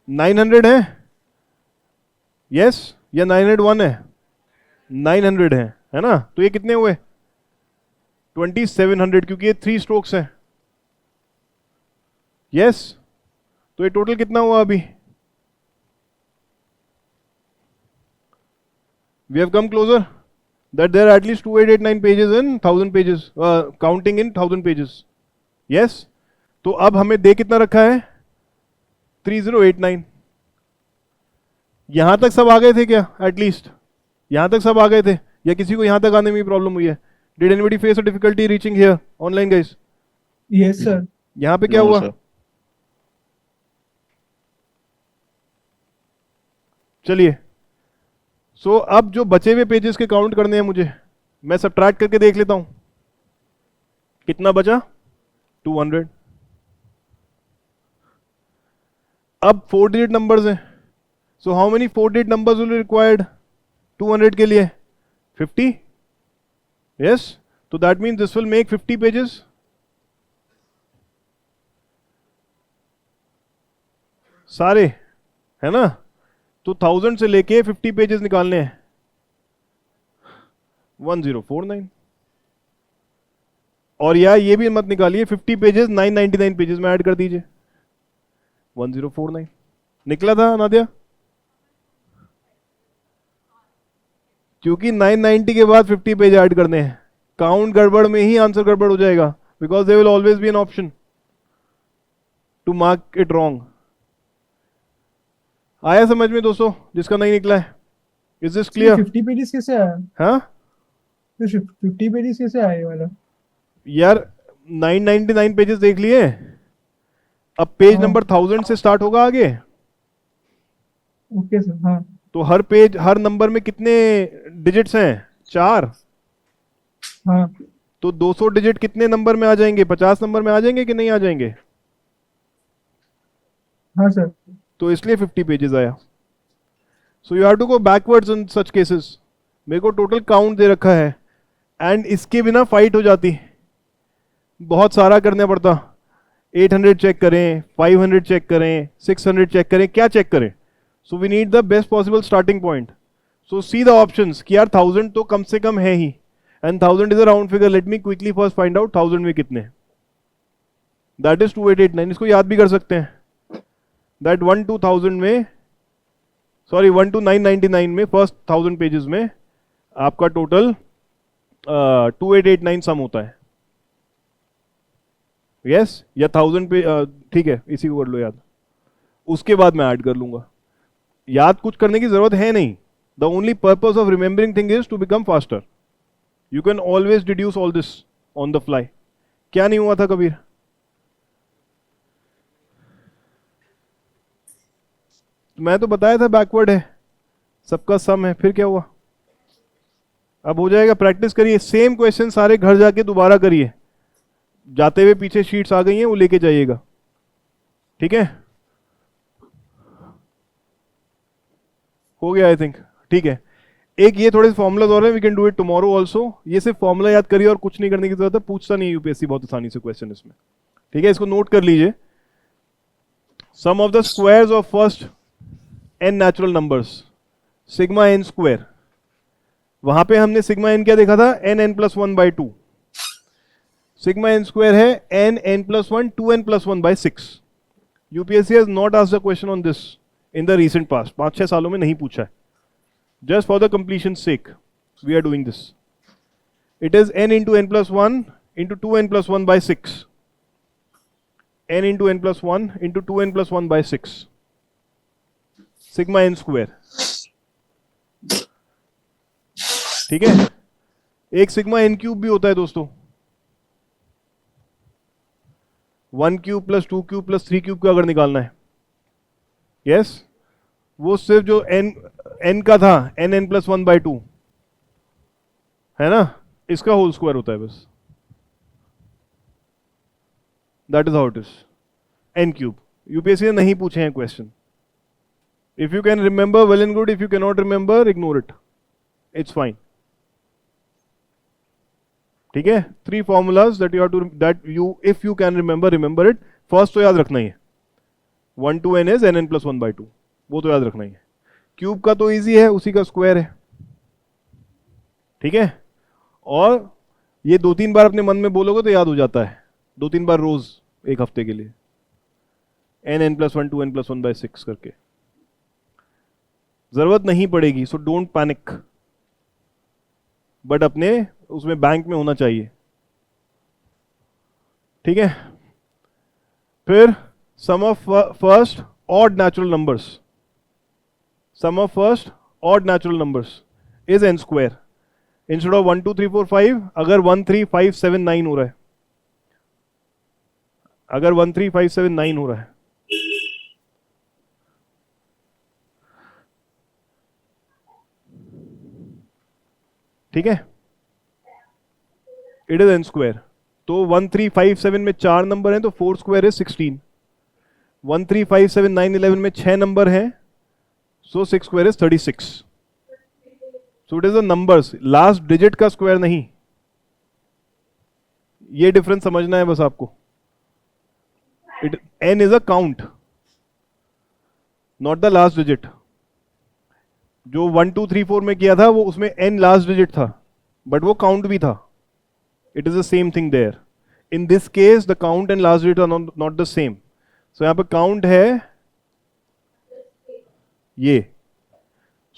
900 है. यस, या 901 है? 900 है ना? तो ये कितने हुए? 2700, क्योंकि ये 3 स्ट्रोक्स हैं. यस, तो ये टोटल कितना हुआ अभी? We have come closer that there are at least 2889 pages in 1000 pages, counting in 1000 pages. Yes, तो अब हमें दे कितना रखा है? 3089. यहां तक सब आ गए थे क्या? एटलीस्ट यहां तक सब आ गए थे, या किसी को यहां तक आने में प्रॉब्लम हुई है? Did anybody face a difficulty reaching here online guys? Yes sir. यहां पे क्या हुआ? चलिए, सो अब जो बचे हुए पेजेस के काउंट करने हैं मुझे, मैं सबट्रैक्ट करके देख लेता हूं कितना बचा. 200. अब 4 डिजिट नंबर्स हैं. So how many 4 digit numbers will be required 200 के लिए? 50. यस, तो that means this will make 50 pages. सारे है ना? तो 1000 से लेके 50 पेजेस निकालने हैं. 1049. और या ये भी मत निकालिए, 50 पेजेस 999 पेजेस में ऐड कर दीजिए. 1049 निकला था नादिया? क्योंकि 990 के बाद 50 पेज ऐड करने हैं. काउंट गड़बड़ में ही आंसर गड़बड़ हो जाएगा, because they will always be an option to mark it wrong. आया समझ में दोस्तों, जिसका नहीं निकला है? Is this clear? 50 पेजेस कैसे आया? हाँ 50 पेजेस कैसे आया ये वाला? यार 999 पेजेस देख लिए. अब पेज नंबर 1000 से स्टार्ट होगा आगे. Okay sir. हाँ, तो हर पेज, हर नंबर में कितने डिजिट्स हैं? 4. हाँ. तो 200 डिजिट कितने नंबर में आ जाएंगे? 50 नंबर में आ जाएंगे कि नहीं आ जाएंगे? हाँ सर. तो इसलिए 50 पेजेस आया. So you have to go backwards in such cases. मेरे को टोटल काउंट दे रखा है, एंड इसके बिना फाइट हो जाती, बहुत सारा करना पड़ता. 800 चेक करें, 500 चेक करें, 600 चेक करें, क्या चेक करें? So we need the best possible starting point. So see the options कि यार 1000 तो कम से कम है ही, and 1000 is a round figure. Let me quickly first find out 1000 में कितने. That is 2889. इसको याद भी कर सकते हैं. दैट 1 to 1000 में, सॉरी 1 to 999 में, फर्स्ट 1000 पेजेस में आपका टोटल 2889 सम होता है. यस, या 1000 पे, ठीक है, इसी को कर लो याद. उसके बाद मैं ऐड कर लूंगा. याद कुछ करने की जरूरत है नहीं. The only purpose of remembering thing is to become faster. You can always deduce all this on the fly. क्या नहीं हुआ था कबीर? मैं तो बताया था बैकवर्ड है, सबका सम है, फिर क्या हुआ? अब हो जाएगा. प्रैक्टिस करिए, सेम क्वेश्चन सारे घर जाके दोबारा करिए. जाते हुए पीछे शीट्स आ गई हैं, वो लेके जाइएगा. ठीक है, हो गया आई थिंक. ठीक है, एक ये थोड़े से फॉर्मुलाज और हैं, we can do it tomorrow also. ये सिर्फ फॉर्मुला याद करिए और कुछ नहीं करने की जरूरत है. पूछता नहीं यूपीएससी बहुत आसानी से क्वेश्चन इसमें. ठीक है, इसको नोट कर लीजिए. Sum of the squares of first n natural numbers, sigma n square. वहां पे हमने सिग्मा n क्या देखा था? n+1/2. सिग्मा n स्क्वायर है n+1 2n+1/6. UPSC has not asked a question on this in the recent past. 5-6 सालों में नहीं पूछा है. Just for the completion sake we are doing this. It is n into n+1 into 2n+1/6. n into n+1 into 2n+1/6. Sigma n square. ठीक है, एक sigma n cube भी होता है दोस्तों. 1 cube plus 2 cube plus 3 cube का अगर निकालना है, यस, वो सिर्फ जो n का था n+1/2 है ना, इसका होल स्क्वायर होता है बस. That is how it is. n cube. UPSC ने नहीं पूछे हैं question. If you can remember well and good, if you can not remember ignore it, it's fine. ठीक है, 3 formulas that you have to, that you, if you can remember it. First तो याद रखना ही है, 1 to n is n+1/2, वो तो याद रखना ही है. क्यूब का तो इजी है, उसी का स्क्वायर है. ठीक है, और ये 2-3 बार अपने मन में बोलोगे तो याद हो जाता है. 2-3 बार रोज एक हफ्ते के लिए, n+1 2n+1/6 करके. जरूरत नहीं पड़ेगी, सो डोंट पैनिक, बट अपने उसमें बैंक में होना चाहिए. ठीक है, फिर sum of first odd natural numbers. Sum of first odd natural numbers is n square. Instead of 1 2 3 4 5, अगर 1 3 5 7 9 हो रहा है, अगर 1 3 5 7 9 हो रहा है, ठीक है, इट इज n स्क्वायर. तो 1 3 5 7 में 4 नंबर हैं, तो 4 स्क्वायर इज 16. 1 3 5 7 9 11 में 6 नंबर हैं, सो 6 square is 36. So it is the numbers, last digit का स्क्वायर नहीं. ये डिफरेंस समझना है बस आपको. It n is a count, not the last digit. जो 1 2 3 4 में किया था वो उसमें n लास्ट डिजिट था, बट वो काउंट भी था. It is the same thing there. In this case the count and last digit are not the same. So यहां पे काउंट है ये,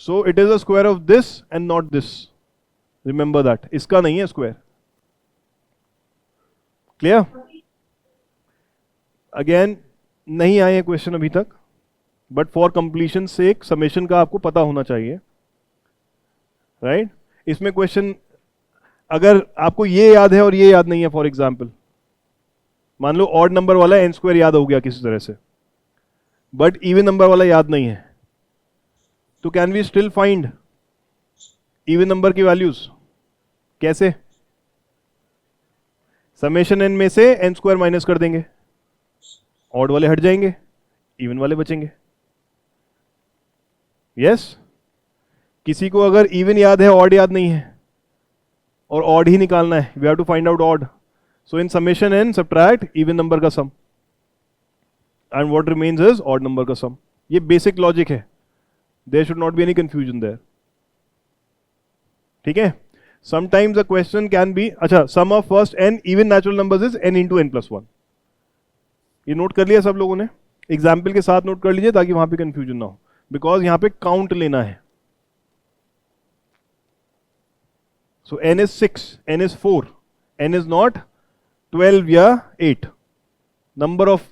so it is a square of this and not this. Remember that, इसका नहीं है square. Clear? Again नहीं आए हैं क्वेश्चन अभी तक, बट फॉर कंप्लीशन से एक समेशन का आपको पता होना चाहिए, राइट? इसमें क्वेश्चन अगर आपको ये याद है और ये याद नहीं है, फॉर एग्जाम्पल मान लो ऑड नंबर वाला n स्क्वायर याद हो गया किसी तरह से, बट इवन नंबर वाला याद नहीं है, तो can we still find even number की वैल्यूज? कैसे? समेशन n में से n स्क्वायर माइनस कर देंगे, ऑड वाले हट जाएंगे, इवन वाले बचेंगे. यस? किसी को अगर इवन याद है, ऑड याद नहीं है, और ऑड ही निकालना है, we have to find out odd. So in summation n subtract even number का sum, and what remains is odd number का सम. ये बेसिक लॉजिक है, there should not be any confusion there. ठीक है, sometimes the question can be, अच्छा, sum of first n even natural numbers is n into n+1. ये note कर लिया सब लोगों ने? एग्जाम्पल के साथ नोट कर लीजिए ताकि वहां पे कंफ्यूजन ना हो, बिकॉज यहां पे काउंट लेना है. So n is 6, n is 4, n is not 12 या 8. Number of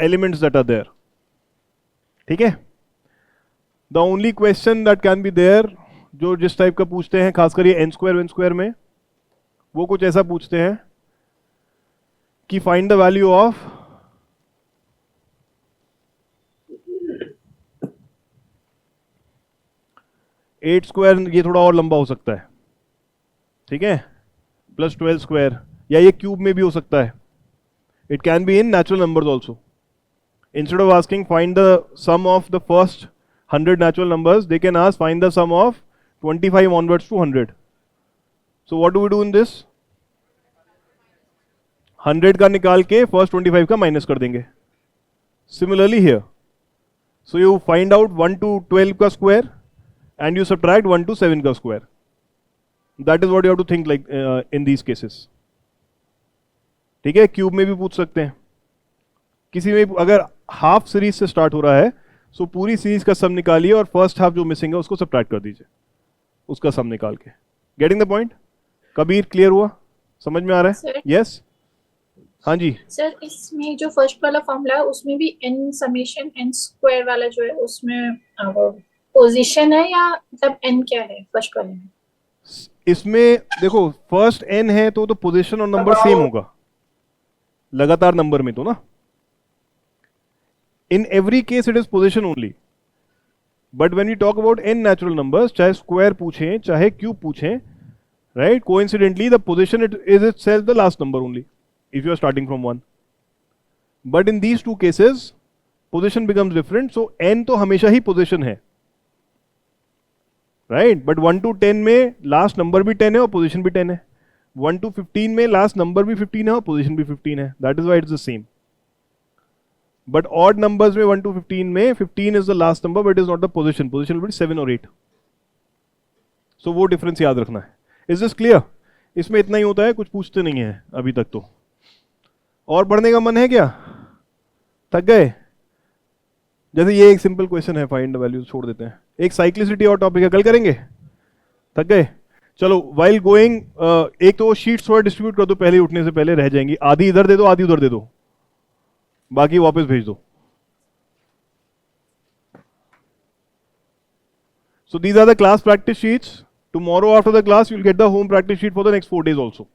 elements that are there. ठीक है? The only question that can be there, जो जिस टाइप का पूछते हैं, खासकर ये n स्क्वायर में, वो कुछ ऐसा पूछते हैं कि find the value of eight square, ये थोड़ा और लंबा हो सकता है, ठीक है, प्लस 12 स्क्वायर, या ये क्यूब में भी हो सकता है. It can be in natural numbers also. Instead of asking find the sum of the first 100 natural numbers, they can ask find the sum of 25 onwards to 100. So what do we do in this? 100 का निकाल के first 25 का minus कर देंगे. Similarly here, so you find out 1 to 12 का square and you subtract 1 to 7 का square. That is what you have to think like in these cases. ठीक है, क्यूब में भी पूछ सकते हैं. किसी में अगर हाफ सीरीज से स्टार्ट हो रहा है, सो पूरी सीरीज का सम निकालिए और फर्स्ट हाफ जो मिसिंग है उसको सब्ट्रैक्ट कर दीजिए, उसका सम निकाल के. Getting the point? Kabir, clear हुआ? समझ में आ रहा है? सर यस, हाँ जी. सर इसमें जो फर्स्ट वाला फॉर्मूला है उसमें भी n समेशन n स्क्वायर वाला जो है उसमें पोजीशन है या मतलब n क्या है फर्स्ट वाले में? इसमें देखो फर्स्ट n है तो पोजीशन और नंबर सेम होगा, लगातार नंबर में तो ना. In every case it is position only. But when we talk about n natural numbers, चाहे square पूछें चाहे cube पूछें, right? Coincidentally, the position is itself the last number only, if you are starting from 1. But in these two cases, position becomes different. So n तो हमेशा ही position है, right? But 1 to 10 में last number भी 10 है और position भी 10 है. 1 to 15 में last number भी 15 है और position भी 15 है. That is why it's the same. But odd numbers में 1 to 15 में 15 is the last number, but it is not the position. Position will be 7 or 8. So वो difference याद रखना है. Is this clear? इसमें इतना ही होता है, कुछ पूछते नहीं है अभी तक तो. और पढ़ने का मन है क्या? थक गए? जैसे ये एक सिंपल क्वेश्चन है, फाइंड द वैल्यूज, छोड़ देते हैं. एक साइक्लिसिटी और टॉपिक है, कल करेंगे. थक गए? चलो, while going एक तो शीट्स थोड़ा डिस्ट्रीब्यूट कर दो पहले ही उठने से पहले, रह जाएंगी. आधी इधर दे दो, आधी उधर दे दो, बाकी वापस भेज दो. So these are the class practice sheets. Tomorrow after the class you'll get the home practice sheet for the next 4 days also.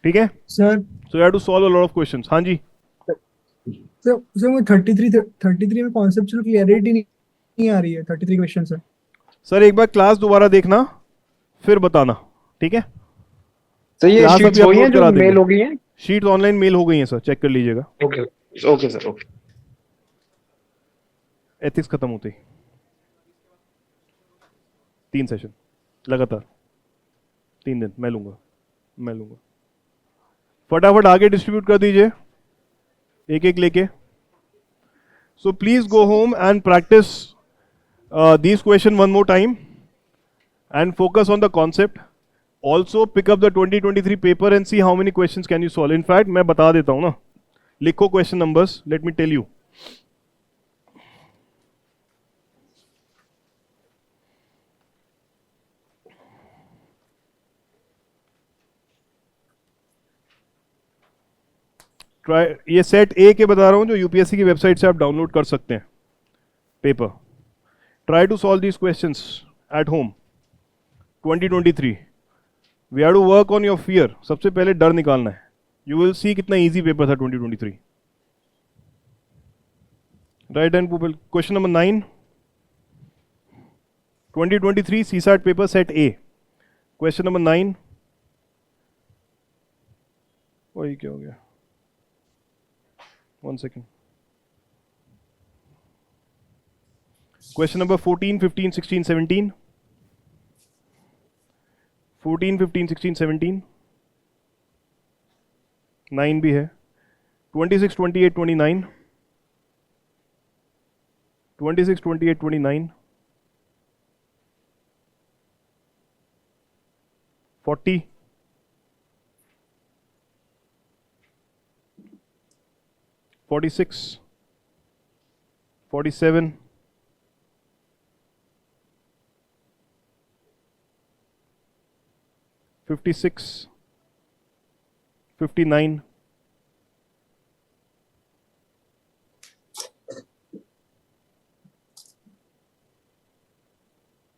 ठीक है? Sir So you have to solve a lot of questions. हाँ जी. Sir मुझे 33 में conceptual clarity नहीं आ रही है. 33 question sir. Sir एक बार class दोबारा देखना फिर बताना, ठीक है? तो ये क्लास शीट्स अभी वही हैं upload जो करा देंगे. मेल हो गई हैं? शीट ऑनलाइन मेल हो गई है सर, चेक कर लीजिएगा. Okay okay sir, okay. Ethics खत्म होते ही 3 सेशन लगातार, 3 दिन मैं लूंगा. फटाफट आगे डिस्ट्रीब्यूट कर दीजिए एक एक लेके. So please go home and practice these question one more time and focus on the concept. Also pick up the 2023 paper and see how many questions can you solve. In fact मैं बता देता हूँ ना, लिखो question numbers. Let me tell you. Try ये set ए के बता रहा हूँ जो यूपीएससी की वेबसाइट से आप डाउनलोड कर सकते हैं paper. Try to solve these questions at home. 2023. We have to work on your fear. सबसे पहले डर निकालना है. You will see कितना easy पेपर था 2023. Right hand pupil. Question number 9. 2023 CSAT paper set A. Question number 9. वही क्या हो गया? 1 second. Question number 14, 15, 16, 17. 14, 15, 16, 17. 9 भी है. 26, 28, 29. 26, 28, 29. 40. 46. 47. 56, 59,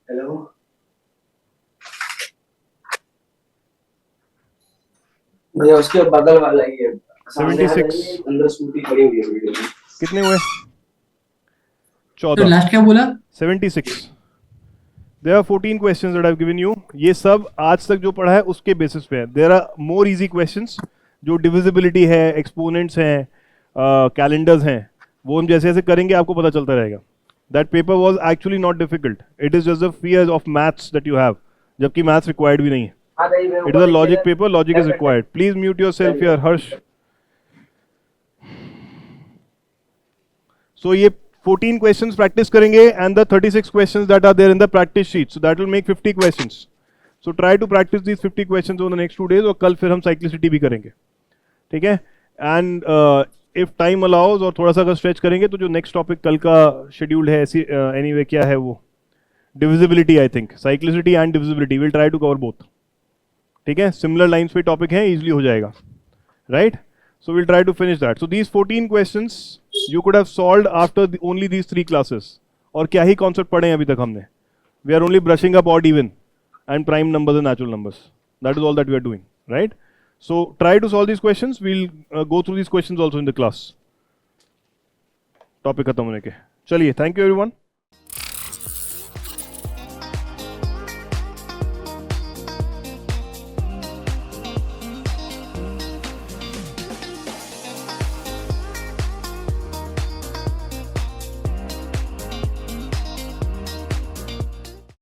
हेलो भैया उसके बगल वाला ही है, 76 अंदर स्कूटी खड़ी हुई है वीडियो में। कितने हुए? तो 14. लास्ट क्या बोला? 76. There are 14 questions that I've given you. ये सब आज तक जो पढ़ा है उसके बेसिस पे है. There are more easy questions जो divisibility है, exponents हैं, calendars हैं, वो हम जैसे जैसे करेंगे आपको पता चलता रहेगा. That paper was actually not difficult. It is just the fear of maths that you have. जबकि maths required भी नहीं है. It is a logic paper. Logic is required. Please mute yourself here, Harsh. So ये 14 questions practice करेंगे and the 36 questions that are there in the practice sheet. So that will make 50 questions. So try to practice these 50 questions over the next 2 days और कल फिर हम cyclicity भी करेंगे. ठीक है? And if time allows और थोड़ा सा अगर stretch करेंगे तो जो next topic कल का scheduled है ऐसी anyway क्या है वो? Divisibility I think. Cyclicity and divisibility. We'll try to cover both. ठीक है? Similar lines पे topic है, easily हो जाएगा. Right? So we'll try to finish that. So these 14 questions you could have solved after only these 3 classes. और क्या ही concept पढ़े हैं अभी तक हमने? We are only brushing up odd even and prime numbers and natural numbers. That is all that we are doing, right? So try to solve these questions. We'll go through these questions also in the class. Topic खत्म होने के. चलिए, thank you everyone.